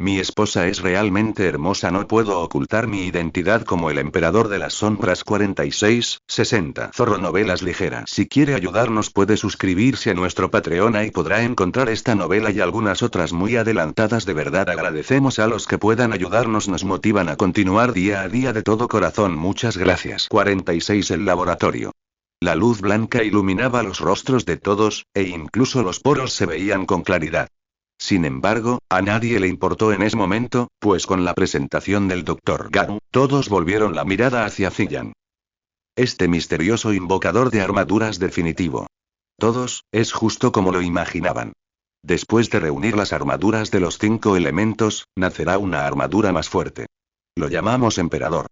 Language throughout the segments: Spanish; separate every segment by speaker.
Speaker 1: Mi esposa es realmente hermosa, no puedo ocultar mi identidad como el emperador de las sombras. 46-60 Zorro Novelas Ligeras. Si quiere ayudarnos puede suscribirse a nuestro Patreon y podrá encontrar esta novela y algunas otras muy adelantadas. De verdad agradecemos a los que puedan ayudarnos, nos motivan a continuar día a día de todo corazón. Muchas gracias. 46 El laboratorio. La luz blanca iluminaba los rostros de todos, e incluso los poros se veían con claridad. Sin embargo, a nadie le importó en ese momento, pues con la presentación del Dr. Garu, todos volvieron la mirada hacia Ziyan. Este misterioso invocador de armaduras definitivo. Todos, es justo como lo imaginaban. Después de reunir las armaduras de los 5 elementos, nacerá una armadura más fuerte. Lo llamamos emperador.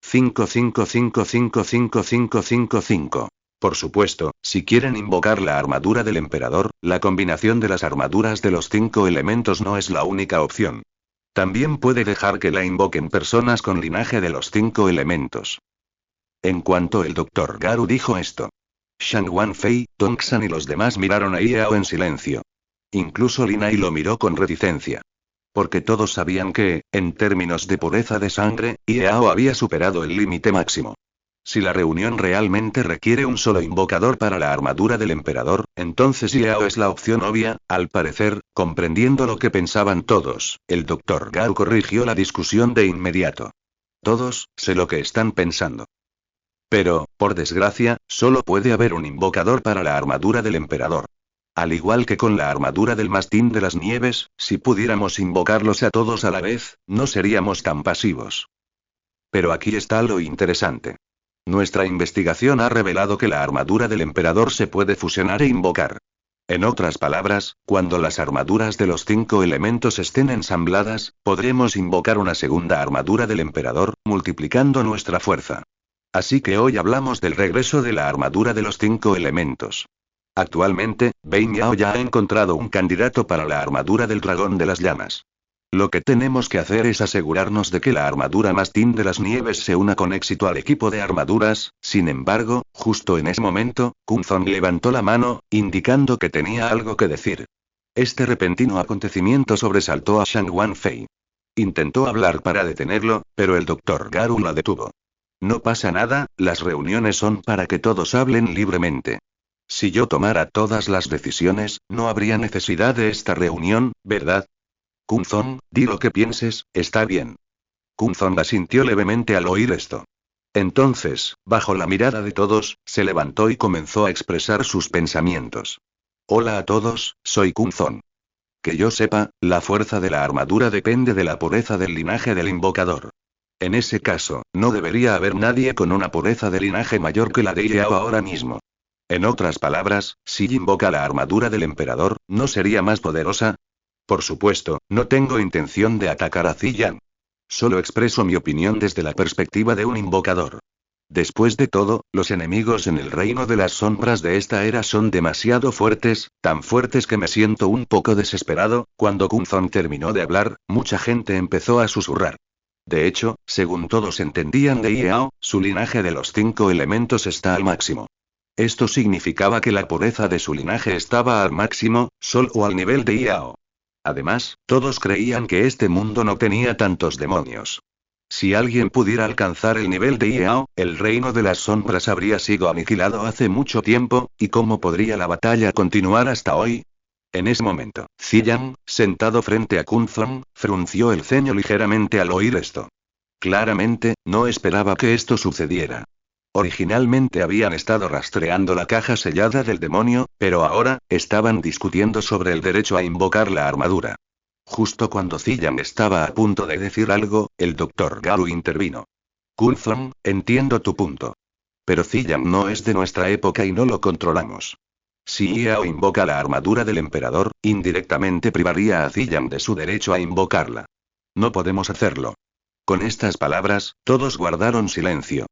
Speaker 1: 555555555. Por supuesto, si quieren invocar la armadura del emperador, la combinación de las armaduras de los 5 elementos no es la única opción. También puede dejar que la invoquen personas con linaje de los 5 elementos. En cuanto el Dr. Garu dijo esto, Shang Wanfei, Tongsan y los demás miraron a Yao en silencio. Incluso Lin Ai lo miró con reticencia. Porque todos sabían que, en términos de pureza de sangre, Yao había superado el límite máximo. Si la reunión realmente requiere un solo invocador para la armadura del emperador, entonces Yao es la opción obvia. Al parecer, comprendiendo lo que pensaban todos, el Dr. Garu corrigió la discusión de inmediato. Todos, sé lo que están pensando. Pero, por desgracia, solo puede haber un invocador para la armadura del emperador. Al igual que con la armadura del mastín de las nieves, si pudiéramos invocarlos a todos a la vez, no seríamos tan pasivos. Pero aquí está lo interesante. Nuestra investigación ha revelado que la armadura del emperador se puede fusionar e invocar. En otras palabras, cuando las armaduras de los 5 elementos estén ensambladas, podremos invocar una segunda armadura del emperador, multiplicando nuestra fuerza. Así que hoy hablamos del regreso de la armadura de los 5 elementos. Actualmente, Bein Yao ya ha encontrado un candidato para la armadura del dragón de las llamas. Lo que tenemos que hacer es asegurarnos de que la armadura mastín de las nieves se una con éxito al equipo de armaduras. Sin embargo, justo en ese momento, Kunzon levantó la mano, indicando que tenía algo que decir. Este repentino acontecimiento sobresaltó a Shang Wanfei. Intentó hablar para detenerlo, pero el Dr. Garu la detuvo. No pasa nada, las reuniones son para que todos hablen libremente. Si yo tomara todas las decisiones, no habría necesidad de esta reunión, ¿verdad? Kunzon, di lo que pienses, está bien. Kunzon asintió levemente al oír esto. Entonces, bajo la mirada de todos, se levantó y comenzó a expresar sus pensamientos. Hola a todos, soy Kunzon. Que yo sepa, la fuerza de la armadura depende de la pureza del linaje del invocador. En ese caso, no debería haber nadie con una pureza de linaje mayor que la de Yao ahora mismo. En otras palabras, si invoca la armadura del emperador, ¿no sería más poderosa? Por supuesto, no tengo intención de atacar a Ziyan. Solo expreso mi opinión desde la perspectiva de un invocador. Después de todo, los enemigos en el reino de las sombras de esta era son demasiado fuertes, tan fuertes que me siento un poco desesperado. Cuando Kunzon terminó de hablar, mucha gente empezó a susurrar. De hecho, según todos entendían de Yao, su linaje de los 5 elementos está al máximo. Esto significaba que la pureza de su linaje estaba al máximo, solo al nivel de Yao. Además, todos creían que este mundo no tenía tantos demonios. Si alguien pudiera alcanzar el nivel de Yao, el reino de las sombras habría sido aniquilado hace mucho tiempo, ¿y cómo podría la batalla continuar hasta hoy? En ese momento, Ziyan, sentado frente a Kunzon, frunció el ceño ligeramente al oír esto. Claramente, no esperaba que esto sucediera. Originalmente habían estado rastreando la caja sellada del demonio, pero ahora, estaban discutiendo sobre el derecho a invocar la armadura. Justo cuando Ziyan estaba a punto de decir algo, el Dr. Garu intervino. Kunzon, entiendo tu punto. Pero Ziyan no es de nuestra época y no lo controlamos. Si Yao invoca la armadura del emperador, indirectamente privaría a Ziyan de su derecho a invocarla. No podemos hacerlo. Con estas palabras, todos guardaron silencio.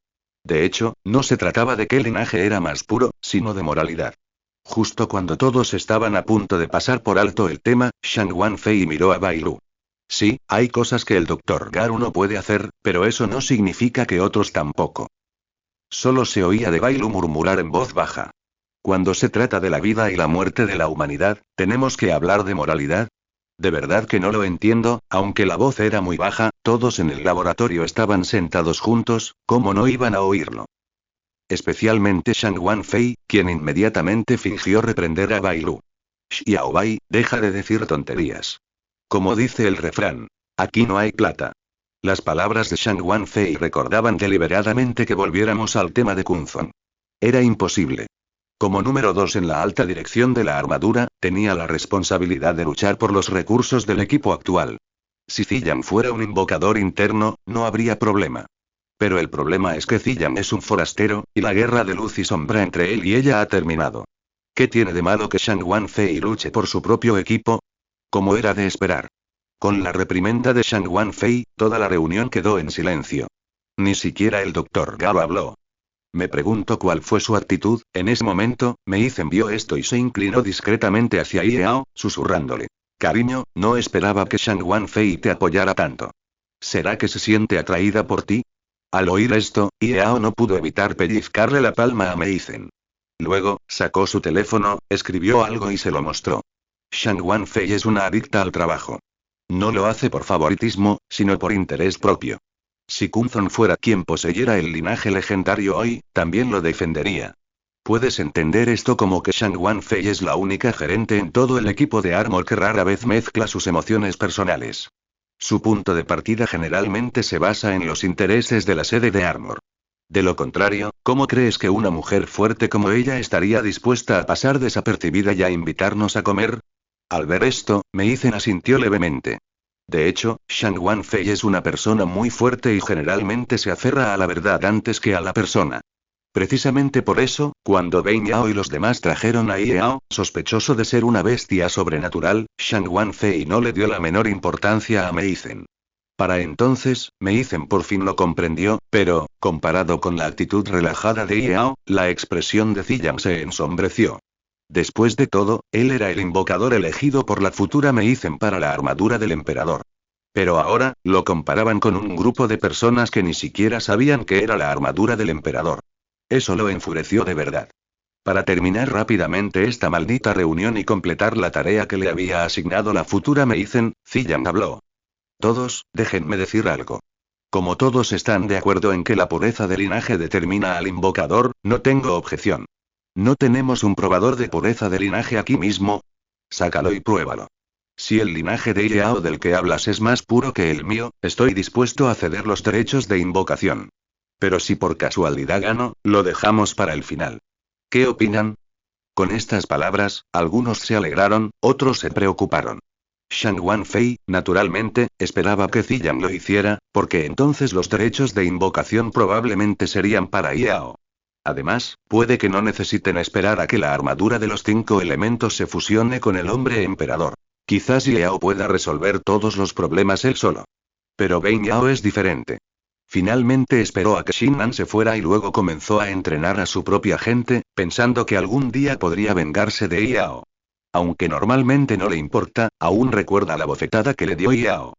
Speaker 1: De hecho, no se trataba de qué linaje era más puro, sino de moralidad. Justo cuando todos estaban a punto de pasar por alto el tema, Shang Wanfei miró a Bailu. Sí, hay cosas que el Dr. Garu no puede hacer, pero eso no significa que otros tampoco. Solo se oía de Bailu murmurar en voz baja. Cuando se trata de la vida y la muerte de la humanidad, ¿tenemos que hablar de moralidad? De verdad que no lo entiendo, aunque la voz era muy baja, todos en el laboratorio estaban sentados juntos, ¿cómo no iban a oírlo? Especialmente Shang Wanfei, quien inmediatamente fingió reprender a Bai Lu. Xiao Bai, deja de decir tonterías. Como dice el refrán, aquí no hay plata. Las palabras de Shang Wanfei recordaban deliberadamente que volviéramos al tema de Kunzon. Era imposible. Como número 2 en la alta dirección de la armadura, tenía la responsabilidad de luchar por los recursos del equipo actual. Si Ziyan fuera un invocador interno, no habría problema. Pero el problema es que Ziyan es un forastero, y la guerra de luz y sombra entre él y ella ha terminado. ¿Qué tiene de malo que Shang Wanfei luche por su propio equipo? Como era de esperar. Con la reprimenda de Shang Wanfei, toda la reunión quedó en silencio. Ni siquiera el Dr. Gao habló. Me pregunto cuál fue su actitud. En ese momento, Mei Zhen vio esto y se inclinó discretamente hacia Yao, susurrándole. Cariño, no esperaba que Shang Wanfei te apoyara tanto. ¿Será que se siente atraída por ti? Al oír esto, Yao no pudo evitar pellizcarle la palma a Mei Zhen. Luego, sacó su teléfono, escribió algo y se lo mostró. Shang Wanfei es una adicta al trabajo. No lo hace por favoritismo, sino por interés propio. Si Kunzon fuera quien poseyera el linaje legendario hoy, también lo defendería. Puedes entender esto como que Shang Wanfei es la única gerente en todo el equipo de Armor que rara vez mezcla sus emociones personales. Su punto de partida generalmente se basa en los intereses de la sede de Armor. De lo contrario, ¿cómo crees que una mujer fuerte como ella estaría dispuesta a pasar desapercibida y a invitarnos a comer? Al ver esto, Mei Zhen asintió levemente. De hecho, Shang Wanfei es una persona muy fuerte y generalmente se aferra a la verdad antes que a la persona. Precisamente por eso, cuando Bai Yao y los demás trajeron a Yao, sospechoso de ser una bestia sobrenatural, Shang Wanfei no le dio la menor importancia a Mei Zhen. Para entonces, Mei Zhen por fin lo comprendió, pero, comparado con la actitud relajada de Yao, la expresión de Ziyan se ensombreció. Después de todo, él era el invocador elegido por la futura Mei Zhen para la armadura del emperador. Pero ahora, lo comparaban con un grupo de personas que ni siquiera sabían que era la armadura del emperador. Eso lo enfureció de verdad. Para terminar rápidamente esta maldita reunión y completar la tarea que le había asignado la futura Mei Zhen, Ziyan habló. Todos, déjenme decir algo. Como todos están de acuerdo en que la pureza de linaje determina al invocador, no tengo objeción. ¿No tenemos un probador de pureza de linaje aquí mismo? Sácalo y pruébalo. Si el linaje de Yao del que hablas es más puro que el mío, estoy dispuesto a ceder los derechos de invocación. Pero si por casualidad gano, lo dejamos para el final. ¿Qué opinan? Con estas palabras, algunos se alegraron, otros se preocuparon. Shang Wanfei, naturalmente, esperaba que Ziyan lo hiciera, porque entonces los derechos de invocación probablemente serían para Yao. Además, puede que no necesiten esperar a que la armadura de los 5 elementos se fusione con el hombre emperador. Quizás Yao pueda resolver todos los problemas él solo. Pero Bai Yao es diferente. Finalmente esperó a que Shin'an se fuera y luego comenzó a entrenar a su propia gente, pensando que algún día podría vengarse de Yao. Aunque normalmente no le importa, aún recuerda la bofetada que le dio Yao.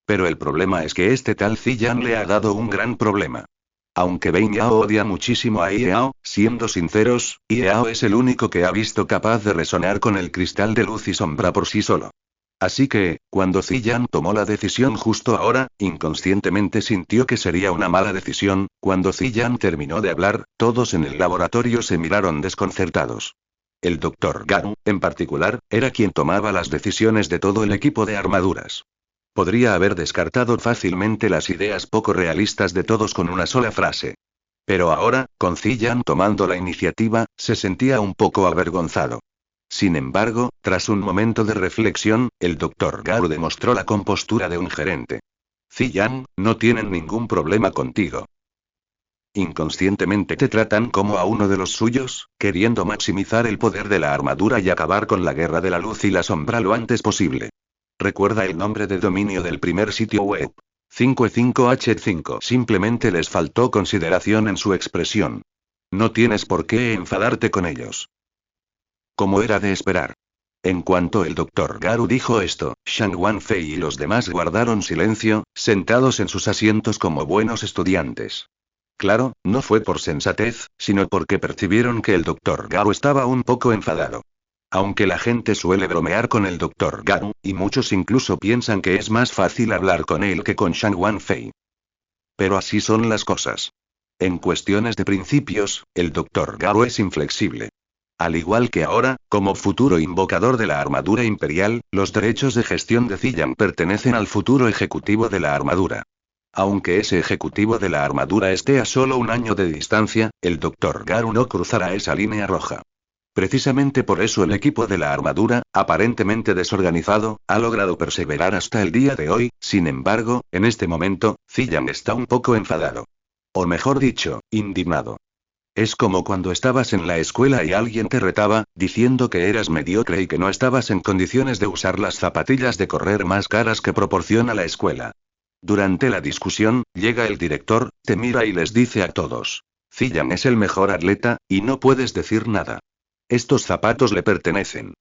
Speaker 1: Pero el problema es que este tal Ziyan le ha dado un gran problema. Aunque Bai Yao odia muchísimo a Yao, siendo sinceros, Yao es el único que ha visto capaz de resonar con el cristal de luz y sombra por sí solo. Así que, cuando Ziyan tomó la decisión justo ahora, inconscientemente sintió que sería una mala decisión. Cuando Ziyan terminó de hablar, todos en el laboratorio se miraron desconcertados. El Dr. Gao, en particular, era quien tomaba las decisiones de todo el equipo de armaduras. Podría haber descartado fácilmente las ideas poco realistas de todos con una sola frase. Pero ahora, con Ziyan tomando la iniciativa, se sentía un poco avergonzado. Sin embargo, tras un momento de reflexión, el Dr. Gao demostró la compostura de un gerente. Ziyan, no tienen ningún problema contigo. Inconscientemente te tratan como a uno de los suyos, queriendo maximizar el poder de la armadura y acabar con la guerra de la luz y la sombra lo antes posible. Recuerda el nombre de dominio del primer sitio web. 55H5. Simplemente les faltó consideración en su expresión. No tienes por qué enfadarte con ellos. Como era de esperar. En cuanto el Dr. Gao dijo esto, Shang Wanfei y los demás guardaron silencio, sentados en sus asientos como buenos estudiantes. Claro, no fue por sensatez, sino porque percibieron que el Dr. Gao estaba un poco enfadado. Aunque la gente suele bromear con el Dr. Garou, y muchos incluso piensan que es más fácil hablar con él que con Shang Wanfei. Pero así son las cosas. En cuestiones de principios, el Dr. Garou es inflexible. Al igual que ahora, como futuro invocador de la armadura imperial, los derechos de gestión de Ziyan pertenecen al futuro ejecutivo de la armadura. Aunque ese ejecutivo de la armadura esté a solo un año de distancia, el Dr. Garou no cruzará esa línea roja. Precisamente por eso el equipo de la armadura, aparentemente desorganizado, ha logrado perseverar hasta el día de hoy. Sin embargo, en este momento, Ziyan está un poco enfadado. O mejor dicho, indignado. Es como cuando estabas en la escuela y alguien te retaba, diciendo que eras mediocre y que no estabas en condiciones de usar las zapatillas de correr más caras que proporciona la escuela. Durante la discusión, llega el director, te mira y les dice a todos: Ziyan es el mejor atleta, y no puedes decir nada. Estos zapatos le pertenecen.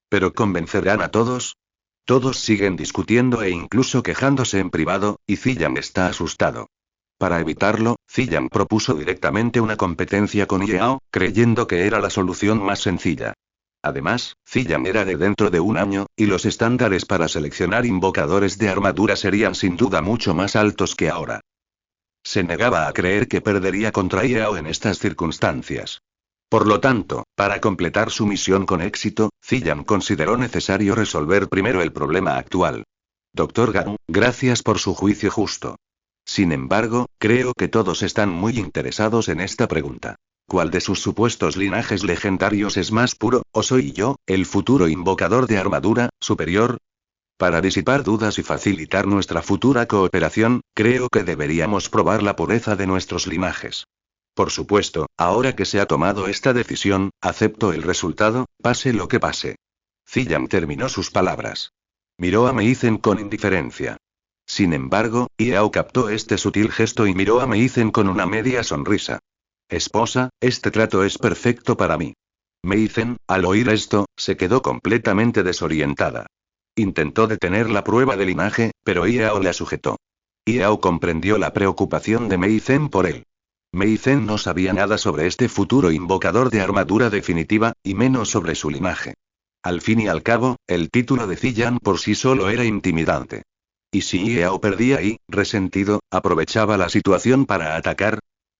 Speaker 1: ¿Pero convencerán a todos? Todos siguen discutiendo e incluso quejándose en privado, y Ziyan está asustado. Para evitarlo, Ziyan propuso directamente una competencia con Yao, creyendo que era la solución más sencilla. Además, Ziyan era de dentro de un año, y los estándares para seleccionar invocadores de armadura serían sin duda mucho más altos que ahora. Se negaba a creer que perdería contra Yao en estas circunstancias. Por lo tanto, para completar su misión con éxito, Ziyan consideró necesario resolver primero el problema actual. Dr. Garou, gracias por su juicio justo. Sin embargo, creo que todos están muy interesados en esta pregunta. ¿Cuál de sus supuestos linajes legendarios es más puro, o soy yo, el futuro invocador de armadura, superior? Para disipar dudas y facilitar nuestra futura cooperación, creo que deberíamos probar la pureza de nuestros linajes. Por supuesto, ahora que se ha tomado esta decisión, acepto el resultado, pase lo que pase. Ziyan terminó sus palabras. Miró a Meizen con indiferencia. Sin embargo, Yao captó este sutil gesto y miró a Meizen con una media sonrisa. Esposa, este trato es perfecto para mí. Meizen, al oír esto, se quedó completamente desorientada. Intentó detener la prueba de linaje, pero Yao la sujetó. Yao comprendió la preocupación de Meizen por él. Meizen no sabía nada sobre este futuro invocador de armadura definitiva, y menos sobre su linaje. Al fin y al cabo, el título de Ziyan por sí solo era intimidante. ¿Y si Yao perdía y, resentido, aprovechaba la situación para atacar?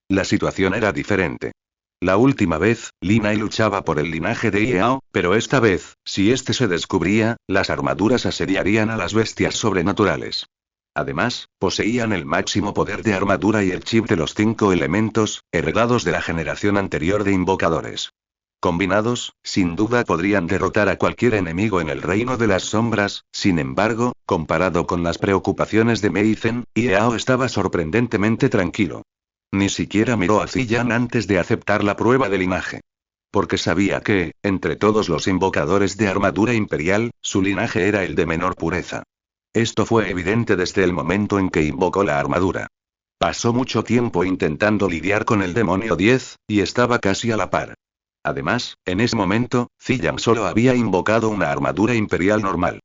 Speaker 1: La situación era diferente. La última vez, Lin Ai luchaba por el linaje de Yao, pero esta vez, si este se descubría, las armaduras asediarían a las bestias sobrenaturales. Además, poseían el máximo poder de armadura y el chip de los 5 elementos, heredados de la generación anterior de invocadores. Combinados, sin duda podrían derrotar a cualquier enemigo en el reino de las sombras. Sin embargo, comparado con las preocupaciones de Meizen, Yao estaba sorprendentemente tranquilo. Ni siquiera miró a Ziyan antes de aceptar la prueba de linaje. Porque sabía que, entre todos los invocadores de armadura imperial, su linaje era el de menor pureza. Esto fue evidente desde el momento en que invocó la armadura. Pasó mucho tiempo intentando lidiar con el demonio 10, y estaba casi a la par. Además, en ese momento, Ziyan solo había invocado una armadura imperial normal.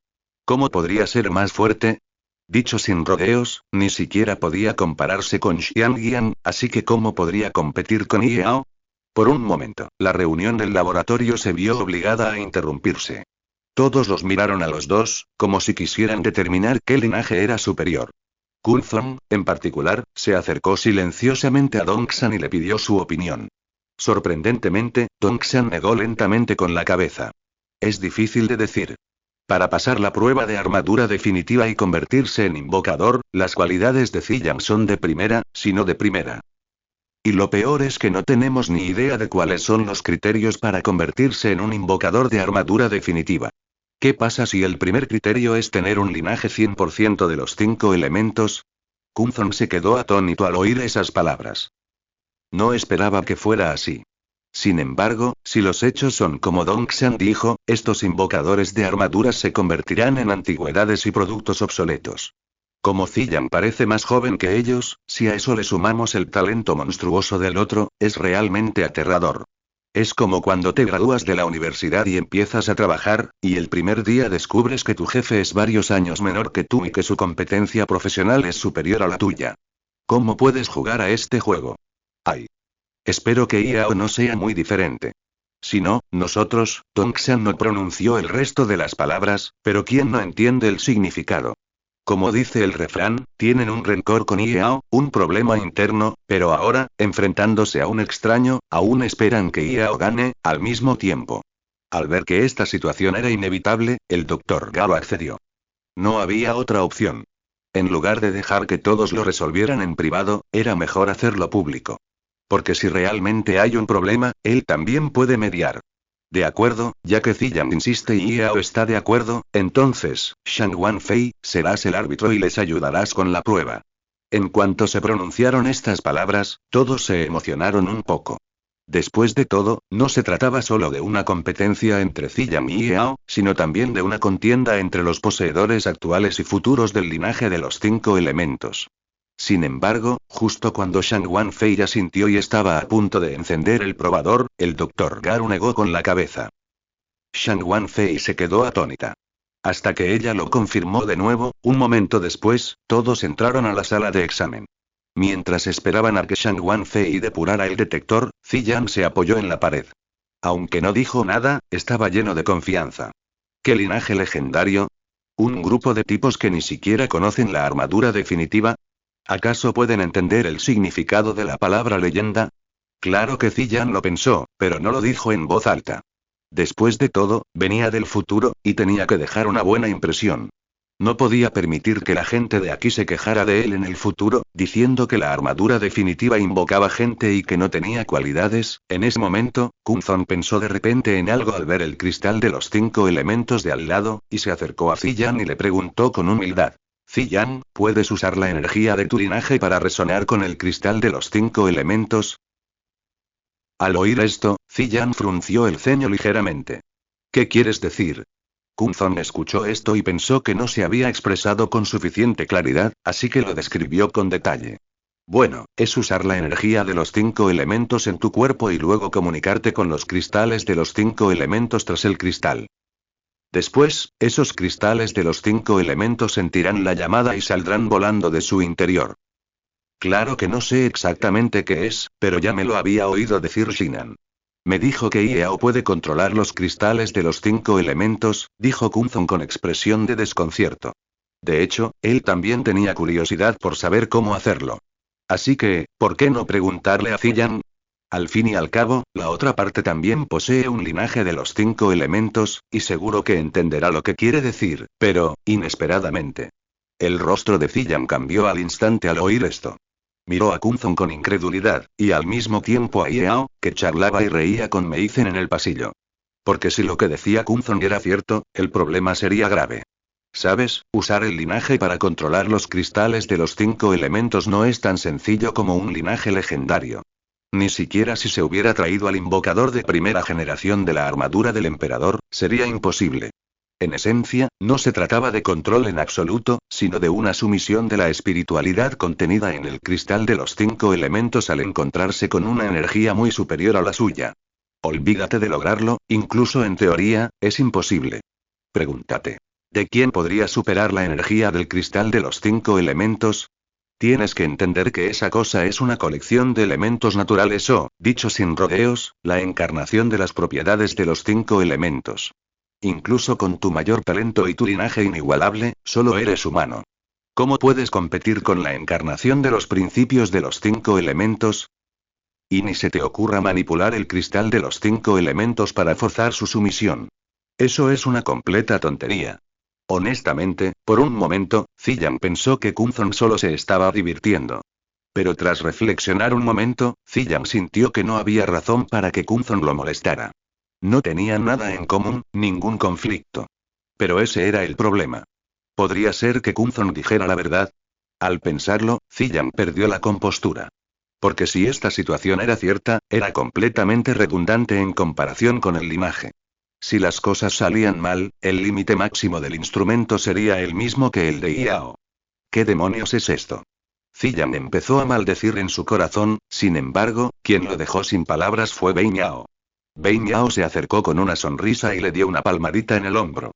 Speaker 1: ¿Cómo podría ser más fuerte? Dicho sin rodeos, ni siquiera podía compararse con Xiangyan, así que ¿cómo podría competir con Yao? Por un momento, la reunión del laboratorio se vio obligada a interrumpirse. Todos los miraron a los dos, como si quisieran determinar qué linaje era superior. Kunzong, en particular, se acercó silenciosamente a Dongshan y le pidió su opinión. Sorprendentemente, Dongshan negó lentamente con la cabeza. Es difícil de decir. Para pasar la prueba de armadura definitiva y convertirse en invocador, las cualidades de Ziyan son de primera, si no de primera. Y lo peor es que no tenemos ni idea de cuáles son los criterios para convertirse en un invocador de armadura definitiva. ¿Qué pasa si el primer criterio es tener un linaje 100% de los 5 elementos? Kunzong se quedó atónito al oír esas palabras. No esperaba que fuera así. Sin embargo, si los hechos son como Dongshan dijo, estos invocadores de armaduras se convertirán en antigüedades y productos obsoletos. Como Ziyan parece más joven que ellos, si a eso le sumamos el talento monstruoso del otro, es realmente aterrador. Es como cuando te gradúas de la universidad y empiezas a trabajar, y el primer día descubres que tu jefe es varios años menor que tú y que su competencia profesional es superior a la tuya. ¿Cómo puedes jugar a este juego? Ay. Espero que Yao no sea muy diferente. Si no, nosotros, Tongshan no pronunció el resto de las palabras, pero ¿quién no entiende el significado? Como dice el refrán, tienen un rencor con Yao, un problema interno, pero ahora, enfrentándose a un extraño, aún esperan que Yao gane, al mismo tiempo. Al ver que esta situación era inevitable, el Dr. Gao accedió. No había otra opción. En lugar de dejar que todos lo resolvieran en privado, era mejor hacerlo público. Porque si realmente hay un problema, él también puede mediar. De acuerdo, ya que Ziyan insiste y Yao está de acuerdo, entonces, Shang Wanfei, serás el árbitro y les ayudarás con la prueba. En cuanto se pronunciaron estas palabras, todos se emocionaron un poco. Después de todo, no se trataba solo de una competencia entre Ziyan y Yao, sino también de una contienda entre los poseedores actuales y futuros del linaje de los 5 elementos. Sin embargo, justo cuando Shang Wanfei ya sintió y estaba a punto de encender el probador, el Dr. Gao negó con la cabeza. Shang Wanfei se quedó atónita. Hasta que ella lo confirmó de nuevo, un momento después, todos entraron a la sala de examen. Mientras esperaban a que Shang Wanfei depurara el detector, Ziyan se apoyó en la pared. Aunque no dijo nada, estaba lleno de confianza. ¿Qué linaje legendario? ¿Un grupo de tipos que ni siquiera conocen la armadura definitiva? ¿Acaso pueden entender el significado de la palabra leyenda? Claro que Ziyan lo pensó, pero no lo dijo en voz alta. Después de todo, venía del futuro, y tenía que dejar una buena impresión. No podía permitir que la gente de aquí se quejara de él en el futuro, diciendo que la armadura definitiva invocaba gente y que no tenía cualidades. En ese momento, Kunzon pensó de repente en algo al ver el cristal de los 5 elementos de al lado, y se acercó a Ziyan y le preguntó con humildad. Ziyan, ¿puedes usar la energía de tu linaje para resonar con el cristal de los 5 elementos? Al oír esto, Ziyan frunció el ceño ligeramente. ¿Qué quieres decir? Kunzon escuchó esto y pensó que no se había expresado con suficiente claridad, así que lo describió con detalle. Bueno, es usar la energía de los 5 elementos en tu cuerpo y luego comunicarte con los cristales de los 5 elementos tras el cristal. Después, esos cristales de los 5 elementos sentirán la llamada y saldrán volando de su interior. Claro que no sé exactamente qué es, pero ya me lo había oído decir Shinan. Me dijo que Yao puede controlar los cristales de los 5 elementos, dijo Kunzon con expresión de desconcierto. De hecho, él también tenía curiosidad por saber cómo hacerlo. Así que, ¿por qué no preguntarle a Ziyan? Al fin y al cabo, la otra parte también posee un linaje de los 5 elementos, y seguro que entenderá lo que quiere decir, pero, inesperadamente. El rostro de Ziyan cambió al instante al oír esto. Miró a Kunzon con incredulidad, y al mismo tiempo a Yao, que charlaba y reía con Meizen en el pasillo. Porque si lo que decía Kunzon era cierto, el problema sería grave. ¿Sabes? Usar el linaje para controlar los cristales de los 5 elementos no es tan sencillo como un linaje legendario. Ni siquiera si se hubiera traído al invocador de primera generación de la armadura del emperador, sería imposible. En esencia, no se trataba de control en absoluto, sino de una sumisión de la espiritualidad contenida en el cristal de los 5 elementos al encontrarse con una energía muy superior a la suya. Olvídate de lograrlo, incluso en teoría, es imposible. Pregúntate. ¿De quién podría superar la energía del cristal de los 5 elementos? Tienes que entender que esa cosa es una colección de elementos naturales o, dicho sin rodeos, la encarnación de las propiedades de los 5 elementos. Incluso con tu mayor talento y tu linaje inigualable, solo eres humano. ¿Cómo puedes competir con la encarnación de los principios de los 5 elementos? Y ni se te ocurra manipular el cristal de los 5 elementos para forzar su sumisión. Eso es una completa tontería. Honestamente, por un momento, Ziyan pensó que Kunzon solo se estaba divirtiendo. Pero tras reflexionar un momento, Ziyan sintió que no había razón para que Kunzon lo molestara. No tenían nada en común, ningún conflicto. Pero ese era el problema. ¿Podría ser que Kunzon dijera la verdad? Al pensarlo, Ziyan perdió la compostura. Porque si esta situación era cierta, era completamente redundante en comparación con el linaje. Si las cosas salían mal, el límite máximo del instrumento sería el mismo que el de Yao. ¿Qué demonios es esto? Ziyan empezó a maldecir en su corazón, sin embargo, quien lo dejó sin palabras fue Bei Yao. Bei Yao se acercó con una sonrisa y le dio una palmadita en el hombro.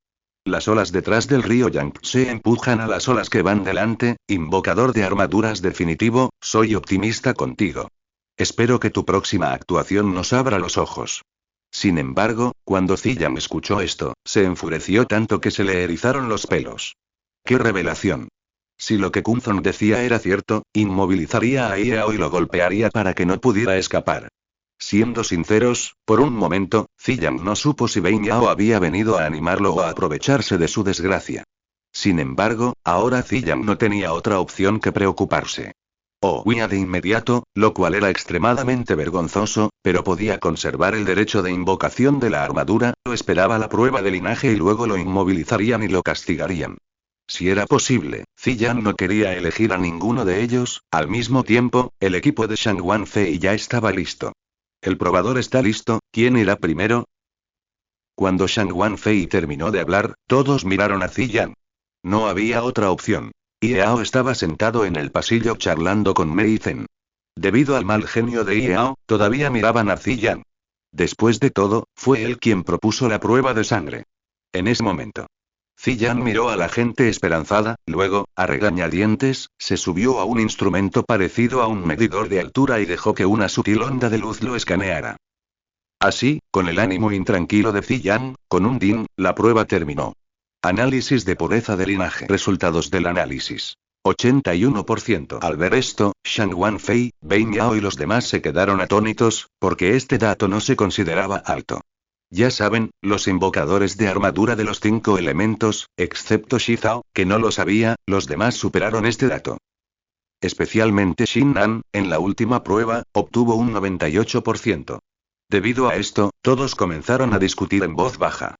Speaker 1: Las olas detrás del río Yangtze empujan a las olas que van delante, invocador de armaduras definitivo, soy optimista contigo. Espero que tu próxima actuación nos abra los ojos. Sin embargo, cuando Ziyan escuchó esto, se enfureció tanto que se le erizaron los pelos. ¡Qué revelación! Si lo que Kunzon decía era cierto, inmovilizaría a Iao y lo golpearía para que no pudiera escapar. Siendo sinceros, por un momento, Ziyan no supo si Bein Yao había venido a animarlo o a aprovecharse de su desgracia. Sin embargo, ahora Ziyan no tenía otra opción que preocuparse. Huía de inmediato, lo cual era extremadamente vergonzoso, pero podía conservar el derecho de invocación de la armadura, o esperaba la prueba de linaje y luego lo inmovilizarían y lo castigarían. Si era posible, Ziyan no quería elegir a ninguno de ellos. Al mismo tiempo, el equipo de Shang Wanfei ya estaba listo. El probador está listo, ¿quién irá primero? Cuando Shang Wanfei terminó de hablar, todos miraron a Ziyan. No había otra opción. Iao estaba sentado en el pasillo charlando con Mei Zhen. Debido al mal genio de Iao, todavía miraban a Ziyan. Después de todo, fue él quien propuso la prueba de sangre. En ese momento, Ziyan miró a la gente esperanzada, luego, a regañadientes, se subió a un instrumento parecido a un medidor de altura y dejó que una sutil onda de luz lo escaneara. Así, con el ánimo intranquilo de Ziyan, con un din, la prueba terminó. Análisis de pureza de linaje. Resultados del análisis. 81%. Al ver esto, Shang Wanfei, Bein Yao y los demás se quedaron atónitos, porque este dato no se consideraba alto. Ya saben, los invocadores de armadura de los 5 elementos, excepto Shizao, que no lo sabía, los demás superaron este dato. Especialmente Shin-Nan, en la última prueba, obtuvo un 98%. Debido a esto, todos comenzaron a discutir en voz baja.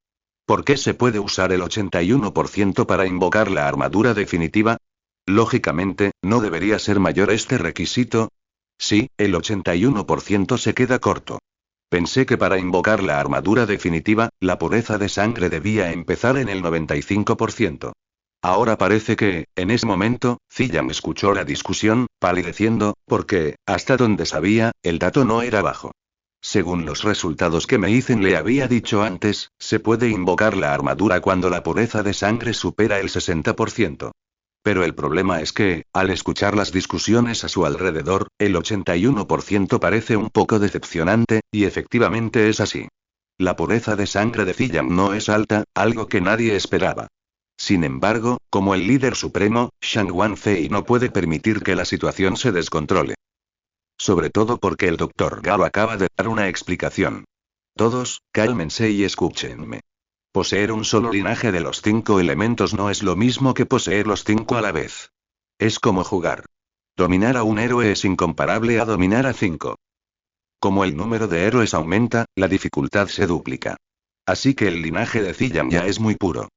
Speaker 1: ¿Por qué se puede usar el 81% para invocar la armadura definitiva? Lógicamente, ¿no debería ser mayor este requisito? Sí, el 81% se queda corto. Pensé que para invocar la armadura definitiva, la pureza de sangre debía empezar en el 95%. Ahora parece que, en ese momento, Ziyan escuchó la discusión, palideciendo, porque, hasta donde sabía, el dato no era bajo. Según los resultados que Mei Zhen le había dicho antes, se puede invocar la armadura cuando la pureza de sangre supera el 60%. Pero el problema es que, al escuchar las discusiones a su alrededor, el 81% parece un poco decepcionante, y efectivamente es así. La pureza de sangre de Ziyan no es alta, algo que nadie esperaba. Sin embargo, como el líder supremo, Shang Wanfei no puede permitir que la situación se descontrole. Sobre todo porque el Dr. Gao acaba de dar una explicación. Todos, cálmense y escúchenme. Poseer un solo linaje de los 5 elementos no es lo mismo que poseer los 5 a la vez. Es como jugar. Dominar a un héroe es incomparable a dominar a 5. Como el número de héroes aumenta, la dificultad se duplica. Así que el linaje de Ziyan ya es muy puro.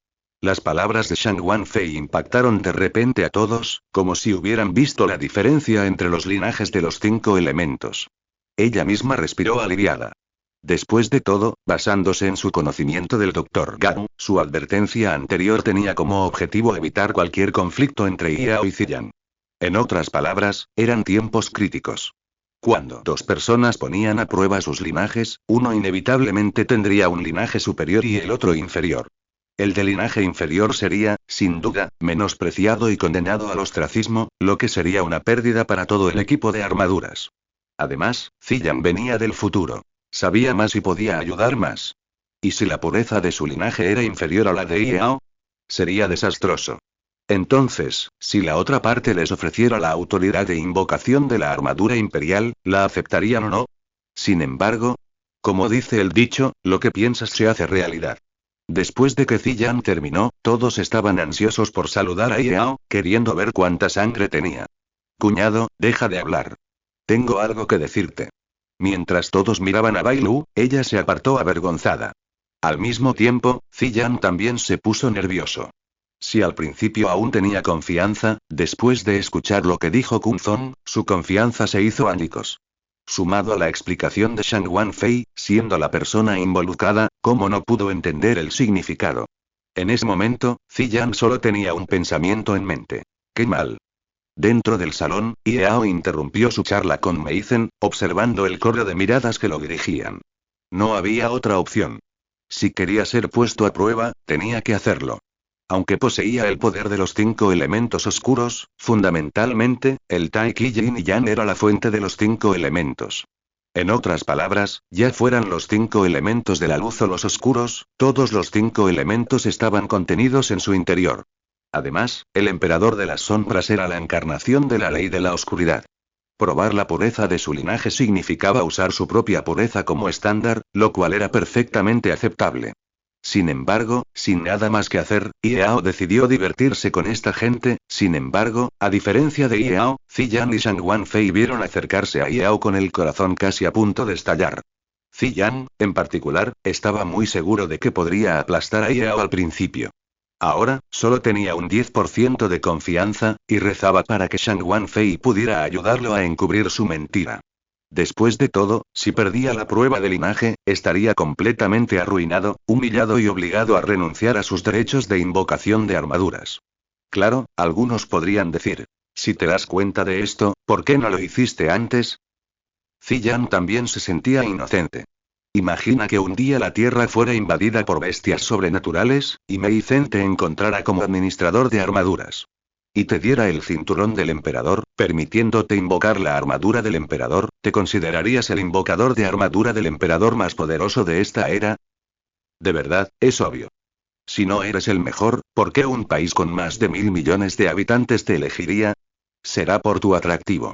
Speaker 1: Las palabras de Shang Wanfei impactaron de repente a todos, como si hubieran visto la diferencia entre los linajes de los 5 elementos. Ella misma respiró aliviada. Después de todo, basándose en su conocimiento del Dr. Gao, su advertencia anterior tenía como objetivo evitar cualquier conflicto entre Iao y Ziyan. En otras palabras, eran tiempos críticos. Cuando dos personas ponían a prueba sus linajes, uno inevitablemente tendría un linaje superior y el otro inferior. El de linaje inferior sería, sin duda, menospreciado y condenado al ostracismo, lo que sería una pérdida para todo el equipo de armaduras. Además, Ziyan venía del futuro. Sabía más y podía ayudar más. ¿Y si la pureza de su linaje era inferior a la de Iao? Sería desastroso. Entonces, si la otra parte les ofreciera la autoridad de invocación de la armadura imperial, ¿la aceptarían o no? Sin embargo, como dice el dicho, lo que piensas se hace realidad. Después de que Ziyan terminó, todos estaban ansiosos por saludar a Iao, queriendo ver cuánta sangre tenía. Cuñado, deja de hablar. Tengo algo que decirte. Mientras todos miraban a Bai Lu, ella se apartó avergonzada. Al mismo tiempo, Ziyan también se puso nervioso. Si al principio aún tenía confianza, después de escuchar lo que dijo Kunzon, su confianza se hizo añicos. Sumado a la explicación de Shang Wanfei, siendo la persona involucrada, ¿cómo no pudo entender el significado? En ese momento, Ziyan solo tenía un pensamiento en mente. ¡Qué mal! Dentro del salón, Iao interrumpió su charla con Mei Zhen, observando el correo de miradas que lo dirigían. No había otra opción. Si quería ser puesto a prueba, tenía que hacerlo. Aunque poseía el poder de los 5 elementos oscuros, fundamentalmente, el Tai Qi Yin y Yang era la fuente de los 5 elementos. En otras palabras, ya fueran los 5 elementos de la luz o los oscuros, todos los 5 elementos estaban contenidos en su interior. Además, el emperador de las sombras era la encarnación de la ley de la oscuridad. Probar la pureza de su linaje significaba usar su propia pureza como estándar, lo cual era perfectamente aceptable. Sin embargo, sin nada más que hacer, Yao decidió divertirse con esta gente. Sin embargo, a diferencia de Yao, Ziyan y Shang Wanfei vieron acercarse a Yao con el corazón casi a punto de estallar. Ziyan, en particular, estaba muy seguro de que podría aplastar a Yao al principio. Ahora, solo tenía un 10% de confianza, y rezaba para que Shang Wanfei pudiera ayudarlo a encubrir su mentira. Después de todo, si perdía la prueba de linaje, estaría completamente arruinado, humillado y obligado a renunciar a sus derechos de invocación de armaduras. Claro, algunos podrían decir: si te das cuenta de esto, ¿por qué no lo hiciste antes? Ziyan también se sentía inocente. Imagina que un día la Tierra fuera invadida por bestias sobrenaturales, y Mei Zhen te encontrara como administrador de armaduras. Y te diera el cinturón del emperador, permitiéndote invocar la armadura del emperador. ¿Te considerarías el invocador de armadura del emperador más poderoso de esta era? De verdad, es obvio. Si no eres el mejor, ¿por qué un país con más de 1.000 millones de habitantes te elegiría? Será por tu atractivo.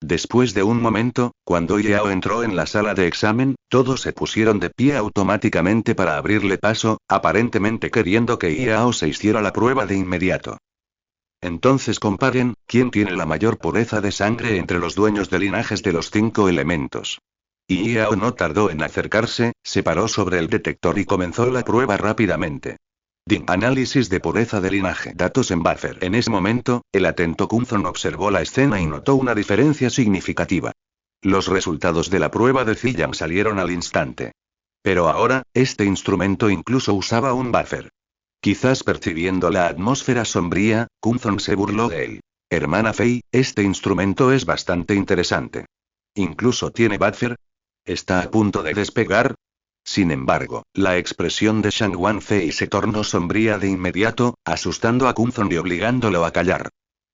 Speaker 1: Después de un momento, cuando Yao entró en la sala de examen, todos se pusieron de pie automáticamente para abrirle paso, aparentemente queriendo que Yao se hiciera la prueba de inmediato. Entonces comparen, ¿quién tiene la mayor pureza de sangre entre los dueños de linajes de los 5 elementos? Y Yao no tardó en acercarse, se paró sobre el detector y comenzó la prueba rápidamente. Análisis de pureza de linaje. Datos en buffer. En ese momento, el atento Kunzon observó la escena y notó una diferencia significativa. Los resultados de la prueba de Ziyan salieron al instante. Pero ahora, este instrumento incluso usaba un buffer. Quizás percibiendo la atmósfera sombría, Kunzon se burló de él. Hermana Fei, este instrumento es bastante interesante. ¿Incluso tiene buffer? ¿Está a punto de despegar? Sin embargo, la expresión de Shang Wanfei se tornó sombría de inmediato, asustando a Kunzon y obligándolo a callar.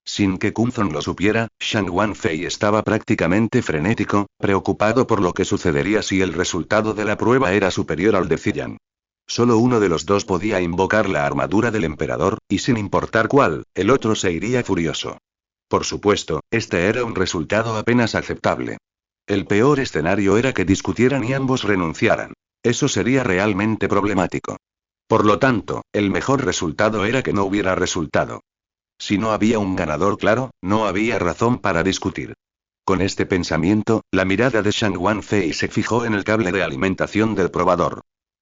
Speaker 1: Sin que Kunzon lo supiera, Shang Wanfei estaba prácticamente frenético, preocupado por lo que sucedería si el resultado de la prueba era superior al de Ziyan. Solo uno de los dos podía invocar la armadura del emperador, y sin importar cuál, el otro se iría furioso. Por supuesto, este era un resultado apenas aceptable. El peor escenario era que discutieran y ambos renunciaran. Eso sería realmente problemático. Por lo tanto, el mejor resultado era que no hubiera resultado. Si no había un ganador claro, no había razón para discutir. Con este pensamiento, la mirada de Shang Wanfei se fijó en el cable de alimentación del probador.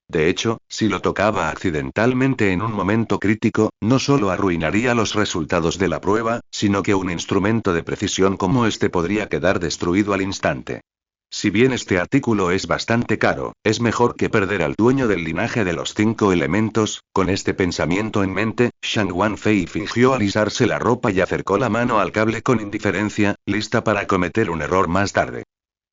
Speaker 1: De hecho, si lo tocaba accidentalmente en un momento crítico, no solo arruinaría los resultados de la prueba, sino que un instrumento de precisión como este podría quedar destruido al instante. Si bien este artículo es bastante caro, es mejor que perder al dueño del linaje de los 5 elementos. Con este pensamiento en mente, Shang Wanfei fingió alisarse la ropa y acercó la mano al cable con indiferencia, lista para cometer un error más tarde.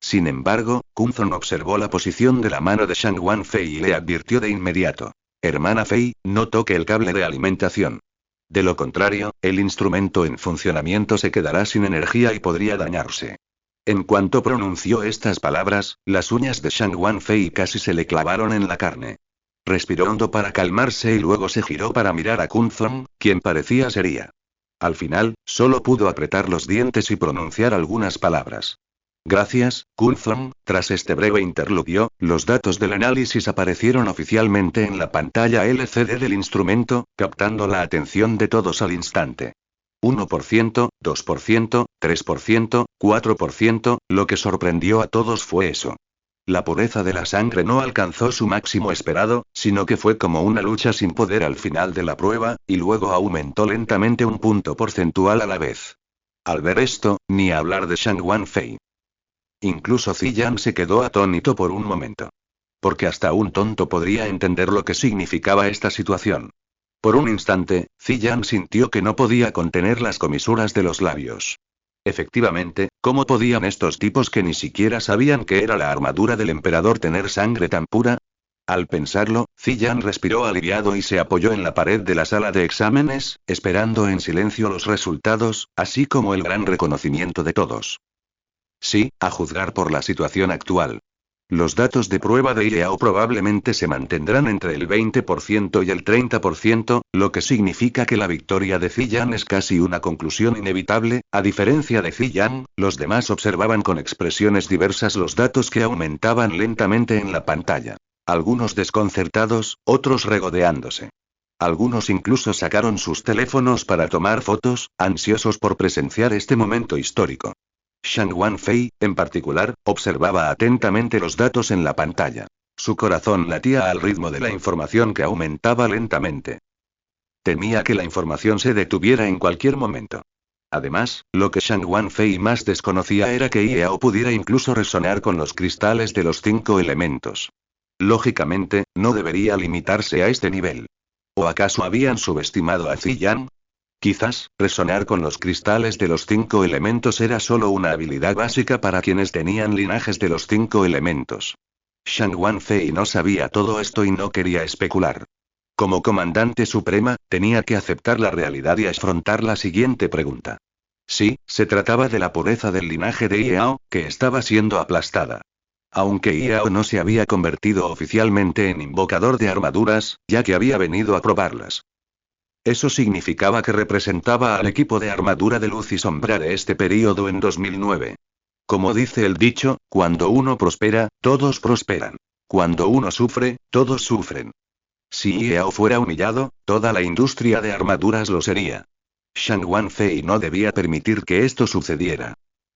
Speaker 1: Sin embargo, Kunzon observó la posición de la mano de Shang Wanfei y le advirtió de inmediato: Hermana Fei, no toque el cable de alimentación. De lo contrario, el instrumento en funcionamiento se quedará sin energía y podría dañarse. En cuanto pronunció estas palabras, las uñas de Shang Wanfei casi se le clavaron en la carne. Respiró hondo para calmarse y luego se giró para mirar a Kunzon, quien parecía seria. Al final, solo pudo apretar los dientes y pronunciar algunas palabras. Gracias, Kunzon. Tras este breve interludio, los datos del análisis aparecieron oficialmente en la pantalla LCD del instrumento, captando la atención de todos al instante. 1%, 2%, 3%, 4%, lo que sorprendió a todos fue eso. La pureza de la sangre no alcanzó su máximo esperado, sino que fue como una lucha sin poder al final de la prueba, y luego aumentó lentamente un punto porcentual a la vez. Al ver esto, ni hablar de Shang Wanfei. Incluso Ziyan se quedó atónito por un momento. Porque hasta un tonto podría entender lo que significaba esta situación. Por un instante, Ziyan sintió que no podía contener las comisuras de los labios. Efectivamente, ¿cómo podían estos tipos que ni siquiera sabían que era la armadura del emperador tener sangre tan pura? Al pensarlo, Ziyan respiró aliviado y se apoyó en la pared de la sala de exámenes, esperando en silencio los resultados, así como el gran reconocimiento de todos. Sí, a juzgar por la situación actual. Los datos de prueba de Yao probablemente se mantendrán entre el 20% y el 30%, lo que significa que la victoria de Ziyan es casi una conclusión inevitable. A diferencia de Ziyan, los demás observaban con expresiones diversas los datos que aumentaban lentamente en la pantalla. Algunos desconcertados, otros regodeándose. Algunos incluso sacaron sus teléfonos para tomar fotos, ansiosos por presenciar este momento histórico. Shang Wanfei, en particular, observaba atentamente los datos en la pantalla. Su corazón latía al ritmo de la información que aumentaba lentamente. Temía que la información se detuviera en cualquier momento. Además, lo que Shang Wanfei más desconocía era que Yao pudiera incluso resonar con los cristales de los 5 elementos. Lógicamente, no debería limitarse a este nivel. ¿O acaso habían subestimado a Ziyan? Quizás, resonar con los cristales de los 5 elementos era solo una habilidad básica para quienes tenían linajes de los 5 elementos. Shang Wanfei no sabía todo esto y no quería especular. Como comandante suprema, tenía que aceptar la realidad y afrontar la siguiente pregunta. Sí, se trataba de la pureza del linaje de Yao, que estaba siendo aplastada. Aunque Yao no se había convertido oficialmente en invocador de armaduras, ya que había venido a probarlas. Eso significaba que representaba al equipo de armadura de luz y sombra de este período en 2009. Como dice el dicho, cuando uno prospera, todos prosperan. Cuando uno sufre, todos sufren. Si Yao fuera humillado, toda la industria de armaduras lo sería. Shang Wanfei no debía permitir que esto sucediera.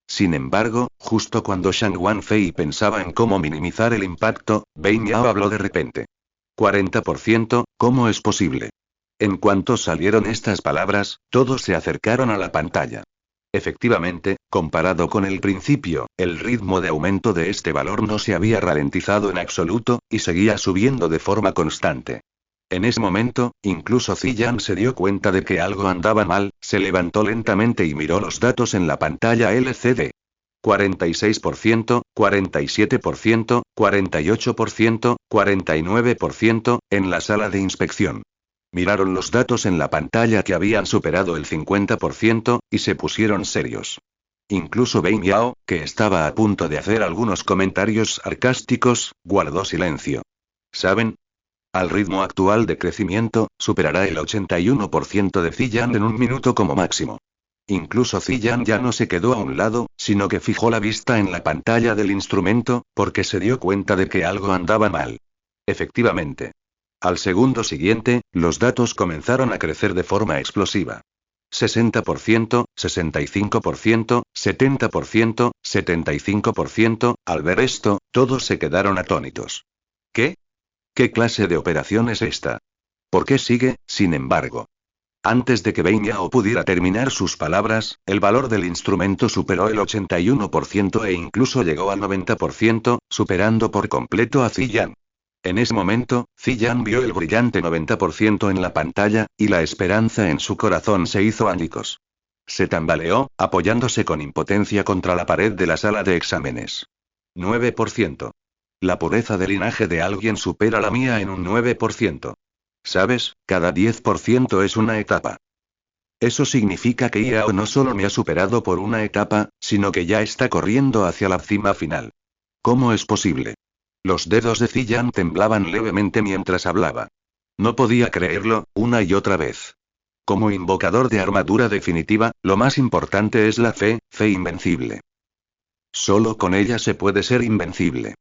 Speaker 1: Sin embargo, justo cuando Shang Wanfei pensaba en cómo minimizar el impacto, Bein Yao habló de repente. 40%, ¿cómo es posible? En cuanto salieron estas palabras, todos se acercaron a la pantalla. Efectivamente, comparado con el principio, el ritmo de aumento de este valor no se había ralentizado en absoluto, y seguía subiendo de forma constante. En ese momento, incluso Ziyan se dio cuenta de que algo andaba mal, se levantó lentamente y miró los datos en la pantalla LCD. 46%, 47%, 48%, 49%, en la sala de inspección. Miraron los datos en la pantalla que habían superado el 50%, y se pusieron serios. Incluso Bein Yao, que estaba a punto de hacer algunos comentarios sarcásticos, guardó silencio. ¿Saben? Al ritmo actual de crecimiento, superará el 81% de Ziyan en un minuto como máximo. Incluso Ziyan ya no se quedó a un lado, sino que fijó la vista en la pantalla del instrumento, porque se dio cuenta de que algo andaba mal. Efectivamente. Al segundo siguiente, los datos comenzaron a crecer de forma explosiva. 60%, 65%, 70%, 75%, al ver esto, todos se quedaron atónitos. ¿Qué? ¿Qué clase de operación es esta? ¿Por qué sigue, sin embargo? Antes de que Bein Yao pudiera terminar sus palabras, el valor del instrumento superó el 81% e incluso llegó al 90%, superando por completo a Ziyan. En ese momento, Ziyan vio el brillante 90% en la pantalla, y la esperanza en su corazón se hizo añicos. Se tambaleó, apoyándose con impotencia contra la pared de la sala de exámenes. 9%. La pureza de linaje de alguien supera la mía en un 9%. ¿Sabes? Cada 10% es una etapa. Eso significa que Yao no solo me ha superado por una etapa, sino que ya está corriendo hacia la cima final. ¿Cómo es posible? Los dedos de Ziyan temblaban levemente mientras hablaba. No podía creerlo, una y otra vez. Como invocador de armadura definitiva, lo más importante es la fe invencible. Solo con ella se puede ser invencible.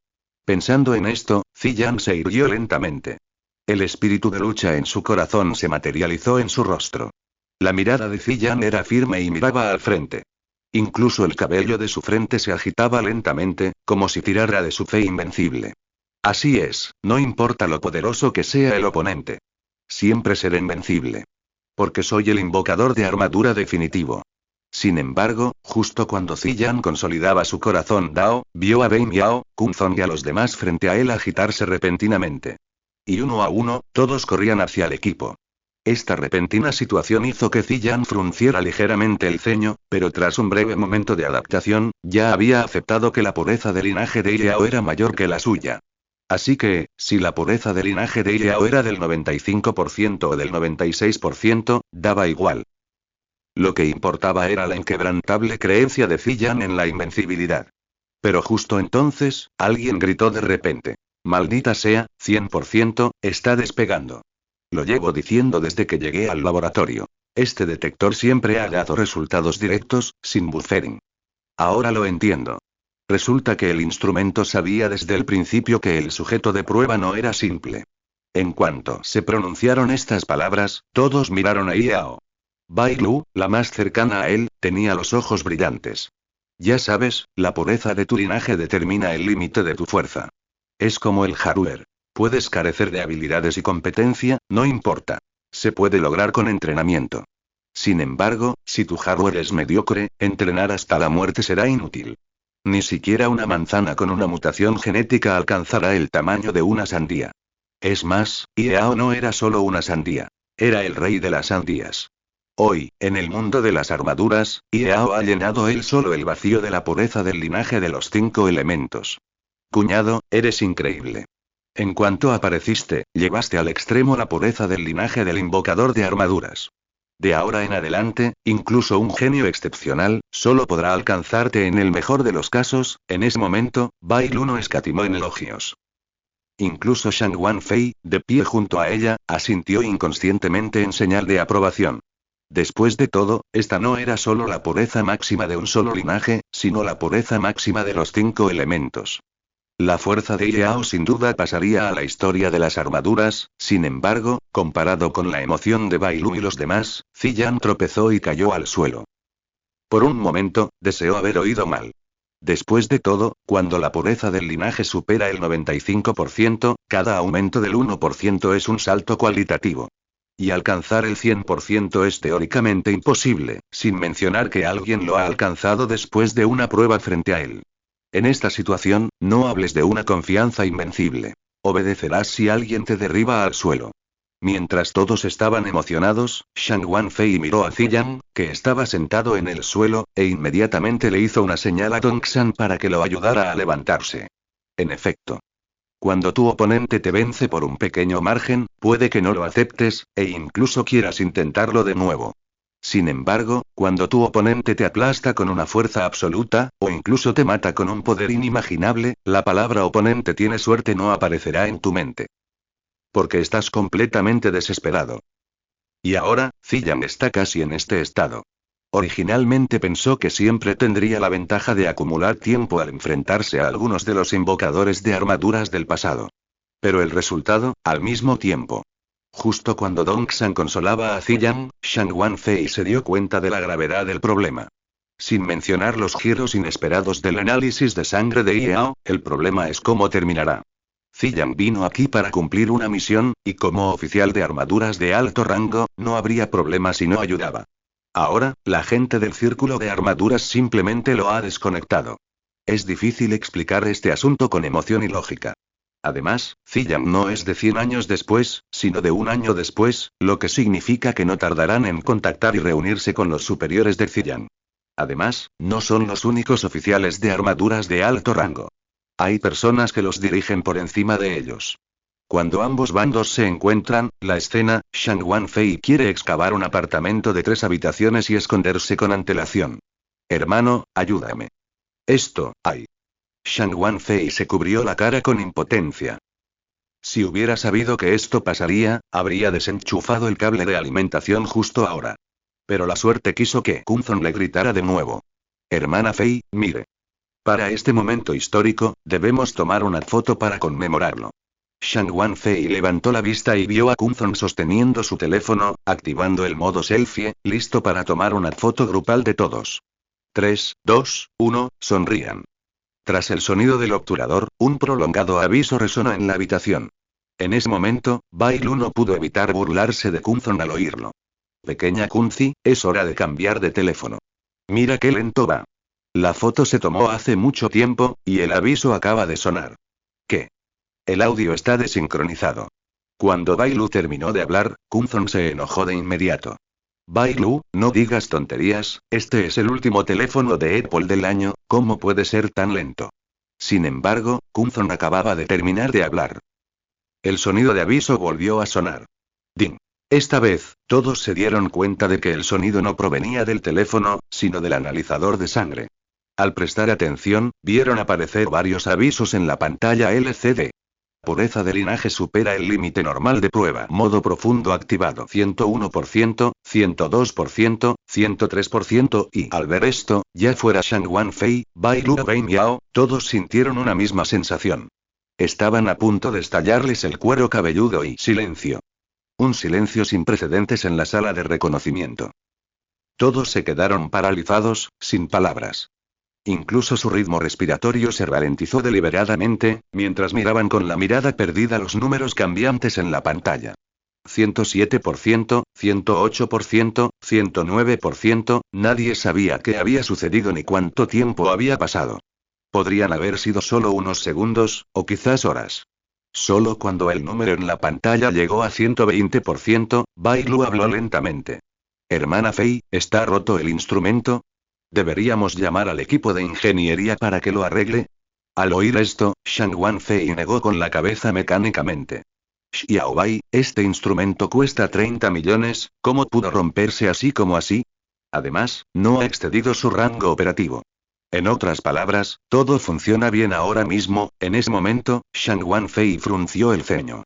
Speaker 1: Pensando en esto, Ziyan se irguió lentamente. El espíritu de lucha en su corazón se materializó en su rostro. La mirada de Ziyan era firme y miraba al frente. Incluso el cabello de su frente se agitaba lentamente, como si tirara de su fe invencible. Así es, no importa lo poderoso que sea el oponente. Siempre seré invencible. Porque soy el invocador de armadura definitivo. Sin embargo, justo cuando Ziyan consolidaba su corazón Dao, vio a Bein Yao, Kunzon y a los demás frente a él agitarse repentinamente. Y uno a uno, todos corrían hacia el equipo. Esta repentina situación hizo que Ziyan frunciera ligeramente el ceño, pero tras un breve momento de adaptación, ya había aceptado que la pureza del linaje de Yao era mayor que la suya. Así que, si la pureza del linaje de Yao era del 95% o del 96%, daba igual. Lo que importaba era la inquebrantable creencia de Ziyan en la invencibilidad. Pero justo entonces, alguien gritó de repente. Maldita sea, 100%, está despegando. Lo llevo diciendo desde que llegué al laboratorio. Este detector siempre ha dado resultados directos, sin buffering. Ahora lo entiendo. Resulta que el instrumento sabía desde el principio que el sujeto de prueba no era simple. En cuanto se pronunciaron estas palabras, todos miraron a Yao. Bai Lu, la más cercana a él, tenía los ojos brillantes. Ya sabes, la pureza de tu linaje determina el límite de tu fuerza. Es como el hardware. Puedes carecer de habilidades y competencia, no importa. Se puede lograr con entrenamiento. Sin embargo, si tu hardware es mediocre, entrenar hasta la muerte será inútil. Ni siquiera una manzana con una mutación genética alcanzará el tamaño de una sandía. Es más, Yao no era solo una sandía. Era el rey de las sandías. Hoy, en el mundo de las armaduras, Yao ha llenado él solo el vacío de la pureza del linaje de los 5 elementos. Cuñado, eres increíble. En cuanto apareciste, llevaste al extremo la pureza del linaje del invocador de armaduras. De ahora en adelante, incluso un genio excepcional, solo podrá alcanzarte en el mejor de los casos. En ese momento, Bai Lu no escatimó en elogios. Incluso Shang Wanfei, de pie junto a ella, asintió inconscientemente en señal de aprobación. Después de todo, esta no era solo la pureza máxima de un solo linaje, sino la pureza máxima de los 5 elementos. La fuerza de Yao sin duda pasaría a la historia de las armaduras. Sin embargo, comparado con la emoción de Bai Lu y los demás, Ziyan tropezó y cayó al suelo. Por un momento, deseó haber oído mal. Después de todo, cuando la pureza del linaje supera el 95%, cada aumento del 1% es un salto cualitativo. Y alcanzar el 100% es teóricamente imposible, sin mencionar que alguien lo ha alcanzado después de una prueba frente a él. En esta situación, no hables de una confianza invencible. Obedecerás si alguien te derriba al suelo. Mientras todos estaban emocionados, Shang Wanfei miró a Ziyan, que estaba sentado en el suelo, e inmediatamente le hizo una señal a Dongshan para que lo ayudara a levantarse. En efecto. Cuando tu oponente te vence por un pequeño margen, puede que no lo aceptes, e incluso quieras intentarlo de nuevo. Sin embargo, cuando tu oponente te aplasta con una fuerza absoluta, o incluso te mata con un poder inimaginable, la palabra oponente tiene suerte no aparecerá en tu mente. Porque estás completamente desesperado. Y ahora, Ziyan está casi en este estado. Originalmente pensó que siempre tendría la ventaja de acumular tiempo al enfrentarse a algunos de los invocadores de armaduras del pasado. Pero el resultado, al mismo tiempo. Justo cuando Dongshan consolaba a Ziyan, Shang Wanfei se dio cuenta de la gravedad del problema. Sin mencionar los giros inesperados del análisis de sangre de Yao, el problema es cómo terminará. Ziyan vino aquí para cumplir una misión, y como oficial de armaduras de alto rango, no habría problema si no ayudaba. Ahora, la gente del círculo de armaduras simplemente lo ha desconectado. Es difícil explicar este asunto con emoción y lógica. Además, Ziyan no es de 100 años después, sino de un año después, lo que significa que no tardarán en contactar y reunirse con los superiores de Ziyan. Además, no son los únicos oficiales de armaduras de alto rango. Hay personas que los dirigen por encima de ellos. Cuando ambos bandos se encuentran, la escena, Shang Wanfei quiere excavar un apartamento de 3 habitaciones y esconderse con antelación. Hermano, ayúdame. Esto, ay. Shang Wanfei se cubrió la cara con impotencia. Si hubiera sabido que esto pasaría, habría desenchufado el cable de alimentación justo ahora. Pero la suerte quiso que Kunzon le gritara de nuevo. Hermana Fei, mire. Para este momento histórico, debemos tomar una foto para conmemorarlo. Shang Wanfei levantó la vista y vio a Kunzon sosteniendo su teléfono, activando el modo selfie, listo para tomar una foto grupal de todos. 3, 2, 1, sonrían. Tras el sonido del obturador, un prolongado aviso resonó en la habitación. En ese momento, Bai Lu no pudo evitar burlarse de Kunzon al oírlo. Pequeña Kunzi, es hora de cambiar de teléfono. Mira qué lento va. La foto se tomó hace mucho tiempo, y el aviso acaba de sonar. ¿Qué? El audio está desincronizado. Cuando Bai Lu terminó de hablar, Kunzon se enojó de inmediato. Bai Lu, no digas tonterías, este es el último teléfono de Apple del año, ¿cómo puede ser tan lento? Sin embargo, Kunzon acababa de terminar de hablar. El sonido de aviso volvió a sonar. Ding. Esta vez, todos se dieron cuenta de que el sonido no provenía del teléfono, sino del analizador de sangre. Al prestar atención, vieron aparecer varios avisos en la pantalla LCD. Pureza de linaje supera el límite normal de prueba. Modo profundo activado 101%, 102%, 103% y, al ver esto, ya fuera Shang Wanfei, Bai Lu o Wei Miao, todos sintieron una misma sensación. Estaban a punto de estallarles el cuero cabelludo y silencio. Un silencio sin precedentes en la sala de reconocimiento. Todos se quedaron paralizados, sin palabras. Incluso su ritmo respiratorio se ralentizó deliberadamente, mientras miraban con la mirada perdida los números cambiantes en la pantalla. 107%, 108%, 109%, nadie sabía qué había sucedido ni cuánto tiempo había pasado. Podrían haber sido solo unos segundos, o quizás horas. Solo cuando el número en la pantalla llegó a 120%, Bai Lu habló lentamente. Hermana Fei, ¿está roto el instrumento? ¿Deberíamos llamar al equipo de ingeniería para que lo arregle? Al oír esto, Shang Wanfei negó con la cabeza mecánicamente. Xiao Bai, este instrumento cuesta 30 millones, ¿cómo pudo romperse así como así? Además, no ha excedido su rango operativo. En otras palabras, todo funciona bien ahora mismo. En ese momento, Shang Wanfei frunció el ceño.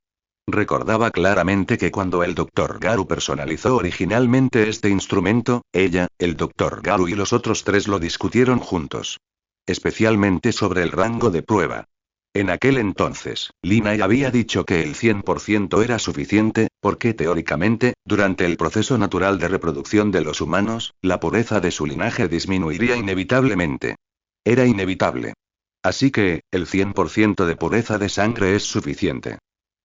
Speaker 1: Recordaba claramente que cuando el Dr. Garu personalizó originalmente este instrumento, ella, el Dr. Garu y los otros tres lo discutieron juntos. Especialmente sobre el rango de prueba. En aquel entonces, Lina Yi había dicho que el 100% era suficiente, porque teóricamente, durante el proceso natural de reproducción de los humanos, la pureza de su linaje disminuiría inevitablemente. Era inevitable. Así que, el 100% de pureza de sangre es suficiente.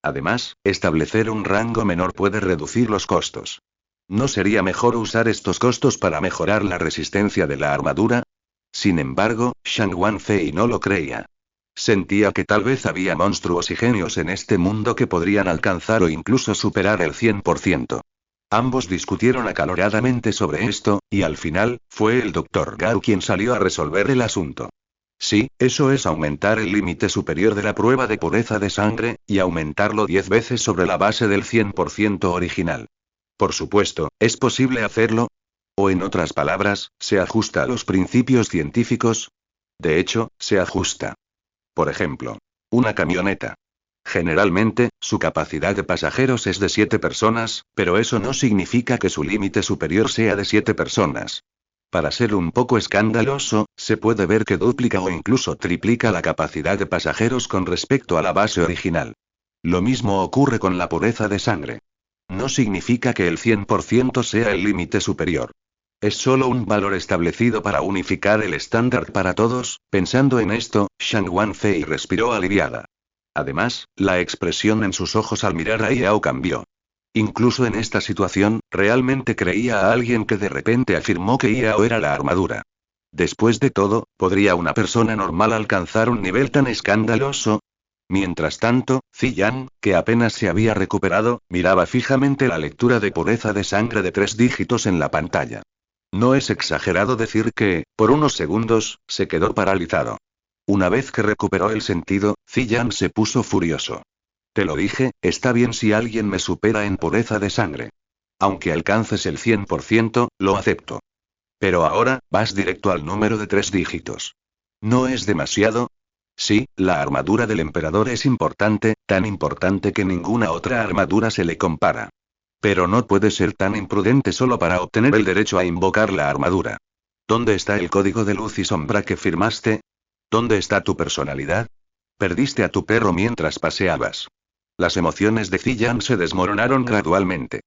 Speaker 1: Además, establecer un rango menor puede reducir los costos. ¿No sería mejor usar estos costos para mejorar la resistencia de la armadura? Sin embargo, Shang Wanfei no lo creía. Sentía que tal vez había monstruos y genios en este mundo que podrían alcanzar o incluso superar el 100%. Ambos discutieron acaloradamente sobre esto, y al final, fue el Dr. Garu quien salió a resolver el asunto. Sí, eso es aumentar el límite superior de la prueba de pureza de sangre, y aumentarlo 10 veces sobre la base del 100% original. Por supuesto, ¿es posible hacerlo? O en otras palabras, ¿se ajusta a los principios científicos? De hecho, se ajusta. Por ejemplo, una camioneta. Generalmente, su capacidad de pasajeros es de 7 personas, pero eso no significa que su límite superior sea de 7 personas. Para ser un poco escandaloso, se puede ver que duplica o incluso triplica la capacidad de pasajeros con respecto a la base original. Lo mismo ocurre con la pureza de sangre. No significa que el 100% sea el límite superior. Es solo un valor establecido para unificar el estándar para todos. Pensando en esto, Shang Wanfei respiró aliviada. Además, la expresión en sus ojos al mirar a Yao cambió. Incluso en esta situación, realmente creía a alguien que de repente afirmó que Yao era la armadura. Después de todo, ¿podría una persona normal alcanzar un nivel tan escandaloso? Mientras tanto, Ziyan, que apenas se había recuperado, miraba fijamente la lectura de pureza de sangre de 3 dígitos en la pantalla. No es exagerado decir que, por unos segundos, se quedó paralizado. Una vez que recuperó el sentido, Ziyan se puso furioso. Te lo dije, está bien si alguien me supera en pureza de sangre. Aunque alcances el 100%, lo acepto. Pero ahora, vas directo al número de 3 dígitos. ¿No es demasiado? Sí, la armadura del emperador es importante, tan importante que ninguna otra armadura se le compara. Pero no puede ser tan imprudente solo para obtener el derecho a invocar la armadura. ¿Dónde está el código de luz y sombra que firmaste? ¿Dónde está tu personalidad? Perdiste a tu perro mientras paseabas. Las emociones de Ziyan se desmoronaron gradualmente.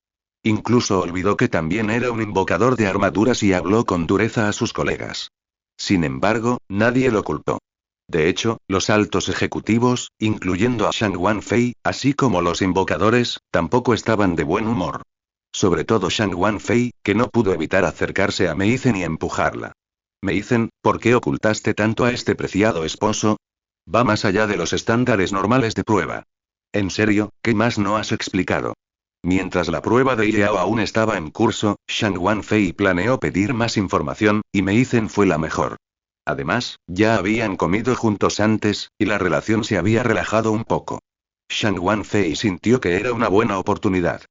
Speaker 1: Incluso olvidó que también era un invocador de armaduras y habló con dureza a sus colegas. Sin embargo, nadie lo culpó. De hecho, los altos ejecutivos, incluyendo a Shang Wanfei, así como los invocadores, tampoco estaban de buen humor. Sobre todo Shang Wanfei, que no pudo evitar acercarse a Meizen y empujarla. Meizen, ¿por qué ocultaste tanto a este preciado esposo? Va más allá de los estándares normales de prueba. En serio, ¿qué más no has explicado? Mientras la prueba de Yao aún estaba en curso, Shang Wanfei planeó pedir más información, y Meizen fue la mejor. Además, ya habían comido juntos antes, y la relación se había relajado un poco. Shang Wanfei sintió que era una buena oportunidad.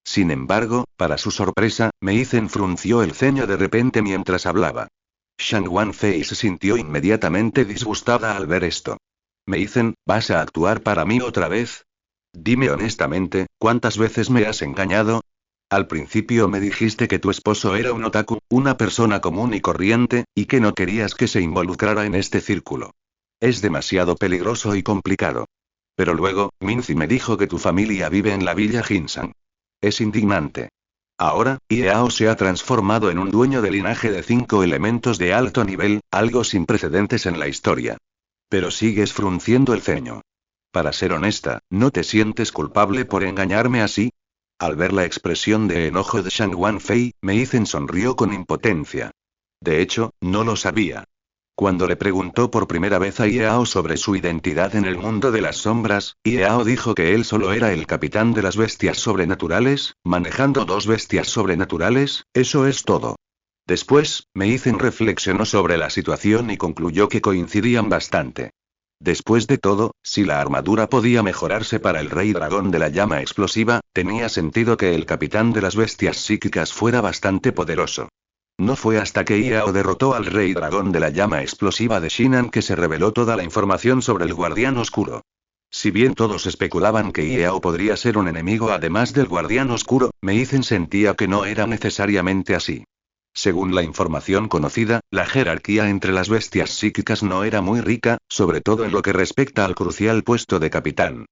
Speaker 1: Sin embargo, para su sorpresa, Meizen frunció el ceño de repente mientras hablaba. Shang Wanfei se sintió inmediatamente disgustada al ver esto. Me dicen, ¿vas a actuar para mí otra vez? Dime honestamente, ¿cuántas veces me has engañado? Al principio me dijiste que tu esposo era un otaku, una persona común y corriente, y que no querías que se involucrara en este círculo. Es demasiado peligroso y complicado. Pero luego, Minzy me dijo que tu familia vive en la villa Jinsan. Es indignante. Ahora, Iao se ha transformado en un dueño de linaje de 5 elementos de alto nivel, algo sin precedentes en la historia. Pero sigues frunciendo el ceño. Para ser honesta, ¿no te sientes culpable por engañarme así? Al ver la expresión de enojo de Shang Wanfei, Meizen sonrió con impotencia. De hecho, no lo sabía. Cuando le preguntó por primera vez a Iao sobre su identidad en el mundo de las sombras, Iao dijo que él solo era el capitán de las bestias sobrenaturales, manejando 2 bestias sobrenaturales, eso es todo. Después, Meizen reflexionó sobre la situación y concluyó que coincidían bastante. Después de todo, si la armadura podía mejorarse para el rey dragón de la llama explosiva, tenía sentido que el capitán de las bestias psíquicas fuera bastante poderoso. No fue hasta que Iao derrotó al rey dragón de la llama explosiva de Shinan que se reveló toda la información sobre el guardián oscuro. Si bien todos especulaban que Iao podría ser un enemigo además del guardián oscuro, Meizen sentía que no era necesariamente así. Según la información conocida, la jerarquía entre las bestias psíquicas no era muy rica, sobre todo en lo que respecta al crucial puesto de capitán.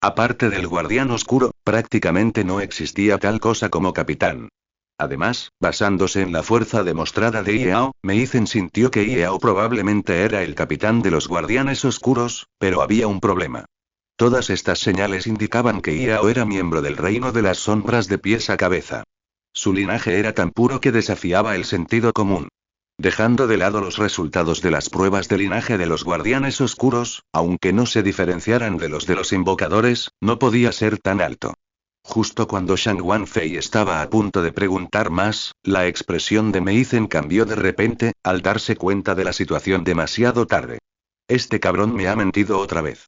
Speaker 1: Aparte del guardián oscuro, prácticamente no existía tal cosa como capitán. Además, basándose en la fuerza demostrada de Iao, Meizen sintió que Iao probablemente era el capitán de los guardianes oscuros, pero había un problema. Todas estas señales indicaban que Iao era miembro del reino de las sombras de pies a cabeza. Su linaje era tan puro que desafiaba el sentido común. Dejando de lado los resultados de las pruebas de linaje de los guardianes oscuros, aunque no se diferenciaran de los invocadores, no podía ser tan alto. Justo cuando Shang Wanfei estaba a punto de preguntar más, la expresión de Meizen cambió de repente, al darse cuenta de la situación demasiado tarde. Este cabrón me ha mentido otra vez.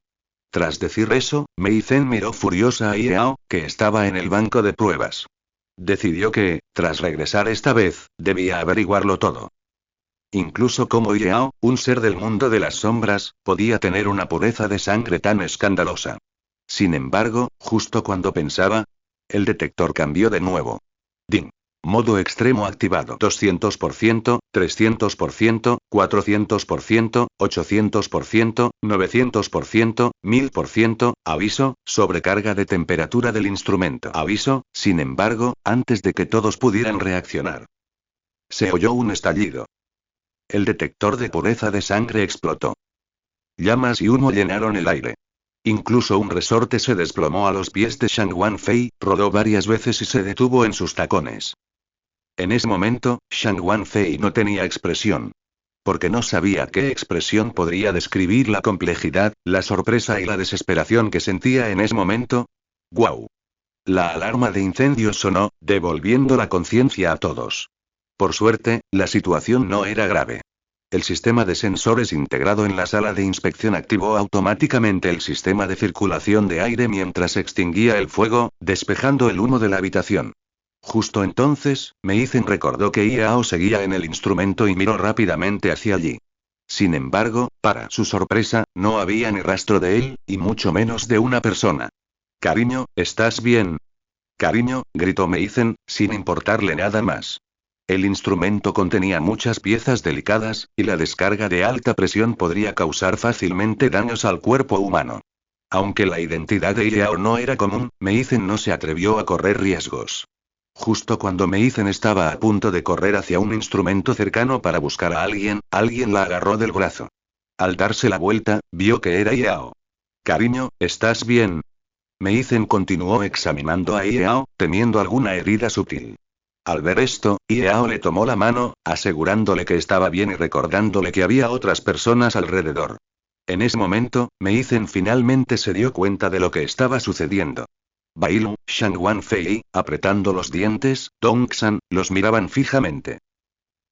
Speaker 1: Tras decir eso, Meizen miró furiosa a Iao, que estaba en el banco de pruebas. Decidió que, tras regresar esta vez, debía averiguarlo todo. Incluso como Iao, un ser del mundo de las sombras, podía tener una pureza de sangre tan escandalosa. Sin embargo, justo cuando pensaba, el detector cambió de nuevo. Ding. Modo extremo activado. 200%, 300%, 400%, 800%, 900%, 1000%, aviso, sobrecarga de temperatura del instrumento. Aviso, sin embargo, antes de que todos pudieran reaccionar. Se oyó un estallido. El detector de pureza de sangre explotó. Llamas y humo llenaron el aire. Incluso un resorte se desplomó a los pies de Shang Wanfei, rodó varias veces y se detuvo en sus tacones. En ese momento, Shang Wanfei no tenía expresión. Porque no sabía qué expresión podría describir la complejidad, la sorpresa y la desesperación que sentía en ese momento. ¡Guau! La alarma de incendio sonó, devolviendo la conciencia a todos. Por suerte, la situación no era grave. El sistema de sensores integrado en la sala de inspección activó automáticamente el sistema de circulación de aire mientras extinguía el fuego, despejando el humo de la habitación. Justo entonces, Meizen recordó que Iao seguía en el instrumento y miró rápidamente hacia allí. Sin embargo, para su sorpresa, no había ni rastro de él, y mucho menos de una persona. «Cariño, ¿estás bien?» «Cariño», gritó Meizen, sin importarle nada más. El instrumento contenía muchas piezas delicadas, y la descarga de alta presión podría causar fácilmente daños al cuerpo humano. Aunque la identidad de Iao no era común, Meizen no se atrevió a correr riesgos. Justo cuando Meizen estaba a punto de correr hacia un instrumento cercano para buscar a alguien, alguien la agarró del brazo. Al darse la vuelta, vio que era Iao. «Cariño, ¿estás bien?» Meizen continuó examinando a Iao, temiendo alguna herida sutil. Al ver esto, Iao le tomó la mano, asegurándole que estaba bien y recordándole que había otras personas alrededor. En ese momento, Meizen finalmente se dio cuenta de lo que estaba sucediendo. Bailu, Shang Wanfei, apretando los dientes, Dongxan, los miraban fijamente.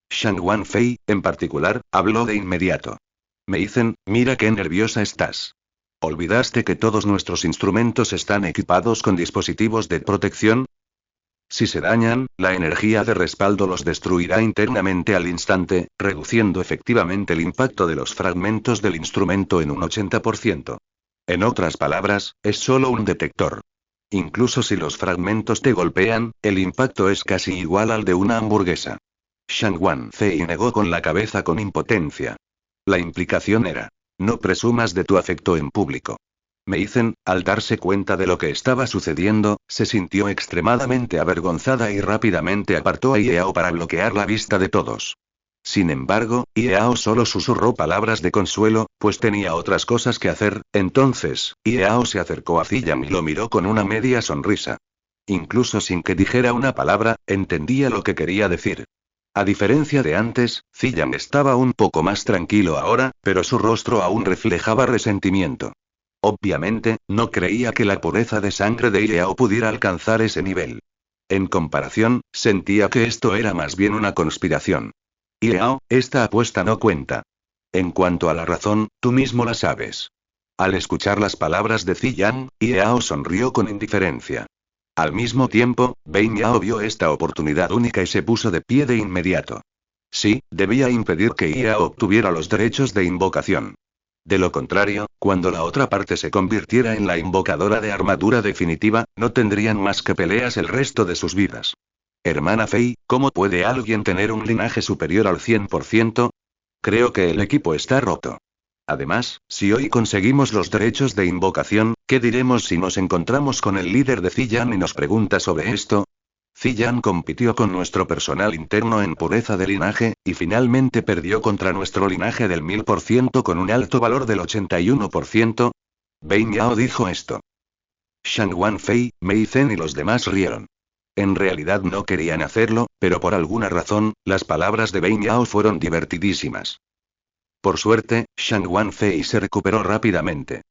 Speaker 1: Shang Wanfei, en particular, habló de inmediato. Meizen, mira qué nerviosa estás. ¿Olvidaste que todos nuestros instrumentos están equipados con dispositivos de protección? Si se dañan, la energía de respaldo los destruirá internamente al instante, reduciendo efectivamente el impacto de los fragmentos del instrumento en un 80%. En otras palabras, es solo un detector. Incluso si los fragmentos te golpean, el impacto es casi igual al de una hamburguesa. Shang Wanfei negó con la cabeza con impotencia. La implicación era: no presumas de tu afecto en público. Mei Zhen, al darse cuenta de lo que estaba sucediendo, se sintió extremadamente avergonzada y rápidamente apartó a Yao para bloquear la vista de todos. Sin embargo, Yao solo susurró palabras de consuelo, pues tenía otras cosas que hacer. Entonces, Yao se acercó a Ziyan y lo miró con una media sonrisa. Incluso sin que dijera una palabra, entendía lo que quería decir. A diferencia de antes, Ziyan estaba un poco más tranquilo ahora, pero su rostro aún reflejaba resentimiento. Obviamente, no creía que la pureza de sangre de Yao pudiera alcanzar ese nivel. En comparación, sentía que esto era más bien una conspiración. Yao, esta apuesta no cuenta. En cuanto a la razón, tú mismo la sabes. Al escuchar las palabras de Ziyan, Yao sonrió con indiferencia. Al mismo tiempo, Bein Yao vio esta oportunidad única y se puso de pie de inmediato. Sí, debía impedir que Yao obtuviera los derechos de invocación. De lo contrario, cuando la otra parte se convirtiera en la invocadora de armadura definitiva, no tendrían más que peleas el resto de sus vidas. Hermana Fei, ¿cómo puede alguien tener un linaje superior al 100%? Creo que el equipo está roto. Además, si hoy conseguimos los derechos de invocación, ¿qué diremos si nos encontramos con el líder de Ziyan y nos pregunta sobre esto? Ziyan compitió con nuestro personal interno en pureza de linaje, y finalmente perdió contra nuestro linaje del 1000% con un alto valor del 81%. Bein Yao dijo esto. Shang Wanfei, Mei Zhen y los demás rieron. En realidad no querían hacerlo, pero por alguna razón, las palabras de Bein Yao fueron divertidísimas. Por suerte, Shang Wanfei se recuperó rápidamente.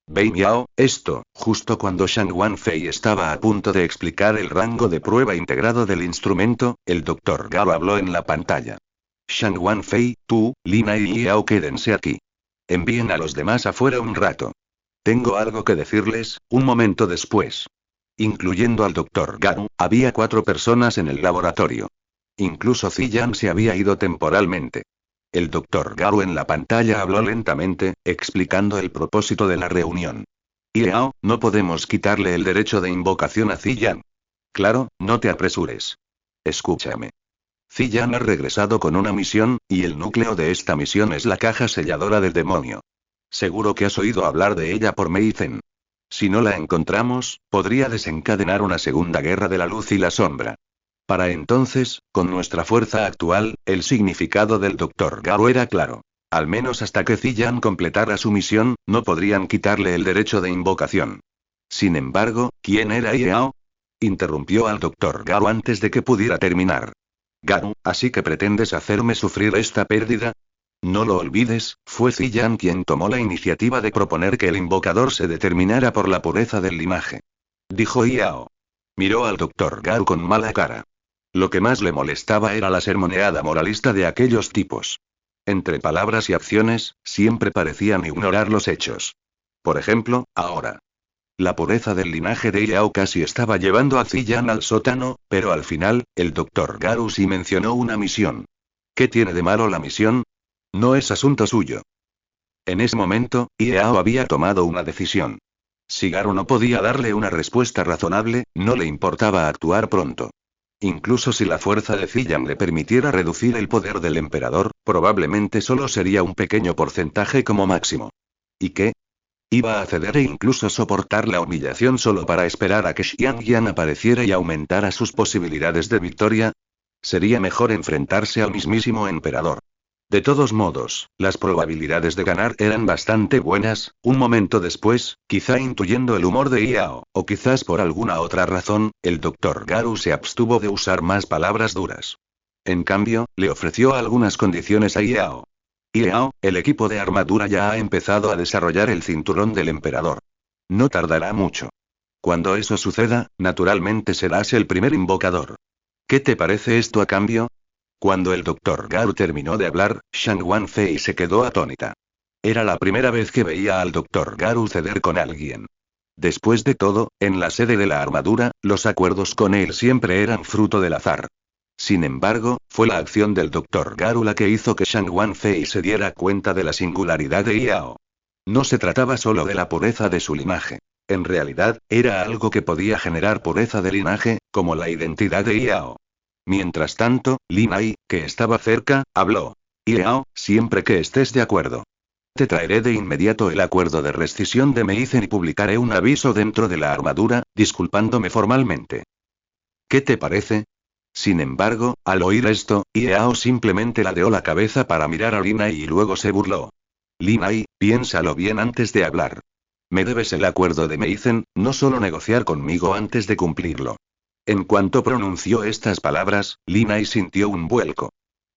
Speaker 1: Bein Yao, esto, justo cuando Shang Wanfei estaba a punto de explicar el rango de prueba integrado del instrumento, el Dr. Gao habló en la pantalla. Shang Wanfei, tú, Lina y Yao quédense aquí. Envíen a los demás afuera un rato. Tengo algo que decirles. Un momento después. Incluyendo al Dr. Gao, había 4 personas en el laboratorio. Incluso Ziyan se había ido temporalmente. El Dr. Gao en la pantalla habló lentamente, explicando el propósito de la reunión. Yao, no podemos quitarle el derecho de invocación a Ziyan. Claro, no te apresures. Escúchame. Ziyan ha regresado con una misión, y el núcleo de esta misión es la caja selladora del demonio. Seguro que has oído hablar de ella por Mei Zhen. Si no la encontramos, podría desencadenar una segunda guerra de la luz y la sombra. Para entonces, con nuestra fuerza actual, el significado del Dr. Gao era claro. Al menos hasta que Ziyan completara su misión, no podrían quitarle el derecho de invocación. Sin embargo, ¿quién era Yao? Interrumpió al Dr. Gao antes de que pudiera terminar. Gao, ¿así que pretendes hacerme sufrir esta pérdida? No lo olvides, fue Ziyan quien tomó la iniciativa de proponer que el invocador se determinara por la pureza del linaje. Dijo Yao. Miró al Dr. Gao con mala cara. Lo que más le molestaba era la sermoneada moralista de aquellos tipos. Entre palabras y acciones, siempre parecían ignorar los hechos. Por ejemplo, ahora. La pureza del linaje de Yao casi estaba llevando a Ziyan al sótano, pero al final, el Dr. Gao sí mencionó una misión. ¿Qué tiene de malo la misión? No es asunto suyo. En ese momento, Yao había tomado una decisión. Si Garo no podía darle una respuesta razonable, no le importaba actuar pronto. Incluso si la fuerza de Ziyan le permitiera reducir el poder del emperador, probablemente solo sería un pequeño porcentaje como máximo. ¿Y qué? Iba a ceder e incluso soportar la humillación solo para esperar a que Xiangyan apareciera y aumentara sus posibilidades de victoria. Sería mejor enfrentarse al mismísimo emperador. De todos modos, las probabilidades de ganar eran bastante buenas. Un momento después, quizá intuyendo el humor de Yao, o quizás por alguna otra razón, el Dr. Gao se abstuvo de usar más palabras duras. En cambio, le ofreció algunas condiciones a Yao. Yao, el equipo de armadura ya ha empezado a desarrollar el cinturón del emperador. No tardará mucho. Cuando eso suceda, naturalmente serás el primer invocador. ¿Qué te parece esto a cambio? Cuando el Dr. Gao terminó de hablar, Shang Wanfei se quedó atónita. Era la primera vez que veía al Dr. Gao ceder con alguien. Después de todo, en la sede de la armadura, los acuerdos con él siempre eran fruto del azar. Sin embargo, fue la acción del Dr. Garou la que hizo que Shang Wanfei se diera cuenta de la singularidad de Yao. No se trataba solo de la pureza de su linaje. En realidad, era algo que podía generar pureza de linaje, como la identidad de Yao. Mientras tanto, Lin Ai, que estaba cerca, habló. Yao, siempre que estés de acuerdo. Te traeré de inmediato el acuerdo de rescisión de Meizen y publicaré un aviso dentro de la armadura, disculpándome formalmente. ¿Qué te parece? Sin embargo, al oír esto, Yao simplemente ladeó la cabeza para mirar a Lin Ai y luego se burló. Lin Ai, piénsalo bien antes de hablar. Me debes el acuerdo de Meizen, no solo negociar conmigo antes de cumplirlo. En cuanto pronunció estas palabras, Lin Ai sintió un vuelco.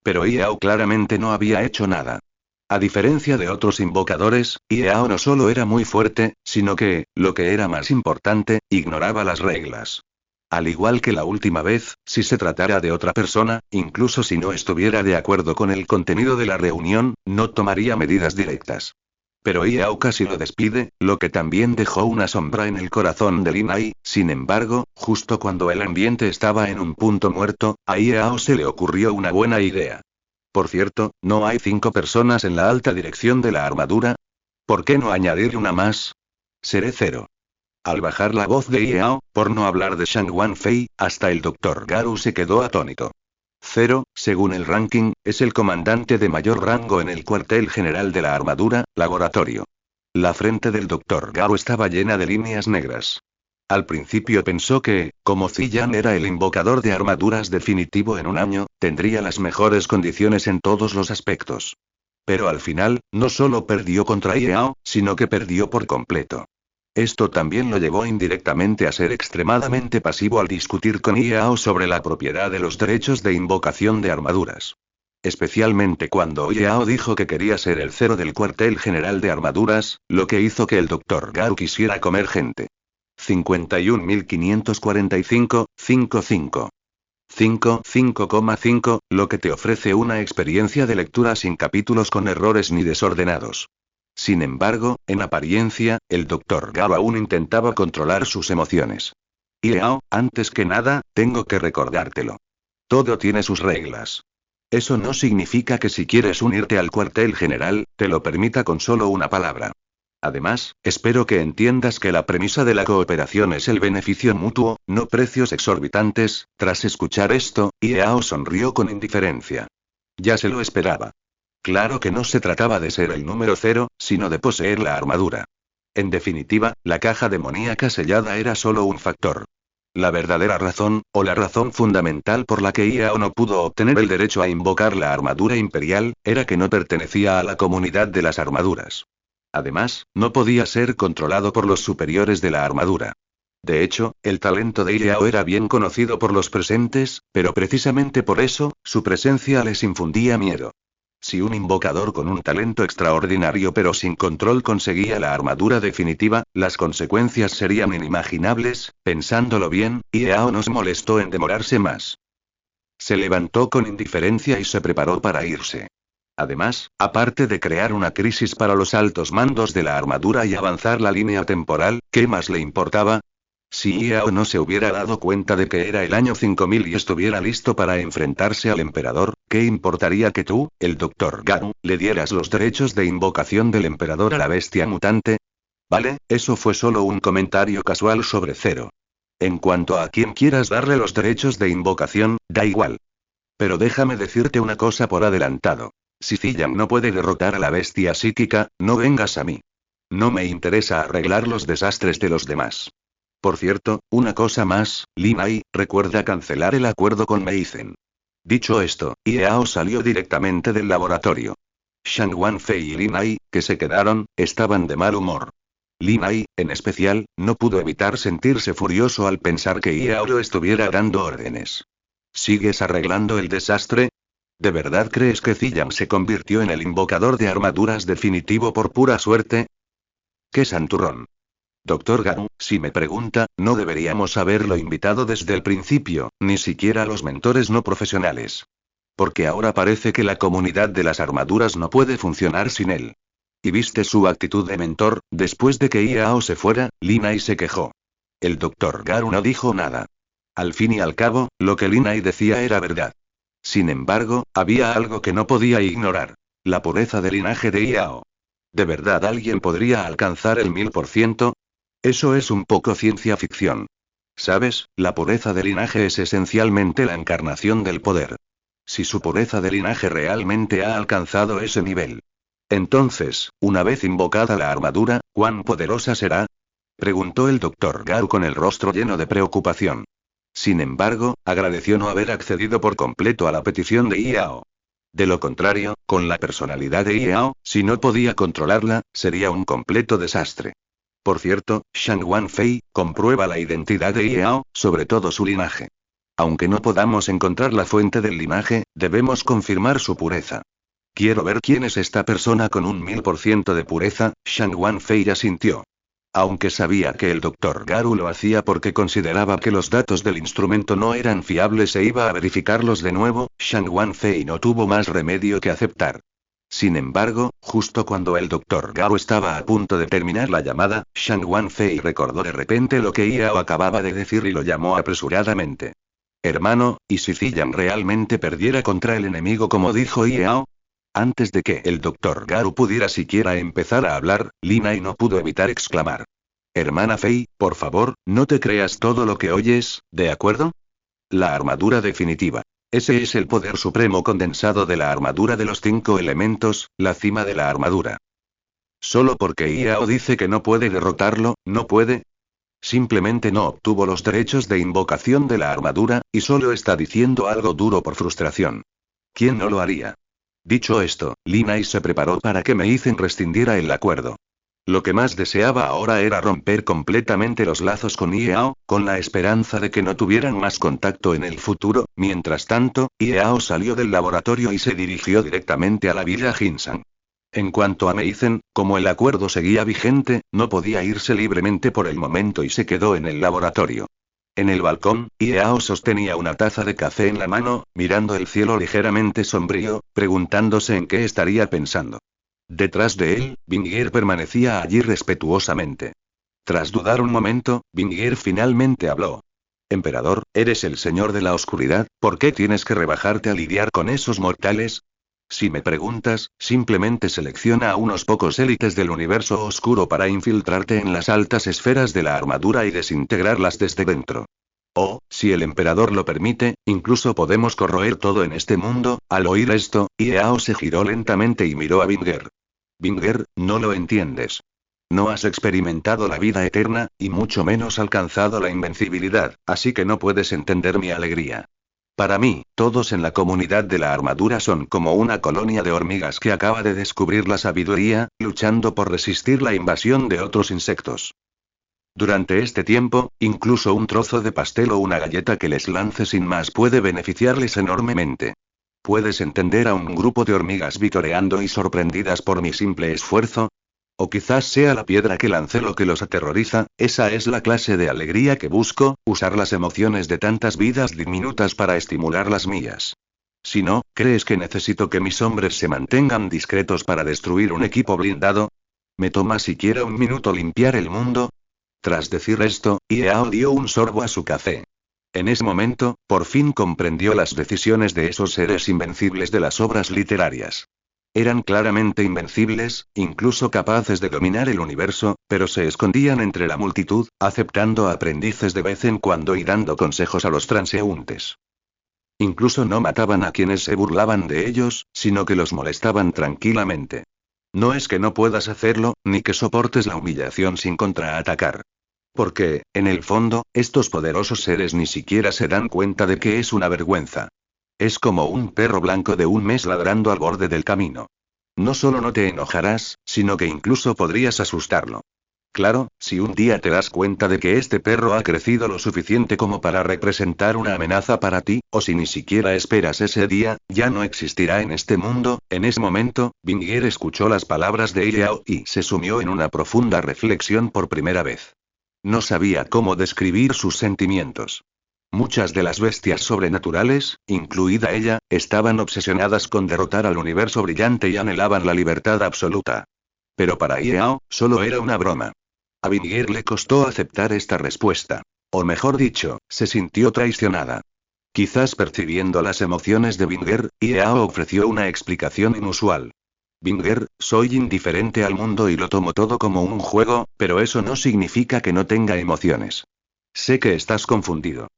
Speaker 1: Pero Yao claramente no había hecho nada. A diferencia de otros invocadores, Yao no solo era muy fuerte, sino que, lo que era más importante, ignoraba las reglas. Al igual que la última vez, si se tratara de otra persona, incluso si no estuviera de acuerdo con el contenido de la reunión, no tomaría medidas directas. Pero Yao casi lo despide, lo que también dejó una sombra en el corazón de Lin Ai. Sin embargo, justo cuando el ambiente estaba en un punto muerto, a Yao se le ocurrió una buena idea. Por cierto, ¿no hay 5 personas en la alta dirección de la armadura? ¿Por qué no añadir una más? Seré 0. Al bajar la voz de Yao, por no hablar de Shang Wanfei, hasta el Dr. Garou se quedó atónito. 0, según el ranking, es el comandante de mayor rango en el cuartel general de la armadura, laboratorio. La frente del Dr. Garou estaba llena de líneas negras. Al principio pensó que, como Ziyan era el invocador de armaduras definitivo en un año, tendría las mejores condiciones en todos los aspectos. Pero al final, no solo perdió contra Yao, sino que perdió por completo. Esto también lo llevó indirectamente a ser extremadamente pasivo al discutir con Yao sobre la propiedad de los derechos de invocación de armaduras. Especialmente cuando Yao dijo que quería ser el 0 del cuartel general de armaduras, lo que hizo que el Dr. Garou quisiera comer gente. 51.545, 55. 5,5, lo que te ofrece una experiencia de lectura sin capítulos con errores ni desordenados. Sin embargo, en apariencia, el Dr. Garou aún intentaba controlar sus emociones. Yao, antes que nada, tengo que recordártelo. Todo tiene sus reglas. Eso no significa que si quieres unirte al cuartel general, te lo permita con solo una palabra. Además, espero que entiendas que la premisa de la cooperación es el beneficio mutuo, no precios exorbitantes. Tras escuchar esto, Yao sonrió con indiferencia. Ya se lo esperaba. Claro que no se trataba de ser el número 0, sino de poseer la armadura. En definitiva, la caja demoníaca sellada era solo un factor. La verdadera razón, o la razón fundamental por la que Yao no pudo obtener el derecho a invocar la armadura imperial, era que no pertenecía a la comunidad de las armaduras. Además, no podía ser controlado por los superiores de la armadura. De hecho, el talento de Yao era bien conocido por los presentes, pero precisamente por eso, su presencia les infundía miedo. Si un invocador con un talento extraordinario pero sin control conseguía la armadura definitiva, las consecuencias serían inimaginables. Pensándolo bien, Yao no se molestó en demorarse más. Se levantó con indiferencia y se preparó para irse. Además, aparte de crear una crisis para los altos mandos de la armadura y avanzar la línea temporal, ¿qué más le importaba? Si Yao no se hubiera dado cuenta de que era el año 5000 y estuviera listo para enfrentarse al emperador, ¿qué importaría que tú, el Dr. Garou, le dieras los derechos de invocación del emperador a la bestia mutante? Vale, eso fue solo un comentario casual sobre 0. En cuanto a quién quieras darle los derechos de invocación, da igual. Pero déjame decirte una cosa por adelantado. Si Ziyan no puede derrotar a la bestia psíquica, no vengas a mí. No me interesa arreglar los desastres de los demás. Por cierto, una cosa más, Lin Ai, recuerda cancelar el acuerdo con Meizen. Dicho esto, Yao salió directamente del laboratorio. Shang Wanfei y Lin Ai, que se quedaron, estaban de mal humor. Lin Ai, en especial, no pudo evitar sentirse furioso al pensar que Yao estuviera dando órdenes. ¿Sigues arreglando el desastre? ¿De verdad crees que Ziyan se convirtió en el invocador de armaduras definitivo por pura suerte? ¡Qué santurrón! Dr. Garou, si me pregunta, no deberíamos haberlo invitado desde el principio, ni siquiera los mentores no profesionales. Porque ahora parece que la comunidad de las armaduras no puede funcionar sin él. ¿Y viste su actitud de mentor? Después de que Yao se fuera, Lin Ai se quejó. El Dr. Garou no dijo nada. Al fin y al cabo, lo que Lin Ai decía era verdad. Sin embargo, había algo que no podía ignorar. La pureza del linaje de Yao. ¿De verdad alguien podría alcanzar el 1000%? Eso es un poco ciencia ficción. ¿Sabes? La pureza del linaje es esencialmente la encarnación del poder. Si su pureza de linaje realmente ha alcanzado ese nivel. Entonces, una vez invocada la armadura, ¿cuán poderosa será? Preguntó el Dr. Garou con el rostro lleno de preocupación. Sin embargo, agradeció no haber accedido por completo a la petición de Yao. De lo contrario, con la personalidad de Yao, si no podía controlarla, sería un completo desastre. Por cierto, Shang Wanfei, comprueba la identidad de Yao, sobre todo su linaje. Aunque no podamos encontrar la fuente del linaje, debemos confirmar su pureza. Quiero ver quién es esta persona con un 1000% de pureza. Shang Wanfei asintió. Aunque sabía que el Dr. Garou lo hacía porque consideraba que los datos del instrumento no eran fiables e iba a verificarlos de nuevo, Shang Wanfei no tuvo más remedio que aceptar. Sin embargo, justo cuando el Dr. Garou estaba a punto de terminar la llamada, Shang Wanfei recordó de repente lo que Yao acababa de decir y lo llamó apresuradamente. Hermano, ¿y si Ziyan realmente perdiera contra el enemigo como dijo Yao? Antes de que el Dr. Garou pudiera siquiera empezar a hablar, Lin Ai no pudo evitar exclamar. Hermana Fei, por favor, no te creas todo lo que oyes, ¿de acuerdo? La armadura definitiva. Ese es el poder supremo condensado de la armadura de los 5 elementos, la cima de la armadura. Solo porque Yao dice que no puede derrotarlo, ¿no puede? Simplemente no obtuvo los derechos de invocación de la armadura, y solo está diciendo algo duro por frustración. ¿Quién no lo haría? Dicho esto, Lin Ai se preparó para que Meizen rescindiera el acuerdo. Lo que más deseaba ahora era romper completamente los lazos con Yao, con la esperanza de que no tuvieran más contacto en el futuro. Mientras tanto, Yao salió del laboratorio y se dirigió directamente a la villa Jinsang. En cuanto a Meizen, como el acuerdo seguía vigente, no podía irse libremente por el momento y se quedó en el laboratorio. En el balcón, Yao sostenía una taza de café en la mano, mirando el cielo ligeramente sombrío, preguntándose en qué estaría pensando. Detrás de él, Bingir permanecía allí respetuosamente. Tras dudar un momento, Bingir finalmente habló. Emperador, eres el señor de la oscuridad, ¿por qué tienes que rebajarte a lidiar con esos mortales? Si me preguntas, simplemente selecciona a unos pocos élites del universo oscuro para infiltrarte en las altas esferas de la armadura y desintegrarlas desde dentro. O, si el emperador lo permite, incluso podemos corroer todo en este mundo. Al oír esto, Yao se giró lentamente y miró a Binger. Binger, no lo entiendes. No has experimentado la vida eterna, y mucho menos alcanzado la invencibilidad, así que no puedes entender mi alegría. Para mí, todos en la comunidad de la armadura son como una colonia de hormigas que acaba de descubrir la sabiduría, luchando por resistir la invasión de otros insectos. Durante este tiempo, incluso un trozo de pastel o una galleta que les lance sin más puede beneficiarles enormemente. ¿Puedes entender a un grupo de hormigas vitoreando y sorprendidas por mi simple esfuerzo? O quizás sea la piedra que lancé lo que los aterroriza. Esa es la clase de alegría que busco, usar las emociones de tantas vidas diminutas para estimular las mías. Si no, ¿crees que necesito que mis hombres se mantengan discretos para destruir un equipo blindado? ¿Me toma siquiera un minuto limpiar el mundo? Tras decir esto, Yao dio un sorbo a su café. En ese momento, por fin comprendió las decisiones de esos seres invencibles de las obras literarias. Eran claramente invencibles, incluso capaces de dominar el universo, pero se escondían entre la multitud, aceptando aprendices de vez en cuando y dando consejos a los transeúntes. Incluso no mataban a quienes se burlaban de ellos, sino que los molestaban tranquilamente. No es que no puedas hacerlo, ni que soportes la humillación sin contraatacar. Porque, en el fondo, estos poderosos seres ni siquiera se dan cuenta de que es una vergüenza. Es como un perro blanco de un mes ladrando al borde del camino. No solo no te enojarás, sino que incluso podrías asustarlo. Claro, si un día te das cuenta de que este perro ha crecido lo suficiente como para representar una amenaza para ti, o si ni siquiera esperas ese día, ya no existirá en este mundo. En ese momento, Bingir escuchó las palabras de Yao y se sumió en una profunda reflexión por primera vez. No sabía cómo describir sus sentimientos. Muchas de las bestias sobrenaturales, incluida ella, estaban obsesionadas con derrotar al universo brillante y anhelaban la libertad absoluta. Pero para Yao, solo era una broma. A Vingir le costó aceptar esta respuesta. O mejor dicho, se sintió traicionada. Quizás percibiendo las emociones de Vingir, Yao ofreció una explicación inusual. Vingir, soy indiferente al mundo y lo tomo todo como un juego, pero eso no significa que no tenga emociones. Sé que estás confundido.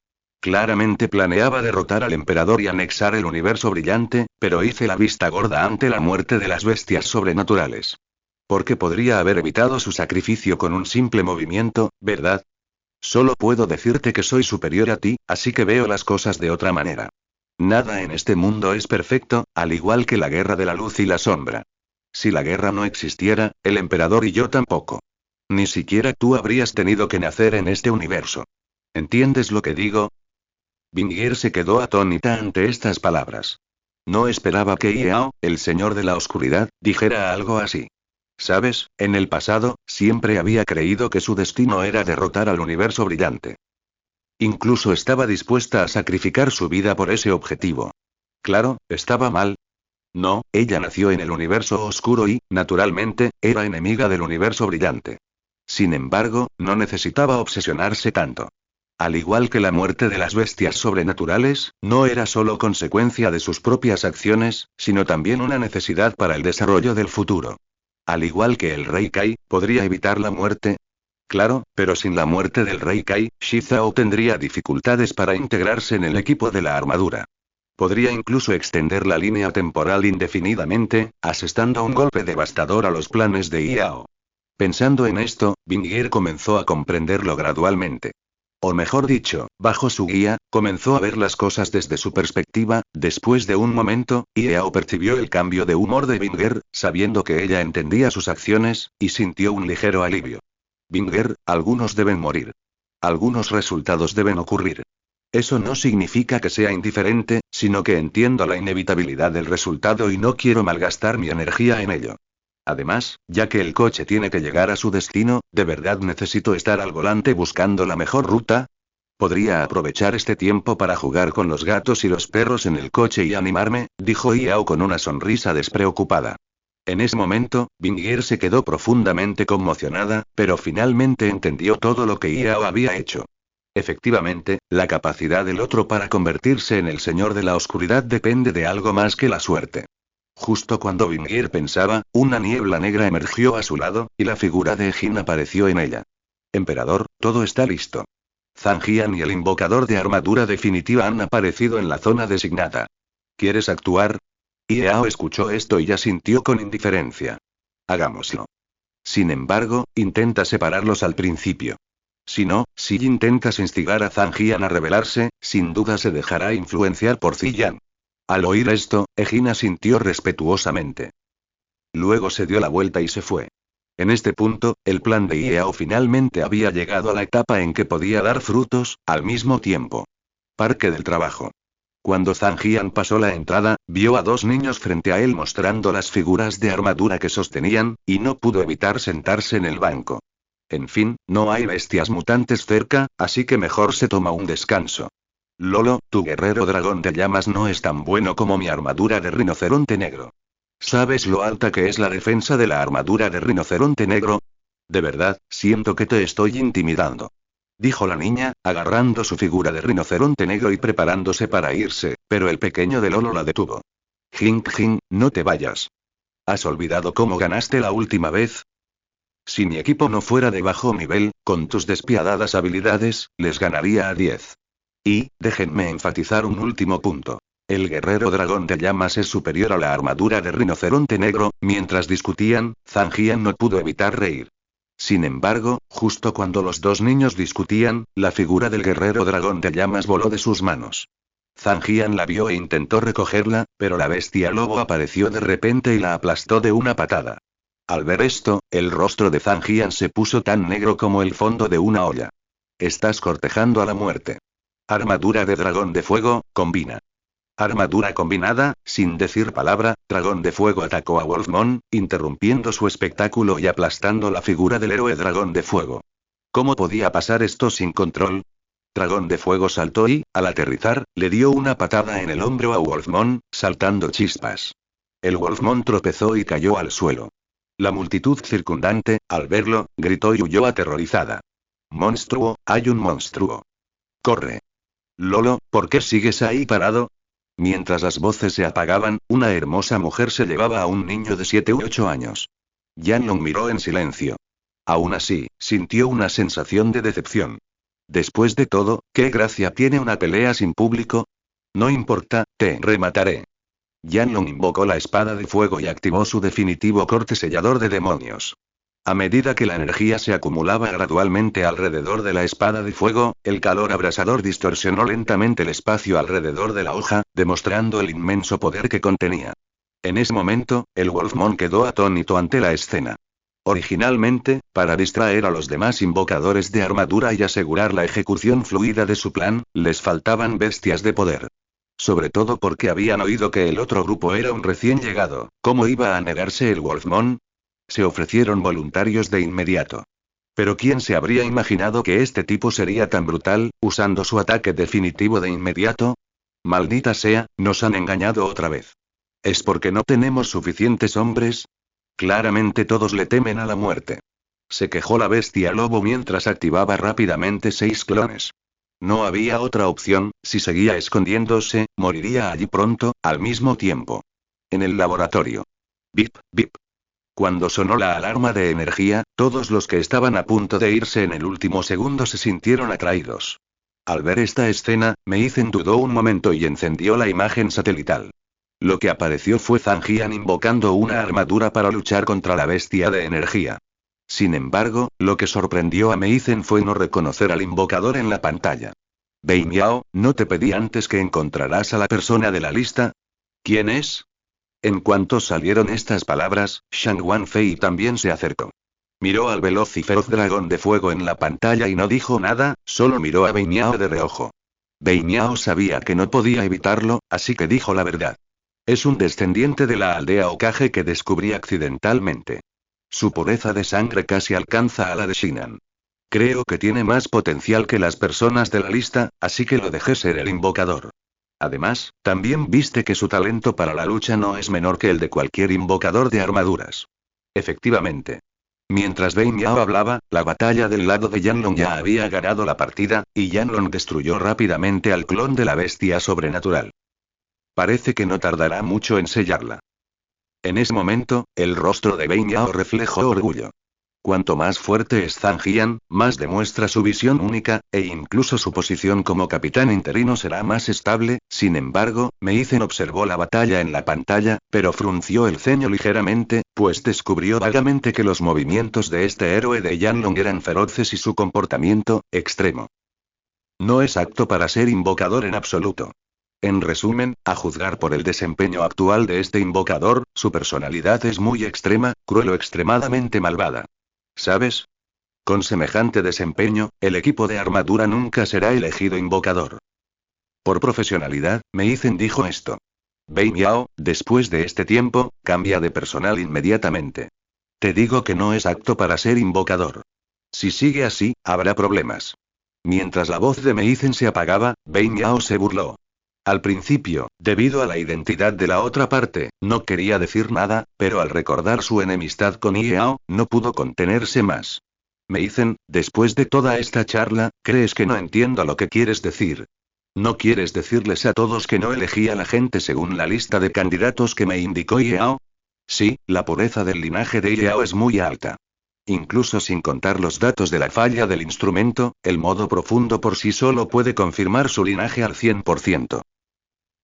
Speaker 1: Claramente planeaba derrotar al emperador y anexar el universo brillante, pero hice la vista gorda ante la muerte de las bestias sobrenaturales. Porque podría haber evitado su sacrificio con un simple movimiento, ¿verdad? Solo puedo decirte que soy superior a ti, así que veo las cosas de otra manera. Nada en este mundo es perfecto, al igual que la guerra de la luz y la sombra. Si la guerra no existiera, el emperador y yo tampoco. Ni siquiera tú habrías tenido que nacer en este universo. ¿Entiendes lo que digo? Vingir se quedó atónita ante estas palabras. No esperaba que Yao, el señor de la oscuridad, dijera algo así. ¿Sabes? En el pasado, siempre había creído que su destino era derrotar al universo brillante. Incluso estaba dispuesta a sacrificar su vida por ese objetivo. Claro, estaba mal. No, ella nació en el universo oscuro y, naturalmente, era enemiga del universo brillante. Sin embargo, no necesitaba obsesionarse tanto. Al igual que la muerte de las bestias sobrenaturales, no era solo consecuencia de sus propias acciones, sino también una necesidad para el desarrollo del futuro. Al igual que el rey Kai, ¿podría evitar la muerte? Claro, pero sin la muerte del rey Kai, Shizao tendría dificultades para integrarse en el equipo de la armadura. Podría incluso extender la línea temporal indefinidamente, asestando un golpe devastador a los planes de Yao. Pensando en esto, Vingir comenzó a comprenderlo gradualmente. O mejor dicho, bajo su guía, comenzó a ver las cosas desde su perspectiva. Después de un momento, Yao percibió el cambio de humor de Vingir, sabiendo que ella entendía sus acciones, y sintió un ligero alivio. Vingir, algunos deben morir. Algunos resultados deben ocurrir. Eso no significa que sea indiferente, sino que entiendo la inevitabilidad del resultado y no quiero malgastar mi energía en ello. Además, ya que el coche tiene que llegar a su destino, ¿de verdad necesito estar al volante buscando la mejor ruta? Podría aprovechar este tiempo para jugar con los gatos y los perros en el coche y animarme, dijo Yao con una sonrisa despreocupada. En ese momento, Vingir se quedó profundamente conmocionada, pero finalmente entendió todo lo que Yao había hecho. Efectivamente, la capacidad del otro para convertirse en el señor de la oscuridad depende de algo más que la suerte. Justo cuando Vingir pensaba, una niebla negra emergió a su lado, y la figura de Ejin apareció en ella. Emperador, todo está listo. Zangian y el invocador de armadura definitiva han aparecido en la zona designada. ¿Quieres actuar? Yao escuchó esto y ya sintió con indiferencia. Hagámoslo. Sin embargo, intenta separarlos al principio. Si no, si intentas instigar a Zangian a rebelarse, sin duda se dejará influenciar por Ziyan. Al oír esto, Ejin asintió respetuosamente. Luego se dio la vuelta y se fue. En este punto, el plan de Yao finalmente había llegado a la etapa en que podía dar frutos, al mismo tiempo. Parque del trabajo. Cuando Zangian pasó la entrada, vio a dos niños frente a él mostrando las figuras de armadura que sostenían, y no pudo evitar sentarse en el banco. En fin, no hay bestias mutantes cerca, así que mejor se toma un descanso. Lolo, tu guerrero dragón de llamas no es tan bueno como mi armadura de rinoceronte negro. ¿Sabes lo alta que es la defensa de la armadura de rinoceronte negro? De verdad, siento que te estoy intimidando. Dijo la niña, agarrando su figura de rinoceronte negro y preparándose para irse, pero el pequeño de Lolo la detuvo. Jink, no te vayas. ¿Has olvidado cómo ganaste la última vez? Si mi equipo no fuera de bajo nivel, con tus despiadadas habilidades, les ganaría a 10. Y, déjenme enfatizar un último punto. El guerrero dragón de llamas es superior a la armadura de rinoceronte negro. Mientras discutían, Zangian no pudo evitar reír. Sin embargo, justo cuando los dos niños discutían, la figura del guerrero dragón de llamas voló de sus manos. Zangian la vio e intentó recogerla, pero la bestia lobo apareció de repente y la aplastó de una patada. Al ver esto, el rostro de Zangian se puso tan negro como el fondo de una olla. Estás cortejando a la muerte. Armadura de dragón de fuego, combina. Armadura combinada, sin decir palabra, dragón de fuego atacó a Wolfmon, interrumpiendo su espectáculo y aplastando la figura del héroe dragón de fuego. ¿Cómo podía pasar esto sin control? Dragón de fuego saltó y, al aterrizar, le dio una patada en el hombro a Wolfmon, saltando chispas. El Wolfmon tropezó y cayó al suelo. La multitud circundante, al verlo, gritó y huyó aterrorizada. ¡Monstruo! ¡Hay un monstruo! ¡Corre! Lolo, ¿por qué sigues ahí parado? Mientras las voces se apagaban, una hermosa mujer se llevaba a un niño de 7 u 8 años. Yanlong miró en silencio. Aún así, sintió una sensación de decepción. Después de todo, ¿qué gracia tiene una pelea sin público? No importa, te remataré. Yanlong invocó la espada de fuego y activó su definitivo corte sellador de demonios. A medida que la energía se acumulaba gradualmente alrededor de la espada de fuego, el calor abrasador distorsionó lentamente el espacio alrededor de la hoja, demostrando el inmenso poder que contenía. En ese momento, el Wolfmon quedó atónito ante la escena. Originalmente, para distraer a los demás invocadores de armadura y asegurar la ejecución fluida de su plan, les faltaban bestias de poder. Sobre todo porque habían oído que el otro grupo era un recién llegado. ¿Cómo iba a negarse el Wolfmon? Se ofrecieron voluntarios de inmediato. Pero ¿quién se habría imaginado que este tipo sería tan brutal, usando su ataque definitivo de inmediato? Maldita sea, nos han engañado otra vez. ¿Es porque no tenemos suficientes hombres? Claramente todos le temen a la muerte. Se quejó la bestia lobo mientras activaba rápidamente 6 clones. No había otra opción, si seguía escondiéndose, moriría allí pronto, al mismo tiempo. En el laboratorio. Bip, bip. Cuando sonó la alarma de energía, todos los que estaban a punto de irse en el último segundo se sintieron atraídos. Al ver esta escena, Meizen dudó un momento y encendió la imagen satelital. Lo que apareció fue Zangian invocando una armadura para luchar contra la bestia de energía. Sin embargo, lo que sorprendió a Meizen fue no reconocer al invocador en la pantalla. Bei Miao, ¿no te pedí antes que encontrarás a la persona de la lista? ¿Quién es? En cuanto salieron estas palabras, Shang Wanfei también se acercó. Miró al veloz y feroz dragón de fuego en la pantalla y no dijo nada, solo miró a Bei Miao de reojo. Bei Miao sabía que no podía evitarlo, así que dijo la verdad. Es un descendiente de la aldea Okage que descubrí accidentalmente. Su pureza de sangre casi alcanza a la de Shinan. Creo que tiene más potencial que las personas de la lista, así que lo dejé ser el invocador. Además, también viste que su talento para la lucha no es menor que el de cualquier invocador de armaduras. Efectivamente. Mientras Bei Miao hablaba, la batalla del lado de Yanlong ya había ganado la partida, y Yanlong destruyó rápidamente al clon de la bestia sobrenatural. Parece que no tardará mucho en sellarla. En ese momento, el rostro de Bei Miao reflejó orgullo. Cuanto más fuerte es Zangian, más demuestra su visión única, e incluso su posición como capitán interino será más estable. Sin embargo, Meizen observó la batalla en la pantalla, pero frunció el ceño ligeramente, pues descubrió vagamente que los movimientos de este héroe de Yanlong eran feroces y su comportamiento, extremo. No es apto para ser invocador en absoluto. En resumen, a juzgar por el desempeño actual de este invocador, su personalidad es muy extrema, cruel o extremadamente malvada. ¿Sabes? Con semejante desempeño, el equipo de armadura nunca será elegido invocador. Por profesionalidad, Meizen dijo esto. Bei Miao, después de este tiempo, cambia de personal inmediatamente. Te digo que no es apto para ser invocador. Si sigue así, habrá problemas. Mientras la voz de Meizen se apagaba, Bei Miao se burló. Al principio, debido a la identidad de la otra parte, no quería decir nada, pero al recordar su enemistad con Yao, no pudo contenerse más. Meizen, después de toda esta charla, ¿crees que no entiendo lo que quieres decir? ¿No quieres decirles a todos que no elegí a la gente según la lista de candidatos que me indicó Yao? Sí, la pureza del linaje de Yao es muy alta. Incluso sin contar los datos de la falla del instrumento, el modo profundo por sí solo puede confirmar su linaje al 100%.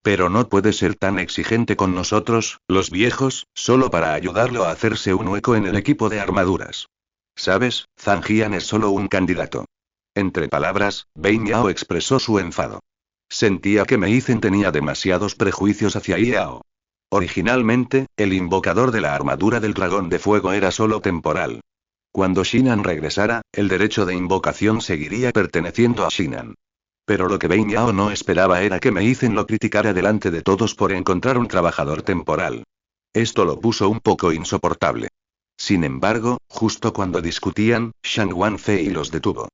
Speaker 1: Pero no puede ser tan exigente con nosotros, los viejos, solo para ayudarlo a hacerse un hueco en el equipo de armaduras. ¿Sabes? Zangian es solo un candidato. Entre palabras, Bei Miao expresó su enfado. Sentía que Meizen tenía demasiados prejuicios hacia Yao. Originalmente, el invocador de la armadura del dragón de fuego era solo temporal. Cuando Shinan regresara, el derecho de invocación seguiría perteneciendo a Shinan. Pero lo que Bei Miao no esperaba era que Meizen lo criticara delante de todos por encontrar un trabajador temporal. Esto lo puso un poco insoportable. Sin embargo, justo cuando discutían, Shang Wanfei los detuvo.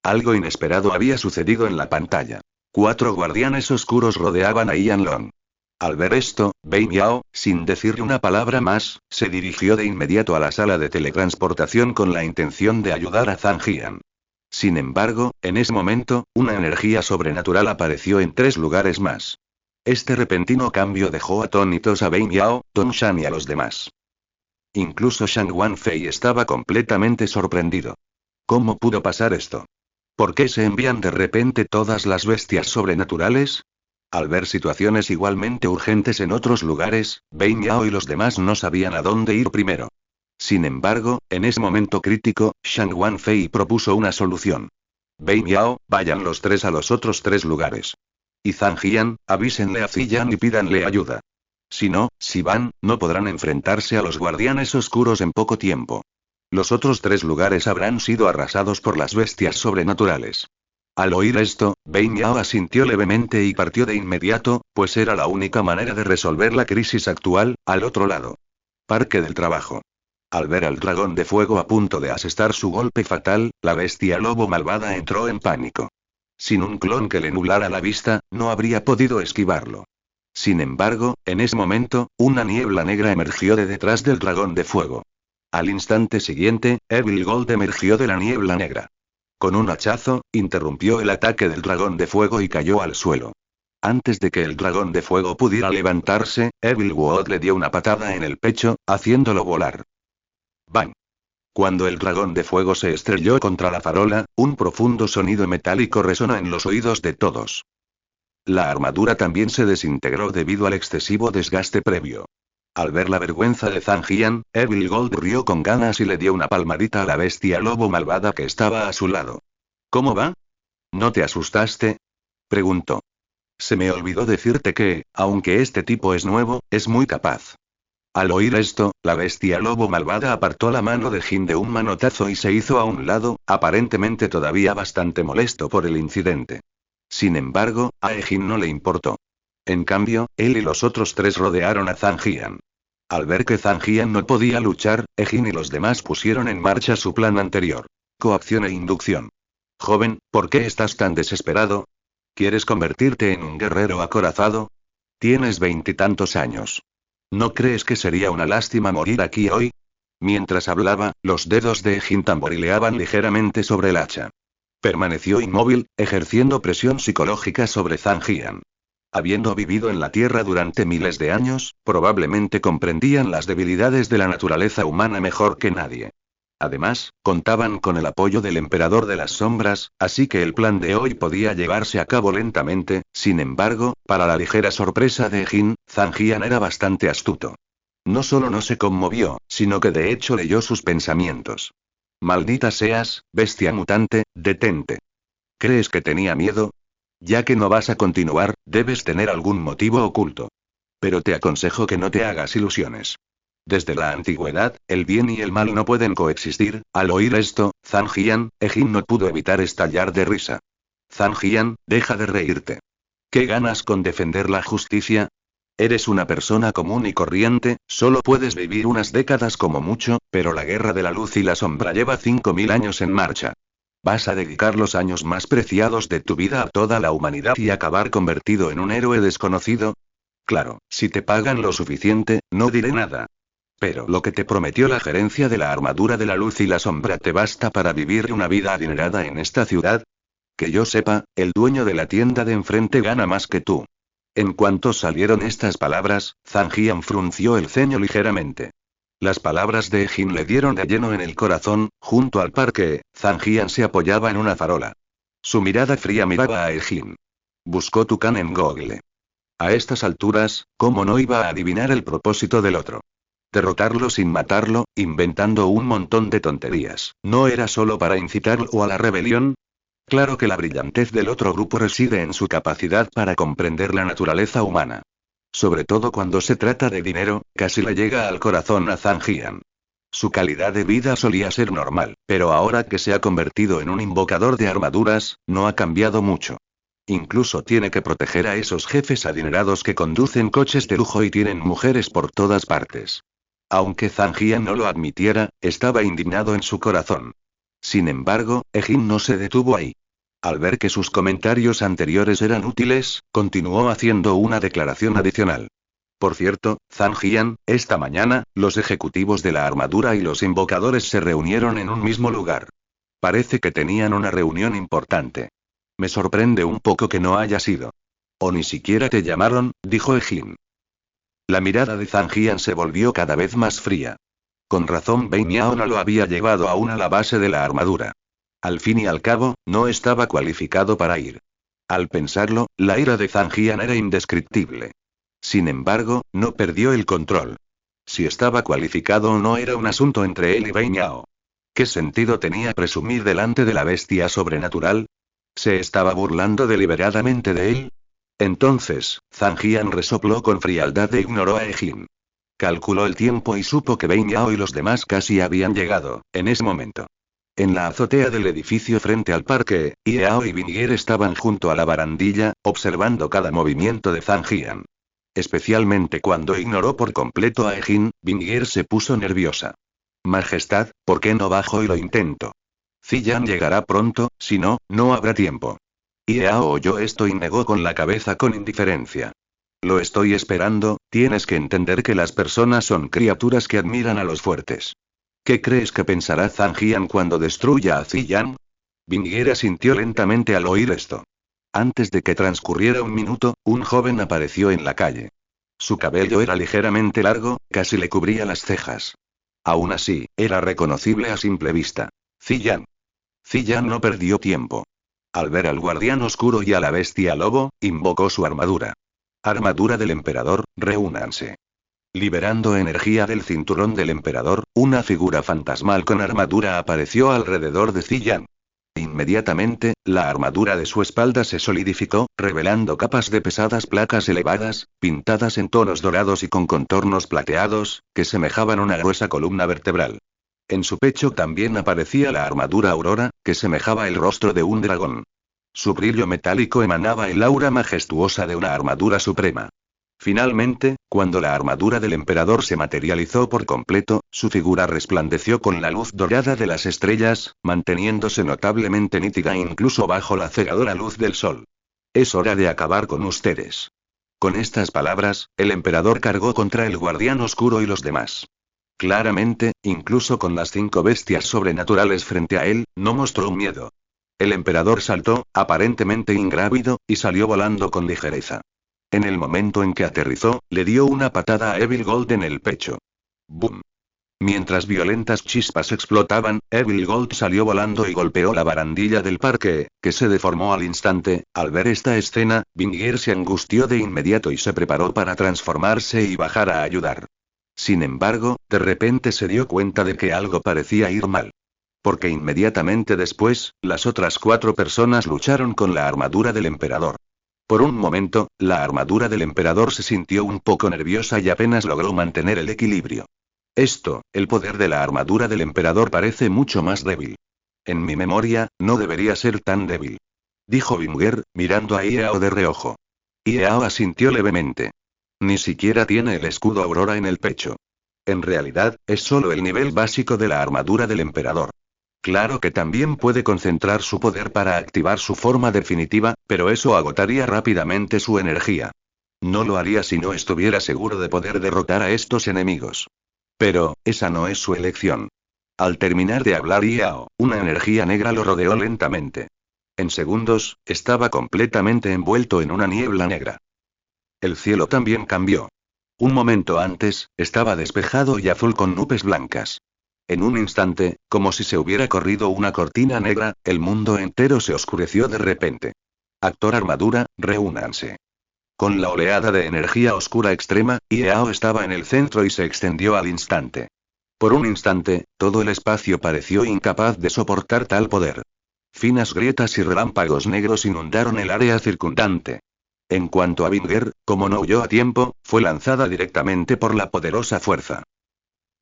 Speaker 1: Algo inesperado había sucedido en la pantalla. 4 guardianes oscuros rodeaban a Yanlong. Al ver esto, Bei Miao, sin decirle una palabra más, se dirigió de inmediato a la sala de teletransportación con la intención de ayudar a Zhang Jian. Sin embargo, en ese momento, una energía sobrenatural apareció en 3 lugares más. Este repentino cambio dejó atónitos a Bei Miao, Dong Shan y a los demás. Incluso Shang Wanfei estaba completamente sorprendido. ¿Cómo pudo pasar esto? ¿Por qué se envían de repente todas las bestias sobrenaturales? Al ver situaciones igualmente urgentes en otros lugares, Bei Miao y los demás no sabían a dónde ir primero. Sin embargo, en ese momento crítico, Shang Wanfei propuso una solución. Bei Miao, vayan los 3 a los otros 3 lugares. Y Zhang Jian, avísenle a Ziyan y pídanle ayuda. Si no, si van, no podrán enfrentarse a los guardianes oscuros en poco tiempo. Los otros 3 lugares habrán sido arrasados por las bestias sobrenaturales. Al oír esto, Bei Miao asintió levemente y partió de inmediato, pues era la única manera de resolver la crisis actual, al otro lado. Parque del Trabajo. Al ver al dragón de fuego a punto de asestar su golpe fatal, la bestia lobo malvada entró en pánico. Sin un clon que le nublara la vista, no habría podido esquivarlo. Sin embargo, en ese momento, una niebla negra emergió de detrás del dragón de fuego. Al instante siguiente, Evil Gold emergió de la niebla negra. Con un hachazo, interrumpió el ataque del dragón de fuego y cayó al suelo. Antes de que el dragón de fuego pudiera levantarse, Evil Gold le dio una patada en el pecho, haciéndolo volar. ¡Bang! Cuando el dragón de fuego se estrelló contra la farola, un profundo sonido metálico resonó en los oídos de todos. La armadura también se desintegró debido al excesivo desgaste previo. Al ver la vergüenza de Zhang Jian, Evil Gold rió con ganas y le dio una palmadita a la bestia lobo malvada que estaba a su lado. ¿Cómo va? ¿No te asustaste? Preguntó. Se me olvidó decirte que, aunque este tipo es nuevo, es muy capaz. Al oír esto, la bestia lobo malvada apartó la mano de Jin de un manotazo y se hizo a un lado, aparentemente todavía bastante molesto por el incidente. Sin embargo, a Jin no le importó. En cambio, él y los otros 3 rodearon a Zhang Jian. Al ver que Zhang Jian no podía luchar, Jin y los demás pusieron en marcha su plan anterior. Coacción e inducción. Joven, ¿por qué estás tan desesperado? ¿Quieres convertirte en un guerrero acorazado? Tienes 20 y tantos años. ¿No crees que sería una lástima morir aquí hoy? Mientras hablaba, los dedos de Jin tamborileaban ligeramente sobre el hacha. Permaneció inmóvil, ejerciendo presión psicológica sobre Zhang Jian. Habiendo vivido en la Tierra durante miles de años, probablemente comprendían las debilidades de la naturaleza humana mejor que nadie. Además, contaban con el apoyo del Emperador de las Sombras, así que el plan de hoy podía llevarse a cabo lentamente. Sin embargo, para la ligera sorpresa de Jin, Zhang Jian era bastante astuto. No solo no se conmovió, sino que de hecho leyó sus pensamientos. Maldita seas, bestia mutante, detente. ¿Crees que tenía miedo? Ya que no vas a continuar, debes tener algún motivo oculto. Pero te aconsejo que no te hagas ilusiones. Desde la antigüedad, el bien y el mal no pueden coexistir. Al oír esto, Zhang Jian, Jin no pudo evitar estallar de risa. Zhang Jian, deja de reírte. ¿Qué ganas con defender la justicia? Eres una persona común y corriente, solo puedes vivir unas décadas como mucho, pero la guerra de la luz y la sombra lleva 5000 años en marcha. ¿Vas a dedicar los años más preciados de tu vida a toda la humanidad y acabar convertido en un héroe desconocido? Claro, si te pagan lo suficiente, no diré nada. Pero lo que te prometió la gerencia de la armadura de la luz y la sombra te basta para vivir una vida adinerada en esta ciudad. Que yo sepa, el dueño de la tienda de enfrente gana más que tú. En cuanto salieron estas palabras, Zhang Jian frunció el ceño ligeramente. Las palabras de Jin le dieron de lleno en el corazón. Junto al parque, Zhang Jian se apoyaba en una farola. Su mirada fría miraba a Jin. Buscó Tucán en Google. A estas alturas, ¿cómo no iba a adivinar el propósito del otro? Derrotarlo sin matarlo, inventando un montón de tonterías. ¿No era solo para incitarlo a la rebelión? Claro que la brillantez del otro grupo reside en su capacidad para comprender la naturaleza humana. Sobre todo cuando se trata de dinero, casi le llega al corazón a Zhang Jian. Su calidad de vida solía ser normal, pero ahora que se ha convertido en un invocador de armaduras, no ha cambiado mucho. Incluso tiene que proteger a esos jefes adinerados que conducen coches de lujo y tienen mujeres por todas partes. Aunque Zhang Jian no lo admitiera, estaba indignado en su corazón. Sin embargo, Jin no se detuvo ahí. Al ver que sus comentarios anteriores eran útiles, continuó haciendo una declaración adicional. Por cierto, Zhang Jian, esta mañana, los ejecutivos de la armadura y los invocadores se reunieron en un mismo lugar. Parece que tenían una reunión importante. Me sorprende un poco que no haya sido. O ni siquiera te llamaron, dijo Ejin. La mirada de Zhang Jian se volvió cada vez más fría. Con razón Bei Miao no lo había llevado aún a la base de la armadura. Al fin y al cabo, no estaba cualificado para ir. Al pensarlo, la ira de Zhang Jian era indescriptible. Sin embargo, no perdió el control. Si estaba cualificado o no era un asunto entre él y Bei Miao. ¿Qué sentido tenía presumir delante de la bestia sobrenatural? ¿Se estaba burlando deliberadamente de él? Entonces, Zhang Jian resopló con frialdad e ignoró a Ejin. Calculó el tiempo y supo que Bei Miao y los demás casi habían llegado, en ese momento. En la azotea del edificio frente al parque, Yao y Bing'er estaban junto a la barandilla, observando cada movimiento de Zhang Jian. Especialmente cuando ignoró por completo a Ejin, Bing'er se puso nerviosa. Majestad, ¿por qué no bajo y lo intento? Ziyan llegará pronto, si no, no habrá tiempo. Yao oyó esto y negó con la cabeza con indiferencia. Lo estoy esperando, tienes que entender que las personas son criaturas que admiran a los fuertes. ¿Qué crees que pensará Zhang Jian cuando destruya a Ziyan? Bing'er asintió lentamente al oír esto. Antes de que transcurriera un minuto, un joven apareció en la calle. Su cabello era ligeramente largo, casi le cubría las cejas. Aún así, era reconocible a simple vista. Ziyan. Ziyan no perdió tiempo. Al ver al guardián oscuro y a la bestia lobo, invocó su armadura. Armadura del emperador, reúnanse. Liberando energía del cinturón del emperador, una figura fantasmal con armadura apareció alrededor de Ziyan. Inmediatamente, la armadura de su espalda se solidificó, revelando capas de pesadas placas elevadas, pintadas en tonos dorados y con contornos plateados, que semejaban una gruesa columna vertebral. En su pecho también aparecía la armadura aurora, que semejaba el rostro de un dragón. Su brillo metálico emanaba el aura majestuosa de una armadura suprema. Finalmente, cuando la armadura del emperador se materializó por completo, su figura resplandeció con la luz dorada de las estrellas, manteniéndose notablemente nítida incluso bajo la cegadora luz del sol. Es hora de acabar con ustedes. Con estas palabras, el emperador cargó contra el guardián oscuro y los demás. Claramente, incluso con las 5 bestias sobrenaturales frente a él, no mostró miedo. El emperador saltó, aparentemente ingrávido, y salió volando con ligereza. En el momento en que aterrizó, le dio una patada a Evil Gold en el pecho. ¡Bum! Mientras violentas chispas explotaban, Evil Gold salió volando y golpeó la barandilla del parque, que se deformó al instante. Al ver esta escena, Bing'er se angustió de inmediato y se preparó para transformarse y bajar a ayudar. Sin embargo, de repente se dio cuenta de que algo parecía ir mal. Porque inmediatamente después, las otras 4 personas lucharon con la armadura del emperador. Por un momento, la armadura del emperador se sintió un poco nerviosa y apenas logró mantener el equilibrio. El poder de la armadura del emperador parece mucho más débil. En mi memoria, no debería ser tan débil. Dijo Bing'er, mirando a Yao de reojo. Yao asintió levemente. Ni siquiera tiene el escudo aurora en el pecho. En realidad, es solo el nivel básico de la armadura del emperador. Claro que también puede concentrar su poder para activar su forma definitiva, pero eso agotaría rápidamente su energía. No lo haría si no estuviera seguro de poder derrotar a estos enemigos. Pero, esa no es su elección. Al terminar de hablar Yao, una energía negra lo rodeó lentamente. En segundos, estaba completamente envuelto en una niebla negra. El cielo también cambió. Un momento antes, estaba despejado y azul con nubes blancas. En un instante, como si se hubiera corrido una cortina negra, el mundo entero se oscureció de repente. Actor armadura, reúnanse. Con la oleada de energía oscura extrema, Yao estaba en el centro y se extendió al instante. Por un instante, todo el espacio pareció incapaz de soportar tal poder. Finas grietas y relámpagos negros inundaron el área circundante. En cuanto a Bing'er, como no huyó a tiempo, fue lanzada directamente por la poderosa fuerza.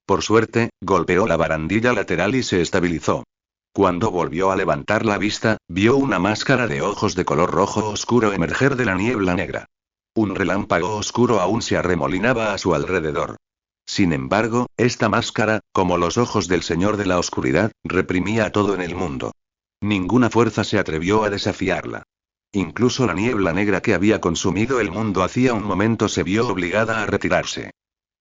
Speaker 1: Por suerte, golpeó la barandilla lateral y se estabilizó. Cuando volvió a levantar la vista, vio una máscara de ojos de color rojo oscuro emerger de la niebla negra. Un relámpago oscuro aún se arremolinaba a su alrededor. Sin embargo, esta máscara, como los ojos del Señor de la Oscuridad, reprimía todo en el mundo. Ninguna fuerza se atrevió a desafiarla. Incluso la niebla negra que había consumido el mundo hacía un momento se vio obligada a retirarse.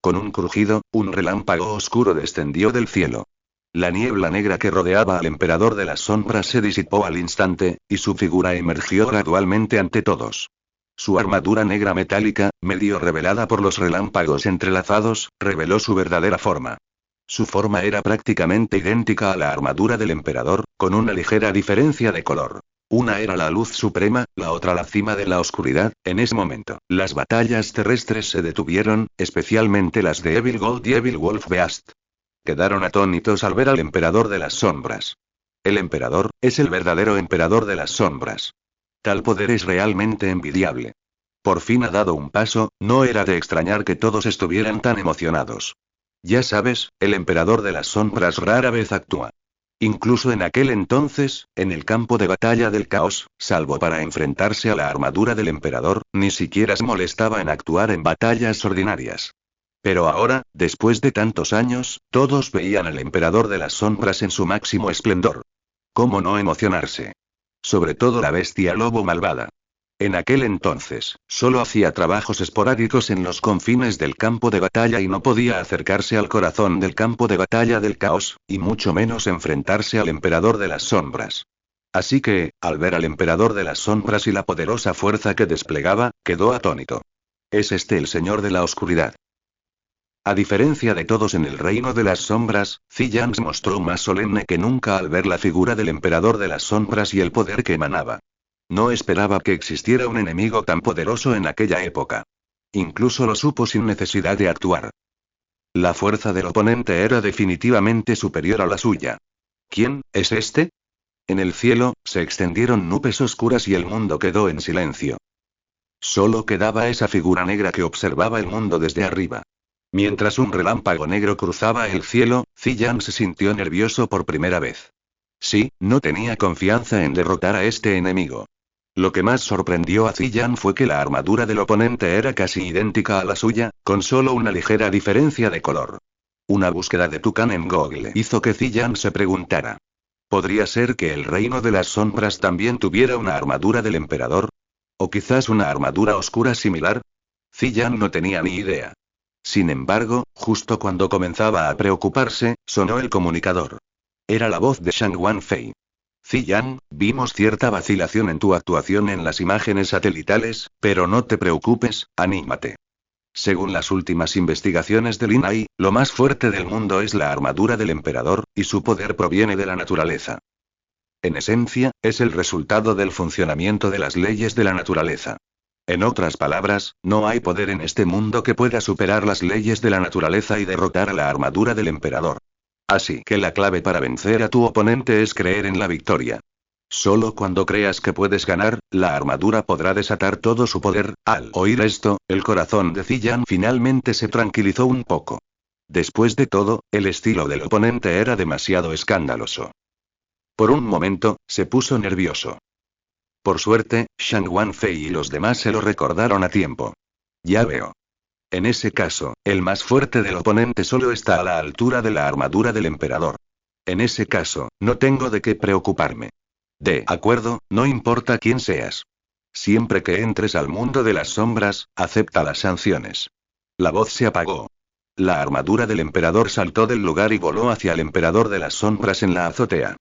Speaker 1: Con un crujido, un relámpago oscuro descendió del cielo. La niebla negra que rodeaba al emperador de las sombras se disipó al instante, y su figura emergió gradualmente ante todos. Su armadura negra metálica, medio revelada por los relámpagos entrelazados, reveló su verdadera forma. Su forma era prácticamente idéntica a la armadura del emperador, con una ligera diferencia de color. Una era la luz suprema, la otra la cima de la oscuridad. En ese momento, las batallas terrestres se detuvieron, especialmente las de Evil Gold y Evil Wolf Beast. Quedaron atónitos al ver al emperador de las sombras. El emperador, es el verdadero emperador de las sombras. Tal poder es realmente envidiable. Por fin ha dado un paso, no era de extrañar que todos estuvieran tan emocionados. Ya sabes, el emperador de las sombras rara vez actúa. Incluso en aquel entonces, en el campo de batalla del caos, salvo para enfrentarse a la armadura del emperador, ni siquiera se molestaba en actuar en batallas ordinarias. Pero ahora, después de tantos años, todos veían al emperador de las sombras en su máximo esplendor. ¿Cómo no emocionarse? Sobre todo la bestia lobo malvada. En aquel entonces, solo hacía trabajos esporádicos en los confines del campo de batalla y no podía acercarse al corazón del campo de batalla del caos, y mucho menos enfrentarse al emperador de las sombras. Así que, al ver al emperador de las sombras y la poderosa fuerza que desplegaba, quedó atónito. ¿Es este el señor de la oscuridad? A diferencia de todos en el reino de las sombras, Ziyang se mostró más solemne que nunca al ver la figura del emperador de las sombras y el poder que emanaba. No esperaba que existiera un enemigo tan poderoso en aquella época. Incluso lo supo sin necesidad de actuar. La fuerza del oponente era definitivamente superior a la suya. ¿Quién es este? En el cielo, se extendieron nubes oscuras y el mundo quedó en silencio. Solo quedaba esa figura negra que observaba el mundo desde arriba. Mientras un relámpago negro cruzaba el cielo, Ziyang se sintió nervioso por primera vez. Sí, no tenía confianza en derrotar a este enemigo. Lo que más sorprendió a Ziyang fue que la armadura del oponente era casi idéntica a la suya, con solo una ligera diferencia de color. Una búsqueda de Tucán en Google hizo que Ziyang se preguntara. ¿Podría ser que el reino de las sombras también tuviera una armadura del emperador? ¿O quizás una armadura oscura similar? Ziyang no tenía ni idea. Sin embargo, justo cuando comenzaba a preocuparse, sonó el comunicador. Era la voz de Shang Wanfei. Ziyang, vimos cierta vacilación en tu actuación en las imágenes satelitales, pero no te preocupes, anímate. Según las últimas investigaciones de Lin Ai, lo más fuerte del mundo es la armadura del emperador, y su poder proviene de la naturaleza. En esencia, es el resultado del funcionamiento de las leyes de la naturaleza. En otras palabras, no hay poder en este mundo que pueda superar las leyes de la naturaleza y derrotar a la armadura del emperador. Así que la clave para vencer a tu oponente es creer en la victoria. Solo cuando creas que puedes ganar, la armadura podrá desatar todo su poder. Al oír esto, el corazón de Ziyang finalmente se tranquilizó un poco. Después de todo, el estilo del oponente era demasiado escandaloso. Por un momento, se puso nervioso. Por suerte, Shang Wanfei y los demás se lo recordaron a tiempo. Ya veo. En ese caso, el más fuerte del oponente solo está a la altura de la armadura del emperador. En ese caso, no tengo de qué preocuparme. De acuerdo, no importa quién seas. Siempre que entres al mundo de las sombras, acepta las sanciones. La voz se apagó. La armadura del emperador saltó del lugar y voló hacia el emperador de las sombras en la azotea.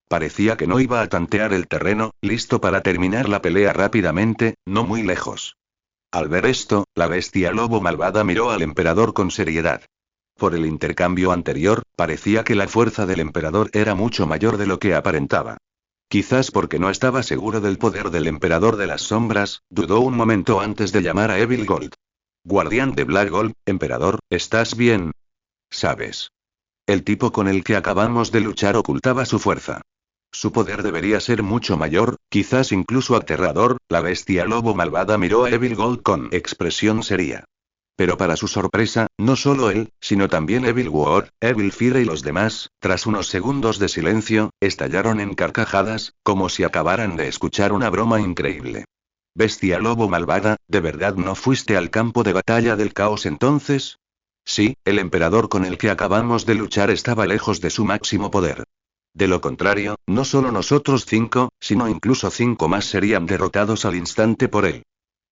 Speaker 1: Parecía que no iba a tantear el terreno, listo para terminar la pelea rápidamente, no muy lejos. Al ver esto, la bestia lobo malvada miró al emperador con seriedad. Por el intercambio anterior, parecía que la fuerza del emperador era mucho mayor de lo que aparentaba. Quizás porque no estaba seguro del poder del emperador de las sombras, dudó un momento antes de llamar a Evil Gold. Guardián de Black Gold, emperador, ¿estás bien? Sabes. El tipo con el que acabamos de luchar ocultaba su fuerza. Su poder debería ser mucho mayor, quizás incluso aterrador. La bestia lobo malvada miró a Evil Gold con expresión seria. Pero para su sorpresa, no solo él, sino también Evil War, Evil Fire y los demás, tras unos segundos de silencio, estallaron en carcajadas, como si acabaran de escuchar una broma increíble. Bestia lobo malvada, ¿de verdad no fuiste al campo de batalla del caos entonces? Sí, el emperador con el que acabamos de luchar estaba lejos de su máximo poder. De lo contrario, no solo nosotros 5, sino incluso 5 más serían derrotados al instante por él.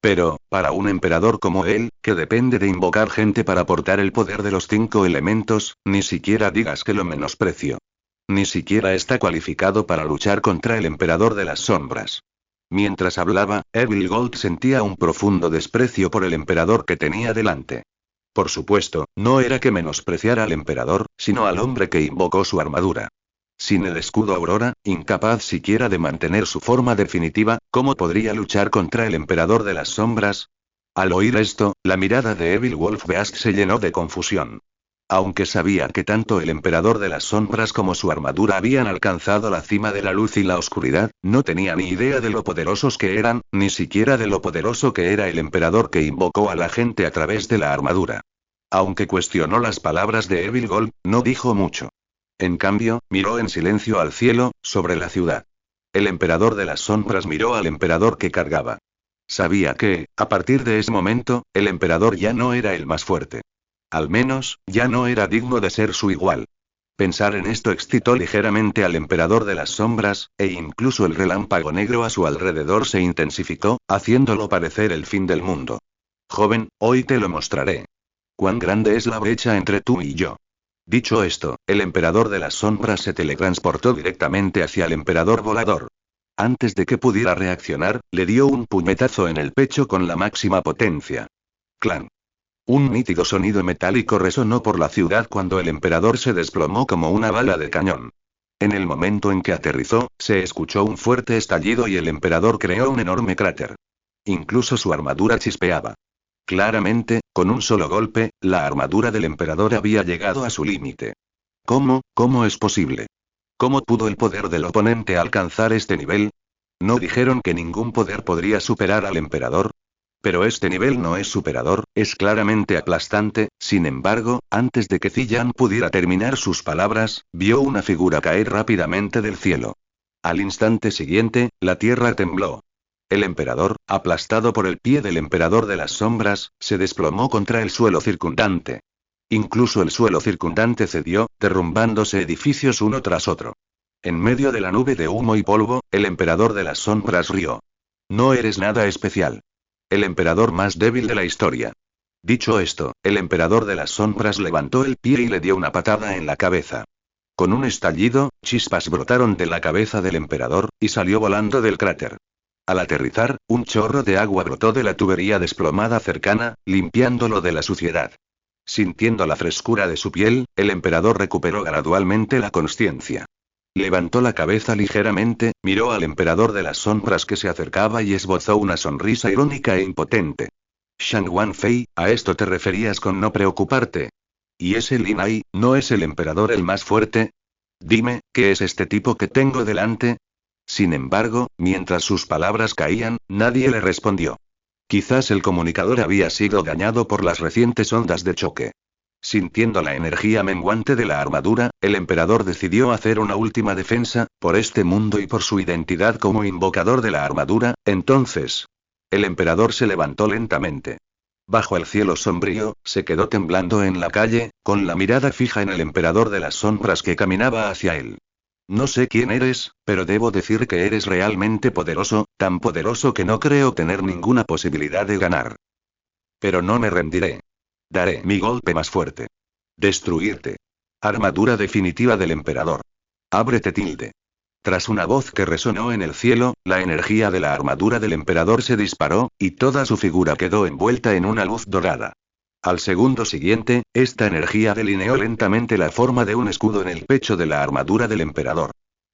Speaker 1: Pero, para un emperador como él, que depende de invocar gente para portar el poder de los 5 elementos, ni siquiera digas que lo menosprecio. Ni siquiera está cualificado para luchar contra el emperador de las sombras. Mientras hablaba, Evil Gold sentía un profundo desprecio por el emperador que tenía delante. Por supuesto, no era que menospreciara al emperador, sino al hombre que invocó su armadura. Sin el escudo Aurora, incapaz siquiera de mantener su forma definitiva, ¿cómo podría luchar contra el emperador de las sombras? Al oír esto, la mirada de Evil Wolf-Beast se llenó de confusión. Aunque sabía que tanto el emperador de las sombras como su armadura habían alcanzado la cima de la luz y la oscuridad, no tenía ni idea de lo poderosos que eran, ni siquiera de lo poderoso que era el emperador que invocó a la gente a través de la armadura. Aunque cuestionó las palabras de Evil Gold, no dijo mucho. En cambio, miró en silencio al cielo, sobre la ciudad. El emperador de las sombras miró al emperador que cargaba. Sabía que, a partir de ese momento, el emperador ya no era el más fuerte. Al menos, ya no era digno de ser su igual. Pensar en esto excitó ligeramente al emperador de las sombras, e incluso el relámpago negro a su alrededor se intensificó, haciéndolo parecer el fin del mundo. Joven, hoy te lo mostraré. Cuán grande es la brecha entre tú y yo. Dicho esto, el emperador de las sombras se teletransportó directamente hacia el emperador volador. Antes de que pudiera reaccionar, le dio un puñetazo en el pecho con la máxima potencia. ¡Clan! Un nítido sonido metálico resonó por la ciudad cuando el emperador se desplomó como una bala de cañón. En el momento en que aterrizó, se escuchó un fuerte estallido y el emperador creó un enorme cráter. Incluso su armadura chispeaba. Claramente, con un solo golpe, la armadura del emperador había llegado a su límite. ¿Cómo es posible? ¿Cómo pudo el poder del oponente alcanzar este nivel? ¿No dijeron que ningún poder podría superar al emperador? Pero este nivel no es superador, es claramente aplastante. Sin embargo, antes de que Ziyan pudiera terminar sus palabras, vio una figura caer rápidamente del cielo. Al instante siguiente, la tierra tembló. El emperador, aplastado por el pie del emperador de las sombras, se desplomó contra el suelo circundante. Incluso el suelo circundante cedió, derrumbándose edificios uno tras otro. En medio de la nube de humo y polvo, el emperador de las sombras rió. No eres nada especial. El emperador más débil de la historia. Dicho esto, el emperador de las sombras levantó el pie y le dio una patada en la cabeza. Con un estallido, chispas brotaron de la cabeza del emperador, y salió volando del cráter. Al aterrizar, un chorro de agua brotó de la tubería desplomada cercana, limpiándolo de la suciedad. Sintiendo la frescura de su piel, el emperador recuperó gradualmente la consciencia. Levantó la cabeza ligeramente, miró al emperador de las sombras que se acercaba y esbozó una sonrisa irónica e impotente. Shang Wanfei, ¿a esto te referías con no preocuparte? ¿Y ese Lin Ai, no es el emperador el más fuerte? Dime, ¿qué es este tipo que tengo delante? Sin embargo, mientras sus palabras caían, nadie le respondió. Quizás el comunicador había sido dañado por las recientes ondas de choque. Sintiendo la energía menguante de la armadura, el emperador decidió hacer una última defensa, por este mundo y por su identidad como invocador de la armadura. Entonces, el emperador se levantó lentamente. Bajo el cielo sombrío, se quedó temblando en la calle, con la mirada fija en el emperador de las sombras que caminaba hacia él. No sé quién eres, pero debo decir que eres realmente poderoso, tan poderoso que no creo tener ninguna posibilidad de ganar. Pero no me rendiré. Daré mi golpe más fuerte. Destruirte. Armadura definitiva del emperador. Ábrete tilde. Tras una voz que resonó en el cielo, la energía de la armadura del emperador se disparó, y toda su figura quedó envuelta en una luz dorada. Al segundo siguiente, esta energía delineó lentamente la forma de un escudo en el pecho de la armadura del emperador.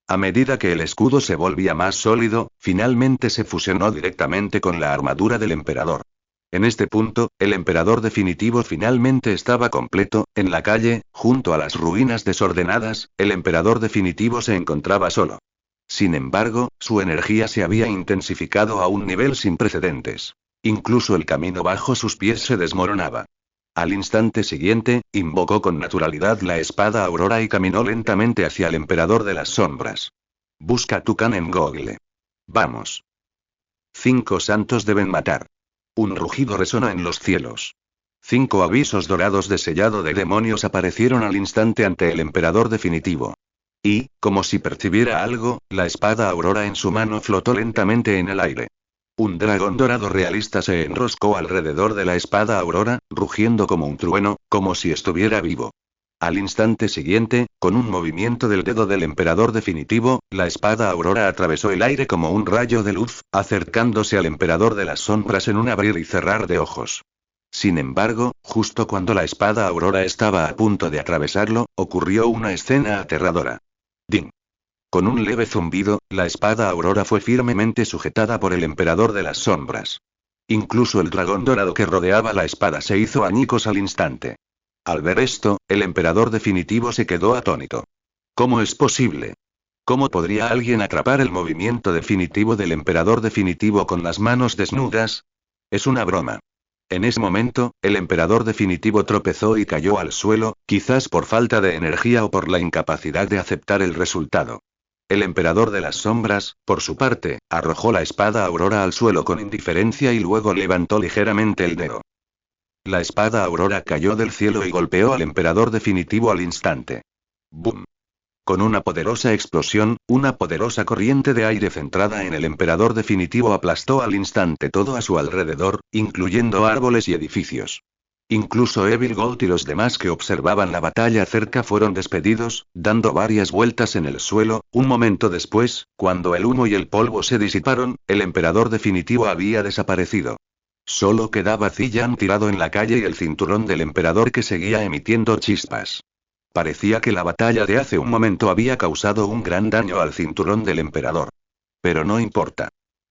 Speaker 1: A medida que el escudo se volvía más sólido, finalmente se fusionó directamente con la armadura del emperador. En este punto, el emperador definitivo finalmente estaba completo. En la calle, junto a las ruinas desordenadas, el emperador definitivo se encontraba solo. Sin embargo, su energía se había intensificado a un nivel sin precedentes. Incluso el camino bajo sus pies se desmoronaba. Al instante siguiente, invocó con naturalidad la espada Aurora y caminó lentamente hacia el emperador de las sombras. Busca tu Khan en Google. Vamos. 5 santos deben matar. Un rugido resonó en los cielos. 5 avisos dorados de sellado de demonios aparecieron al instante ante el emperador definitivo. Y, como si percibiera algo, la espada Aurora en su mano flotó lentamente en el aire. Un dragón dorado realista se enroscó alrededor de la espada Aurora, rugiendo como un trueno, como si estuviera vivo. Al instante siguiente, con un movimiento del dedo del emperador definitivo, la espada Aurora atravesó el aire como un rayo de luz, acercándose al emperador de las sombras en un abrir y cerrar de ojos. Sin embargo, justo cuando la espada Aurora estaba a punto de atravesarlo, ocurrió una escena aterradora. ¡Ding! Con un leve zumbido, la espada Aurora fue firmemente sujetada por el emperador de las sombras. Incluso el dragón dorado que rodeaba la espada se hizo añicos al instante. Al ver esto, el emperador definitivo se quedó atónito. ¿Cómo es posible? ¿Cómo podría alguien atrapar el movimiento definitivo del emperador definitivo con las manos desnudas? Es una broma. En ese momento, el emperador definitivo tropezó y cayó al suelo, quizás por falta de energía o por la incapacidad de aceptar el resultado. El emperador de las sombras, por su parte, arrojó la espada Aurora al suelo con indiferencia y luego levantó ligeramente el dedo. La espada Aurora cayó del cielo y golpeó al emperador definitivo al instante. ¡Bum! Con una poderosa explosión, una poderosa corriente de aire centrada en el emperador definitivo aplastó al instante todo a su alrededor, incluyendo árboles y edificios. Incluso Evil Gold y los demás que observaban la batalla cerca fueron despedidos, dando varias vueltas en el suelo. Un momento después, cuando el humo y el polvo se disiparon, el emperador definitivo había desaparecido. Solo quedaba Ziyan tirado en la calle y el cinturón del emperador que seguía emitiendo chispas. Parecía que la batalla de hace un momento había causado un gran daño al cinturón del emperador. Pero no importa.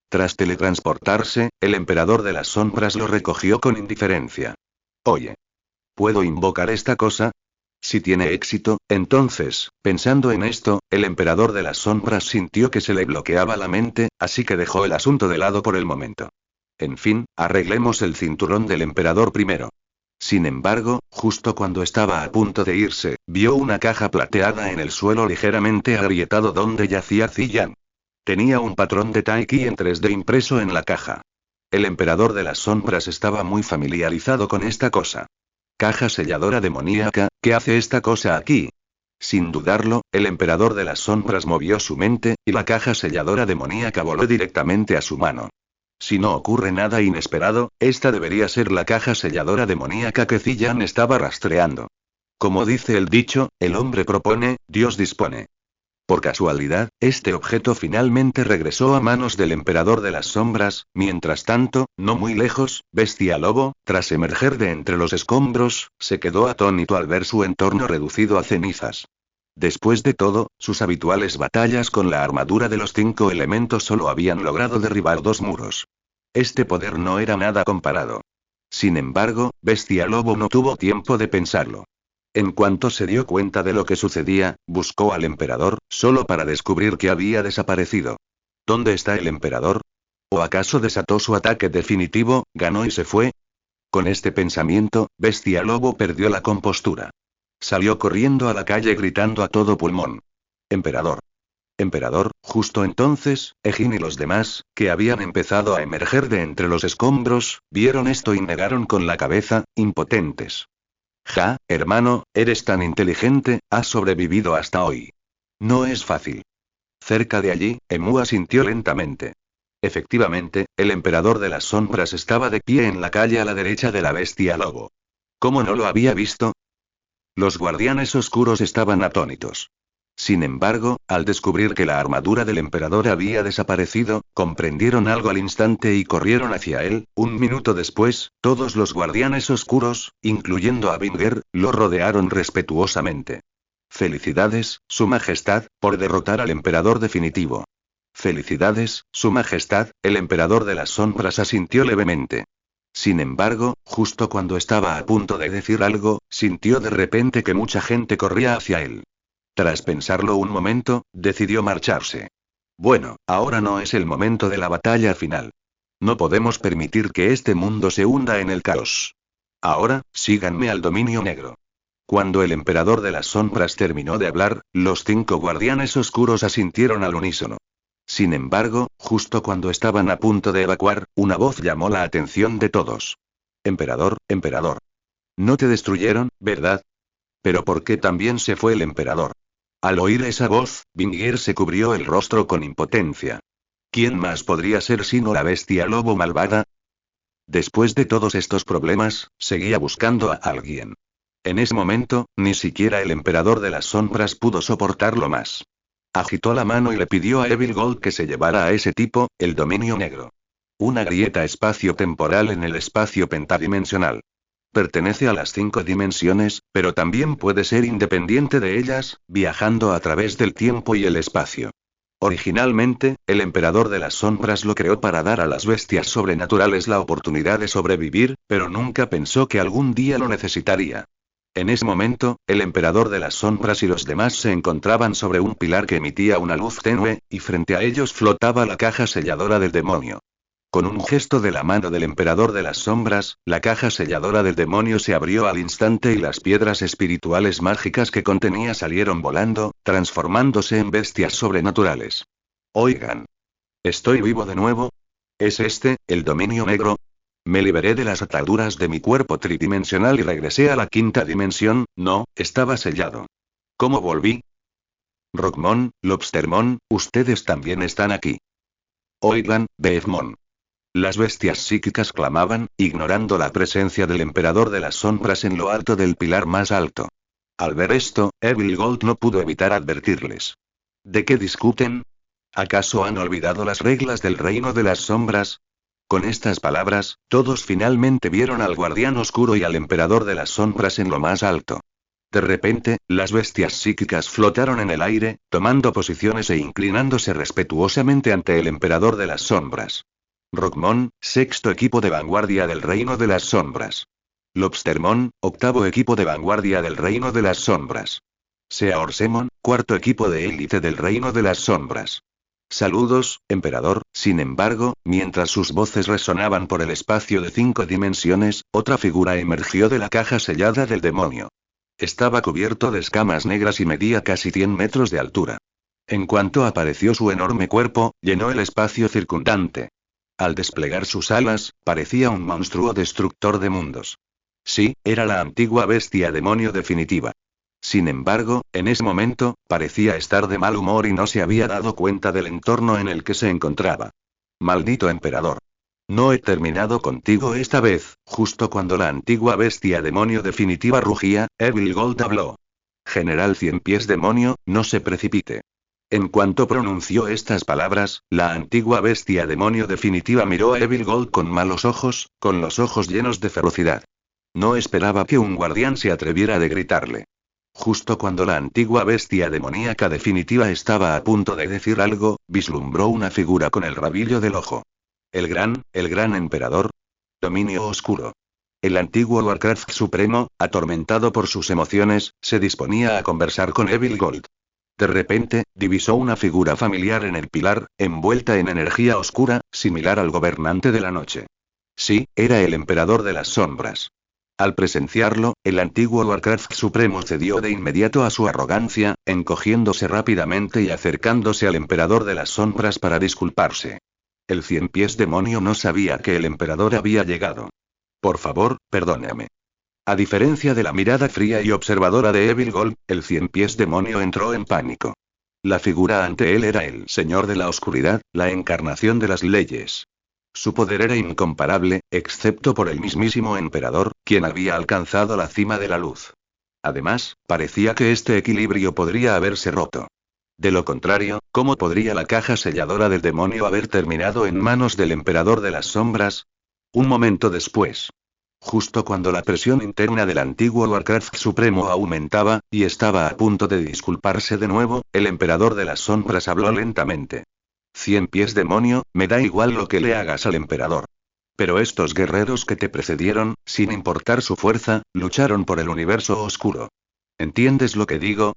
Speaker 1: Tras teletransportarse, el emperador de las sombras lo recogió con indiferencia. Oye. ¿Puedo invocar esta cosa? Si tiene éxito, entonces, pensando en esto, el emperador de las sombras sintió que se le bloqueaba la mente, así que dejó el asunto de lado por el momento. En fin, arreglemos el cinturón del emperador primero. Sin embargo, justo cuando estaba a punto de irse, vio una caja plateada en el suelo ligeramente agrietado donde yacía Ziyan. Tenía un patrón de Taiki en 3D impreso en la caja. El emperador de las sombras estaba muy familiarizado con esta cosa. Caja selladora demoníaca, ¿qué hace esta cosa aquí? Sin dudarlo, el emperador de las sombras movió su mente, y la caja selladora demoníaca voló directamente a su mano. Si no ocurre nada inesperado, esta debería ser la caja selladora demoníaca que Ziyan estaba rastreando. Como dice el dicho, el hombre propone, Dios dispone. Por casualidad, este objeto finalmente regresó a manos del emperador de las sombras. Mientras tanto, no muy lejos, Bestia Lobo, tras emerger de entre los escombros, se quedó atónito al ver su entorno reducido a cenizas. Después de todo, sus habituales batallas con la armadura de los 5 elementos solo habían logrado derribar 2 muros. Este poder no era nada comparado. Sin embargo, Bestia Lobo no tuvo tiempo de pensarlo. En cuanto se dio cuenta de lo que sucedía, buscó al emperador, solo para descubrir que había desaparecido. ¿Dónde está el emperador? ¿O acaso desató su ataque definitivo, ganó y se fue? Con este pensamiento, Bestia Lobo perdió la compostura. Salió corriendo a la calle gritando a todo pulmón. Emperador. Emperador. Justo entonces, Ejin y los demás, que habían empezado a emerger de entre los escombros, vieron esto y negaron con la cabeza, impotentes. Ja, hermano, eres tan inteligente, has sobrevivido hasta hoy. No es fácil. Cerca de allí, Emu asintió lentamente. Efectivamente, el emperador de las sombras estaba de pie en la calle a la derecha de la bestia lobo. ¿Cómo no lo había visto? Los guardianes oscuros estaban atónitos. Sin embargo, al descubrir que la armadura del emperador había desaparecido, comprendieron algo al instante y corrieron hacia él. Un minuto después, todos los guardianes oscuros, incluyendo a Binger, lo rodearon respetuosamente. Felicidades, Su Majestad, por derrotar al emperador definitivo. Felicidades, Su Majestad, el emperador de las sombras asintió levemente. Sin embargo, justo cuando estaba a punto de decir algo, sintió de repente que mucha gente corría hacia él. Tras pensarlo un momento, decidió marcharse. Bueno, ahora no es el momento de la batalla final. No podemos permitir que este mundo se hunda en el caos. Ahora, síganme al dominio negro. Cuando el emperador de las sombras terminó de hablar, los 5 guardianes oscuros asintieron al unísono. Sin embargo, justo cuando estaban a punto de evacuar, una voz llamó la atención de todos. Emperador, emperador. No te destruyeron, ¿verdad? ¿Pero por qué también se fue el emperador? Al oír esa voz, Vingier se cubrió el rostro con impotencia. ¿Quién más podría ser sino la bestia lobo malvada? Después de todos estos problemas, seguía buscando a alguien. En ese momento, ni siquiera el emperador de las sombras pudo soportarlo más. Agitó la mano y le pidió a Evil Gold que se llevara a ese tipo, el dominio negro. Una grieta espacio-temporal en el espacio pentadimensional. Pertenece a las 5 dimensiones, pero también puede ser independiente de ellas, viajando a través del tiempo y el espacio. Originalmente, el emperador de las sombras lo creó para dar a las bestias sobrenaturales la oportunidad de sobrevivir, pero nunca pensó que algún día lo necesitaría. En ese momento, el emperador de las sombras y los demás se encontraban sobre un pilar que emitía una luz tenue, y frente a ellos flotaba la caja selladora del demonio. Con un gesto de la mano del emperador de las sombras, la caja selladora del demonio se abrió al instante y las piedras espirituales mágicas que contenía salieron volando, transformándose en bestias sobrenaturales. Oigan. ¿Estoy vivo de nuevo? ¿Es este, el dominio negro? Me liberé de las ataduras de mi cuerpo tridimensional y regresé a la 5ª dimensión. No, estaba sellado. ¿Cómo volví? Rockmon, Lobstermon, ustedes también están aquí. Oigan, Beefmon. Las bestias psíquicas clamaban, ignorando la presencia del emperador de las sombras en lo alto del pilar más alto. Al ver esto, Evil Gold no pudo evitar advertirles. ¿De qué discuten? ¿Acaso han olvidado las reglas del reino de las sombras? Con estas palabras, todos finalmente vieron al guardián oscuro y al emperador de las sombras en lo más alto. De repente, las bestias psíquicas flotaron en el aire, tomando posiciones e inclinándose respetuosamente ante el emperador de las sombras. Rockmon, 6º equipo de vanguardia del reino de las sombras. Lobstermon, 8º equipo de vanguardia del reino de las sombras. Seaorsemon, 4º equipo de élite del reino de las sombras. Saludos, emperador. Sin embargo, mientras sus voces resonaban por el espacio de 5 dimensiones, otra figura emergió de la caja sellada del demonio. Estaba cubierto de escamas negras y medía casi 100 metros de altura. En cuanto apareció su enorme cuerpo, llenó el espacio circundante. Al desplegar sus alas, parecía un monstruo destructor de mundos. Sí, era la antigua bestia demonio definitiva. Sin embargo, en ese momento, parecía estar de mal humor y no se había dado cuenta del entorno en el que se encontraba. Maldito emperador. No he terminado contigo esta vez. Justo cuando la antigua bestia demonio definitiva rugía, Evil Gold habló. General Cien Pies Demonio, no se precipite. En cuanto pronunció estas palabras, la antigua bestia demonio definitiva miró a Evil Gold con malos ojos, con los ojos llenos de ferocidad. No esperaba que un guardián se atreviera de gritarle. Justo cuando la antigua bestia demoníaca definitiva estaba a punto de decir algo, vislumbró una figura con el rabillo del ojo. El gran emperador. Dominio oscuro. El antiguo Warcraft supremo, atormentado por sus emociones, se disponía a conversar con Evil Gold. De repente, divisó una figura familiar en el pilar, envuelta en energía oscura, similar al gobernante de la noche. Sí, era el emperador de las sombras. Al presenciarlo, el antiguo Warcraft supremo cedió de inmediato a su arrogancia, encogiéndose rápidamente y acercándose al emperador de las sombras para disculparse. El Cien Pies Demonio no sabía que el emperador había llegado. Por favor, perdóname. A diferencia de la mirada fría y observadora de Evil Gold, el Cien Pies Demonio entró en pánico. La figura ante él era el Señor de la Oscuridad, la encarnación de las leyes. Su poder era incomparable, excepto por el mismísimo emperador, quien había alcanzado la cima de la luz. Además, parecía que este equilibrio podría haberse roto. De lo contrario, ¿cómo podría la caja selladora del demonio haber terminado en manos del emperador de las sombras? Un momento después. Justo cuando la presión interna del antiguo Warcraft supremo aumentaba, y estaba a punto de disculparse de nuevo, el emperador de las sombras habló lentamente. Cien Pies Demonio, me da igual lo que le hagas al emperador. Pero estos guerreros que te precedieron, sin importar su fuerza, lucharon por el universo oscuro. ¿Entiendes lo que digo?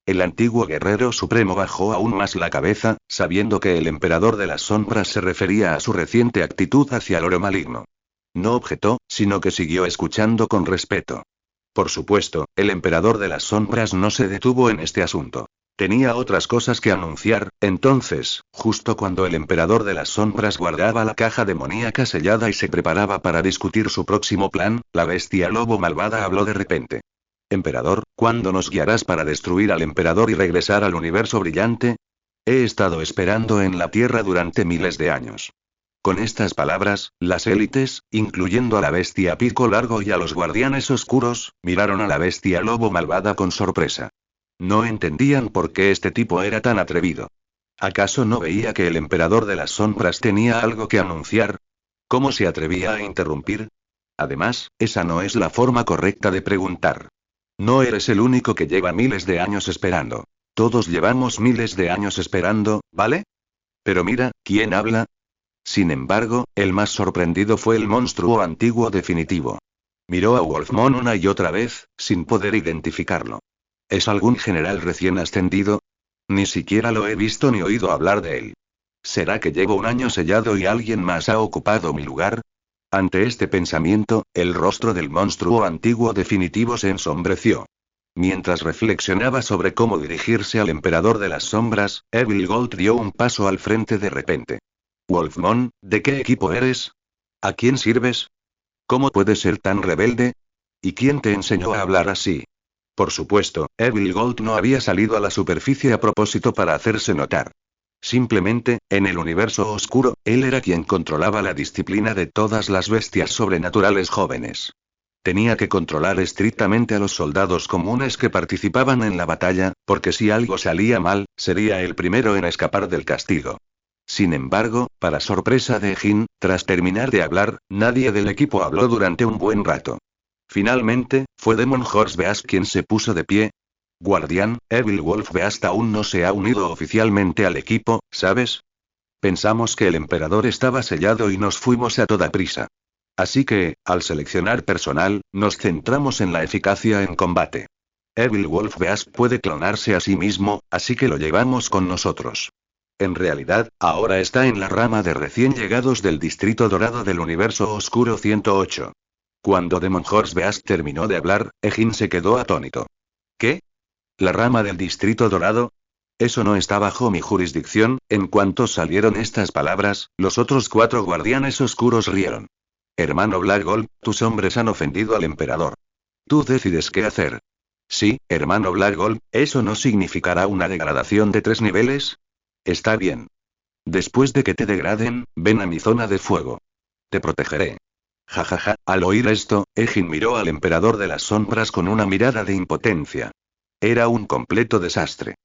Speaker 1: El antiguo guerrero supremo bajó aún más la cabeza, sabiendo que el emperador de las sombras se refería a su reciente actitud hacia el oro maligno. No objetó, sino que siguió escuchando con respeto. Por supuesto, el emperador de las sombras no se detuvo en este asunto. Tenía otras cosas que anunciar. Entonces, justo cuando el emperador de las sombras guardaba la caja demoníaca sellada y se preparaba para discutir su próximo plan, la bestia lobo malvada habló de repente. Emperador, ¿cuándo nos guiarás para destruir al emperador y regresar al universo brillante? He estado esperando en la Tierra durante miles de años. Con estas palabras, las élites, incluyendo a la bestia Pico Largo y a los guardianes oscuros, miraron a la bestia lobo malvada con sorpresa. No entendían por qué este tipo era tan atrevido. ¿Acaso no veía que el emperador de las sombras tenía algo que anunciar? ¿Cómo se atrevía a interrumpir? Además, esa no es la forma correcta de preguntar. No eres el único que lleva miles de años esperando. Todos llevamos miles de años esperando, ¿vale? Pero mira, ¿quién habla? Sin embargo, el más sorprendido fue el monstruo antiguo definitivo. Miró a Wolfmon una y otra vez, sin poder identificarlo. ¿Es algún general recién ascendido? Ni siquiera lo he visto ni oído hablar de él. ¿Será que llevo un año sellado y alguien más ha ocupado mi lugar? Ante este pensamiento, el rostro del monstruo antiguo definitivo se ensombreció. Mientras reflexionaba sobre cómo dirigirse al emperador de las sombras, Evil Gold dio un paso al frente de repente. Wolfmon, ¿de qué equipo eres? ¿A quién sirves? ¿Cómo puedes ser tan rebelde? ¿Y quién te enseñó a hablar así? Por supuesto, Evil Gold no había salido a la superficie a propósito para hacerse notar. Simplemente, en el universo oscuro, él era quien controlaba la disciplina de todas las bestias sobrenaturales jóvenes. Tenía que controlar estrictamente a los soldados comunes que participaban en la batalla, porque si algo salía mal, sería el primero en escapar del castigo. Sin embargo, para sorpresa de Jin, tras terminar de hablar, nadie del equipo habló durante un buen rato. Finalmente, fue Demon Horse Beast quien se puso de pie. Guardián, Evil Wolf Beast aún no se ha unido oficialmente al equipo, ¿sabes? Pensamos que el emperador estaba sellado y nos fuimos a toda prisa. Así que, al seleccionar personal, nos centramos en la eficacia en combate. Evil Wolf Beast puede clonarse a sí mismo, así que lo llevamos con nosotros. En realidad, ahora está en la rama de recién llegados del Distrito Dorado del Universo Oscuro 108. Cuando Demon Horse Beast terminó de hablar, Ejin se quedó atónito. ¿Qué? ¿La rama del Distrito Dorado? Eso no está bajo mi jurisdicción. En cuanto salieron estas palabras, los otros 4 guardianes oscuros rieron. Hermano Black Gold, tus hombres han ofendido al emperador. Tú decides qué hacer. Sí, hermano Black Gold, ¿eso no significará una degradación de 3 niveles? Está bien. Después de que te degraden, ven a mi zona de fuego. Te protegeré. Jajaja, al oír esto, Ejin miró al emperador de las sombras con una mirada de impotencia. Era un completo desastre.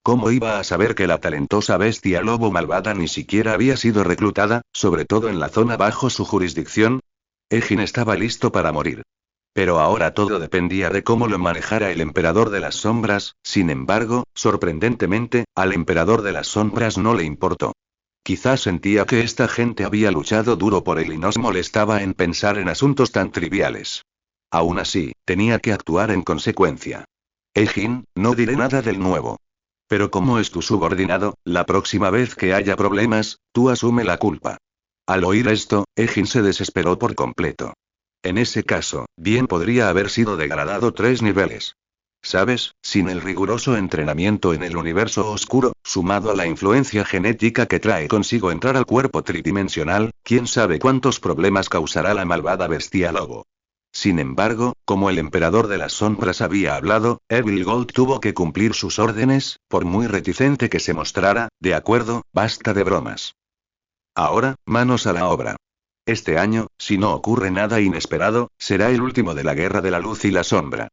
Speaker 1: ¿Cómo iba a saber que la talentosa bestia lobo malvada ni siquiera había sido reclutada, sobre todo en la zona bajo su jurisdicción? Ejin estaba listo para morir. Pero ahora todo dependía de cómo lo manejara el emperador de las sombras. Sin embargo, sorprendentemente, al emperador de las sombras no le importó. Quizás sentía que esta gente había luchado duro por él y no se molestaba en pensar en asuntos tan triviales. Aún así, tenía que actuar en consecuencia. Ejin, no diré nada del nuevo. Pero como es tu subordinado, la próxima vez que haya problemas, tú asume la culpa. Al oír esto, Ejin se desesperó por completo. En ese caso, bien podría haber sido degradado 3 niveles. ¿Sabes? Sin el riguroso entrenamiento en el universo oscuro, sumado a la influencia genética que trae consigo entrar al cuerpo tridimensional, quién sabe cuántos problemas causará la malvada bestia lobo. Sin embargo, como el emperador de las sombras había hablado, Evil Gold tuvo que cumplir sus órdenes, por muy reticente que se mostrara. De acuerdo, basta de bromas. Ahora, manos a la obra. Este año, si no ocurre nada inesperado, será el último de la Guerra de la Luz y la Sombra.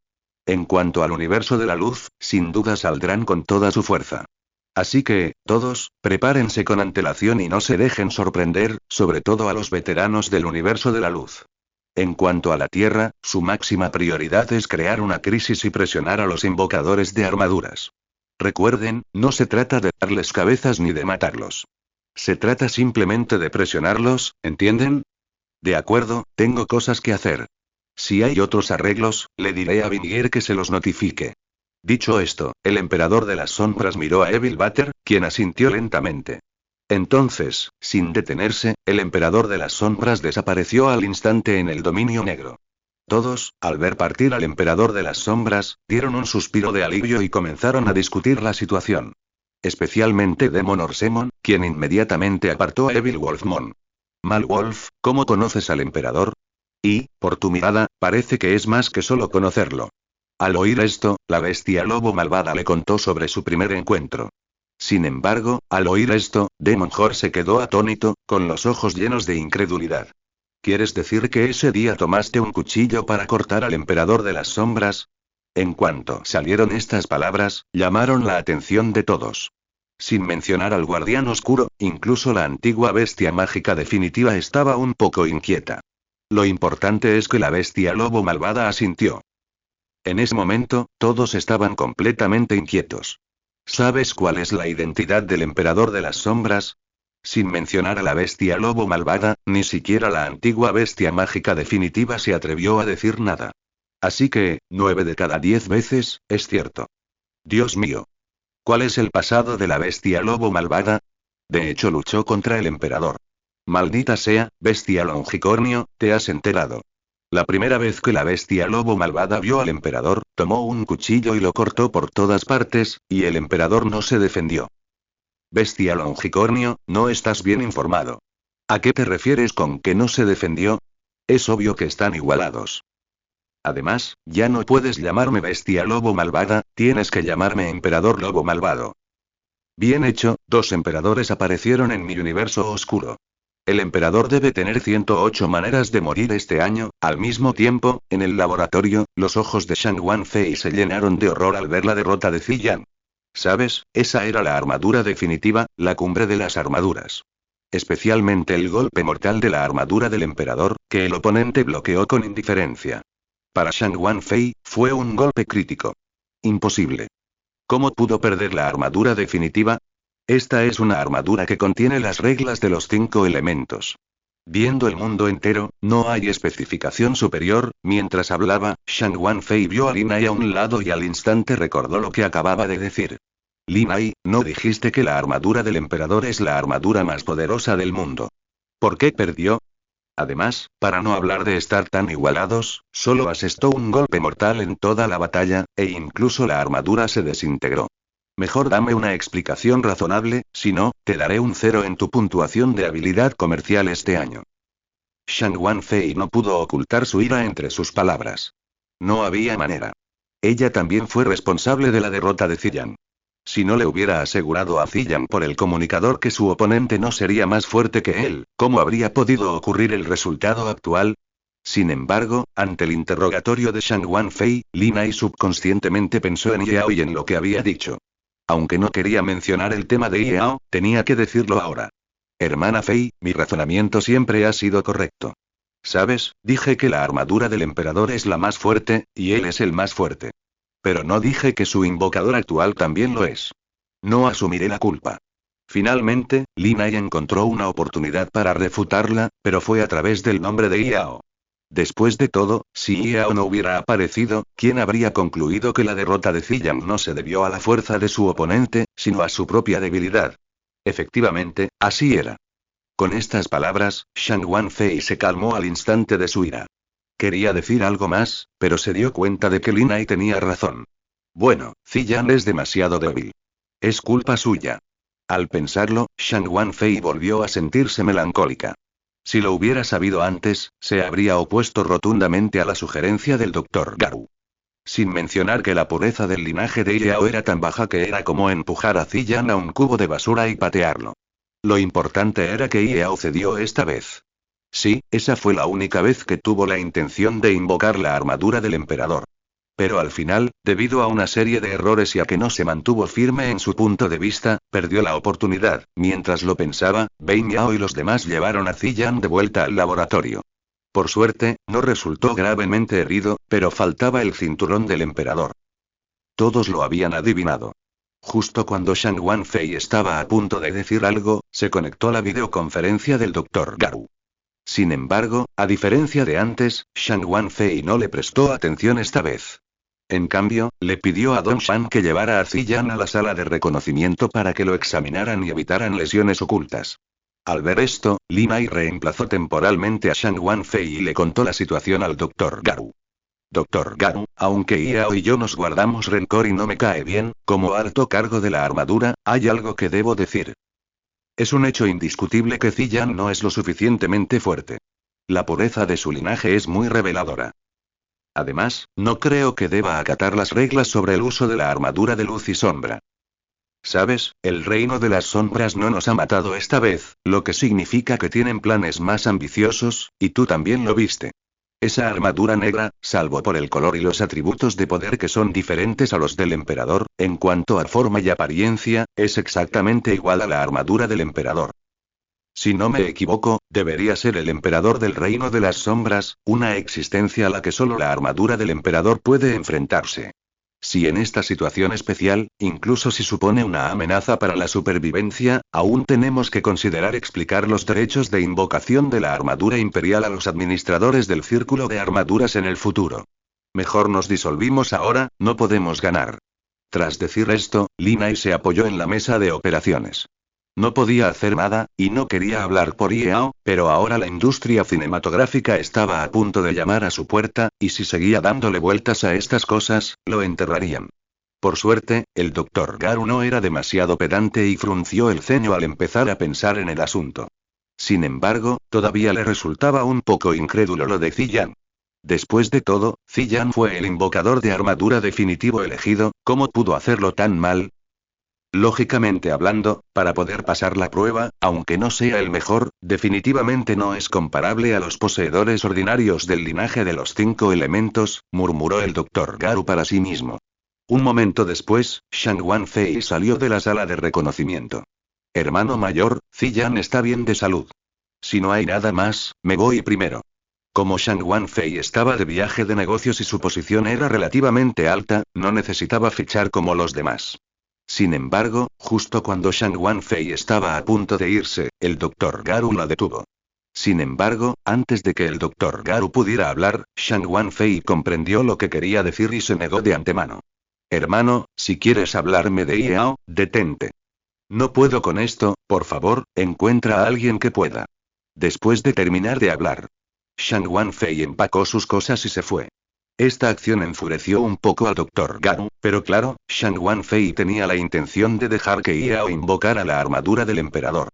Speaker 1: En cuanto al universo de la luz, sin duda saldrán con toda su fuerza. Así que, todos, prepárense con antelación y no se dejen sorprender, sobre todo a los veteranos del universo de la luz. En cuanto a la Tierra, su máxima prioridad es crear una crisis y presionar a los invocadores de armaduras. Recuerden, no se trata de darles cabezas ni de matarlos. Se trata simplemente de presionarlos, ¿entienden? De acuerdo, tengo cosas que hacer. Si hay otros arreglos, le diré a Vinier que se los notifique. Dicho esto, el emperador de las sombras miró a Evil Butter, quien asintió lentamente. Entonces, sin detenerse, el emperador de las sombras desapareció al instante en el dominio negro. Todos, al ver partir al emperador de las sombras, dieron un suspiro de alivio y comenzaron a discutir la situación. Especialmente Demon Orsemon, quien inmediatamente apartó a Evil Wolfmon. Malwolf, ¿cómo conoces al emperador? Y, por tu mirada, parece que es más que solo conocerlo. Al oír esto, la bestia lobo malvada le contó sobre su primer encuentro. Sin embargo, al oír esto, Demon Hor se quedó atónito, con los ojos llenos de incredulidad. ¿Quieres decir que ese día tomaste un cuchillo para cortar al emperador de las sombras? En cuanto salieron estas palabras, llamaron la atención de todos. Sin mencionar al guardián oscuro, incluso la antigua bestia mágica definitiva estaba un poco inquieta. Lo importante es que la bestia lobo malvada asintió. En ese momento, todos estaban completamente inquietos. ¿Sabes cuál es la identidad del emperador de las sombras? Sin mencionar a la bestia lobo malvada, ni siquiera la antigua bestia mágica definitiva se atrevió a decir nada. Así que, 9 de cada 10 veces, es cierto. Dios mío. ¿Cuál es el pasado de la bestia lobo malvada? De hecho, luchó contra el emperador. Maldita sea, bestia longicornio, te has enterado. La primera vez que la bestia lobo malvada vio al emperador, tomó un cuchillo y lo cortó por todas partes, y el emperador no se defendió. Bestia longicornio, no estás bien informado. ¿A qué te refieres con que no se defendió? Es obvio que están igualados. Además, ya no puedes llamarme bestia lobo malvada, tienes que llamarme emperador lobo malvado. Bien hecho, 2 emperadores aparecieron en mi universo oscuro. El emperador debe tener 108 maneras de morir este año. Al mismo tiempo, en el laboratorio, los ojos de Shang Wanfei se llenaron de horror al ver la derrota de Ziyan. ¿Sabes? Esa era la armadura definitiva, la cumbre de las armaduras. Especialmente el golpe mortal de la armadura del emperador, que el oponente bloqueó con indiferencia. Para Shang Wanfei, fue un golpe crítico. Imposible. ¿Cómo pudo perder la armadura definitiva? Esta es una armadura que contiene las reglas de los 5 elementos. Viendo el mundo entero, no hay especificación superior. Mientras hablaba, Shang Wanfei vio a Lin Ai a un lado y al instante recordó lo que acababa de decir. Lin Ai, ¿no dijiste que la armadura del emperador es la armadura más poderosa del mundo? ¿Por qué perdió? Además, para no hablar de estar tan igualados, solo asestó un golpe mortal en toda la batalla, e incluso la armadura se desintegró. Mejor dame una explicación razonable, si no, te daré un 0 en tu puntuación de habilidad comercial este año. Shang Wanfei no pudo ocultar su ira entre sus palabras. No había manera. Ella también fue responsable de la derrota de Ziyan. Si no le hubiera asegurado a Ziyan por el comunicador que su oponente no sería más fuerte que él, ¿cómo habría podido ocurrir el resultado actual? Sin embargo, ante el interrogatorio de Shang Wanfei, Lin Ai subconscientemente pensó en Yao y en lo que había dicho. Aunque no quería mencionar el tema de Yao, tenía que decirlo ahora. Hermana Fei, mi razonamiento siempre ha sido correcto. ¿Sabes? Dije que la armadura del emperador es la más fuerte, y él es el más fuerte. Pero no dije que su invocador actual también lo es. No asumiré la culpa. Finalmente, Lin Ai encontró una oportunidad para refutarla, pero fue a través del nombre de Yao. Después de todo, si Yao no hubiera aparecido, ¿quién habría concluido que la derrota de Ziyan no se debió a la fuerza de su oponente, sino a su propia debilidad? Efectivamente, así era. Con estas palabras, Shang Wanfei se calmó al instante de su ira. Quería decir algo más, pero se dio cuenta de que Lin Ai tenía razón. Bueno, Ziyan es demasiado débil. Es culpa suya. Al pensarlo, Shang Wanfei volvió a sentirse melancólica. Si lo hubiera sabido antes, se habría opuesto rotundamente a la sugerencia del Dr. Garou. Sin mencionar que la pureza del linaje de Yao era tan baja que era como empujar a Ziyan a un cubo de basura y patearlo. Lo importante era que Yao cedió esta vez. Sí, esa fue la única vez que tuvo la intención de invocar la armadura del emperador. Pero al final, debido a una serie de errores y a que no se mantuvo firme en su punto de vista, perdió la oportunidad. Mientras lo pensaba, Bein Yao y los demás llevaron a Ziyan de vuelta al laboratorio. Por suerte, no resultó gravemente herido, pero faltaba el cinturón del emperador. Todos lo habían adivinado. Justo cuando Shang Wanfei estaba a punto de decir algo, se conectó la videoconferencia del Dr. Garou. Sin embargo, a diferencia de antes, Shang Wanfei no le prestó atención esta vez. En cambio, le pidió a Don Shan que llevara a Ziyan a la sala de reconocimiento para que lo examinaran y evitaran lesiones ocultas. Al ver esto, Lin Ai reemplazó temporalmente a Shang Wanfei y le contó la situación al Dr. Garou. Dr. Garou, aunque Yao y yo nos guardamos rencor y no me cae bien, como alto cargo de la armadura, hay algo que debo decir. Es un hecho indiscutible que Ziyan no es lo suficientemente fuerte. La pureza de su linaje es muy reveladora. Además, no creo que deba acatar las reglas sobre el uso de la armadura de luz y sombra. ¿Sabes? El reino de las sombras no nos ha matado esta vez, lo que significa que tienen planes más ambiciosos, y tú también lo viste. Esa armadura negra, salvo por el color y los atributos de poder que son diferentes a los del emperador, en cuanto a forma y apariencia, es exactamente igual a la armadura del emperador. Si no me equivoco, debería ser el emperador del reino de las sombras, una existencia a la que solo la armadura del emperador puede enfrentarse. Si en esta situación especial, incluso si supone una amenaza para la supervivencia, aún tenemos que considerar explicar los derechos de invocación de la armadura imperial a los administradores del círculo de armaduras en el futuro. Mejor nos disolvimos ahora, no podemos ganar. Tras decir esto, Lin Ai se apoyó en la mesa de operaciones. No podía hacer nada, y no quería hablar por Yao, pero ahora la industria cinematográfica estaba a punto de llamar a su puerta, y si seguía dándole vueltas a estas cosas, lo enterrarían. Por suerte, el Dr. Garou no era demasiado pedante y frunció el ceño al empezar a pensar en el asunto. Sin embargo, todavía le resultaba un poco incrédulo lo de Ziyan. Después de todo, Ziyan fue el invocador de armadura definitivo elegido, ¿cómo pudo hacerlo tan mal? Lógicamente hablando, para poder pasar la prueba, aunque no sea el mejor, definitivamente no es comparable a los poseedores ordinarios del linaje de los 5 elementos, murmuró el Dr. Garou para sí mismo. Un momento después, Shang Wanfei salió de la sala de reconocimiento. Hermano mayor, Ziyan está bien de salud. Si no hay nada más, me voy primero. Como Shang Wanfei estaba de viaje de negocios y su posición era relativamente alta, no necesitaba fichar como los demás. Sin embargo, justo cuando Shang Wanfei estaba a punto de irse, el Dr. Garou la detuvo. Sin embargo, antes de que el Dr. Garou pudiera hablar, Shang Wanfei comprendió lo que quería decir y se negó de antemano. Hermano, si quieres hablarme de Yao, detente. No puedo con esto, por favor, encuentra a alguien que pueda. Después de terminar de hablar, Shang Wanfei empacó sus cosas y se fue. Esta acción enfureció un poco al Dr. Garou, pero claro, Shang Wanfei tenía la intención de dejar que Yao invocara la armadura del emperador.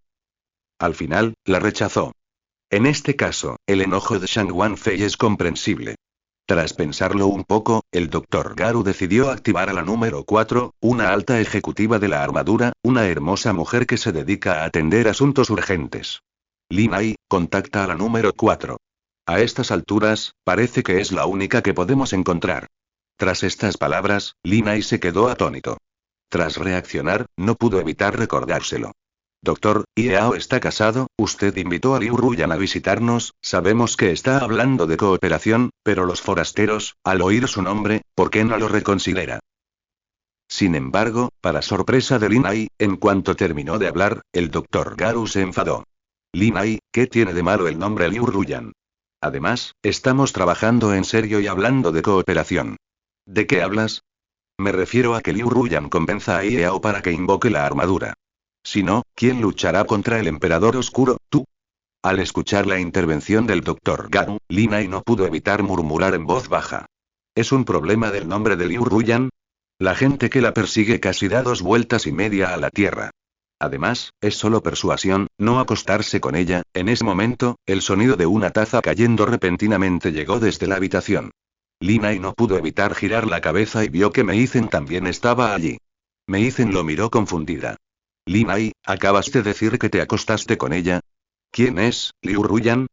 Speaker 1: Al final, la rechazó. En este caso, el enojo de Shang Wanfei es comprensible. Tras pensarlo un poco, el Dr. Garou decidió activar a la número 4, una alta ejecutiva de la armadura, una hermosa mujer que se dedica a atender asuntos urgentes. Lin Ai, contacta a la número 4. A estas alturas, parece que es la única que podemos encontrar. Tras estas palabras, Lin Ai se quedó atónito. Tras reaccionar, no pudo evitar recordárselo. Doctor, Yao está casado, usted invitó a Liu Ruyan a visitarnos, sabemos que está hablando de cooperación, pero los forasteros, al oír su nombre, ¿por qué no lo reconsidera? Sin embargo, para sorpresa de Lin Ai, en cuanto terminó de hablar, el Dr. Garou se enfadó. Lin Ai, ¿qué tiene de malo el nombre Liu Ruyan? Además, estamos trabajando en serio y hablando de cooperación. ¿De qué hablas? Me refiero a que Liu Ruyan convenza a Yao para que invoque la armadura. Si no, ¿quién luchará contra el Emperador Oscuro, tú? Al escuchar la intervención del Dr. Garou, Lin Ai no pudo evitar murmurar en voz baja. ¿Es un problema del nombre de Liu Ruyan? La gente que la persigue casi da 2 vueltas y media a la tierra. Además, es solo persuasión, no acostarse con ella. En ese momento, el sonido de una taza cayendo repentinamente llegó desde la habitación. Lin Ai no pudo evitar girar la cabeza y vio que Meizen también estaba allí. Meizen lo miró confundida. Lin Ai, ¿acabas de decir que te acostaste con ella? ¿Quién es, Liu Ruyan?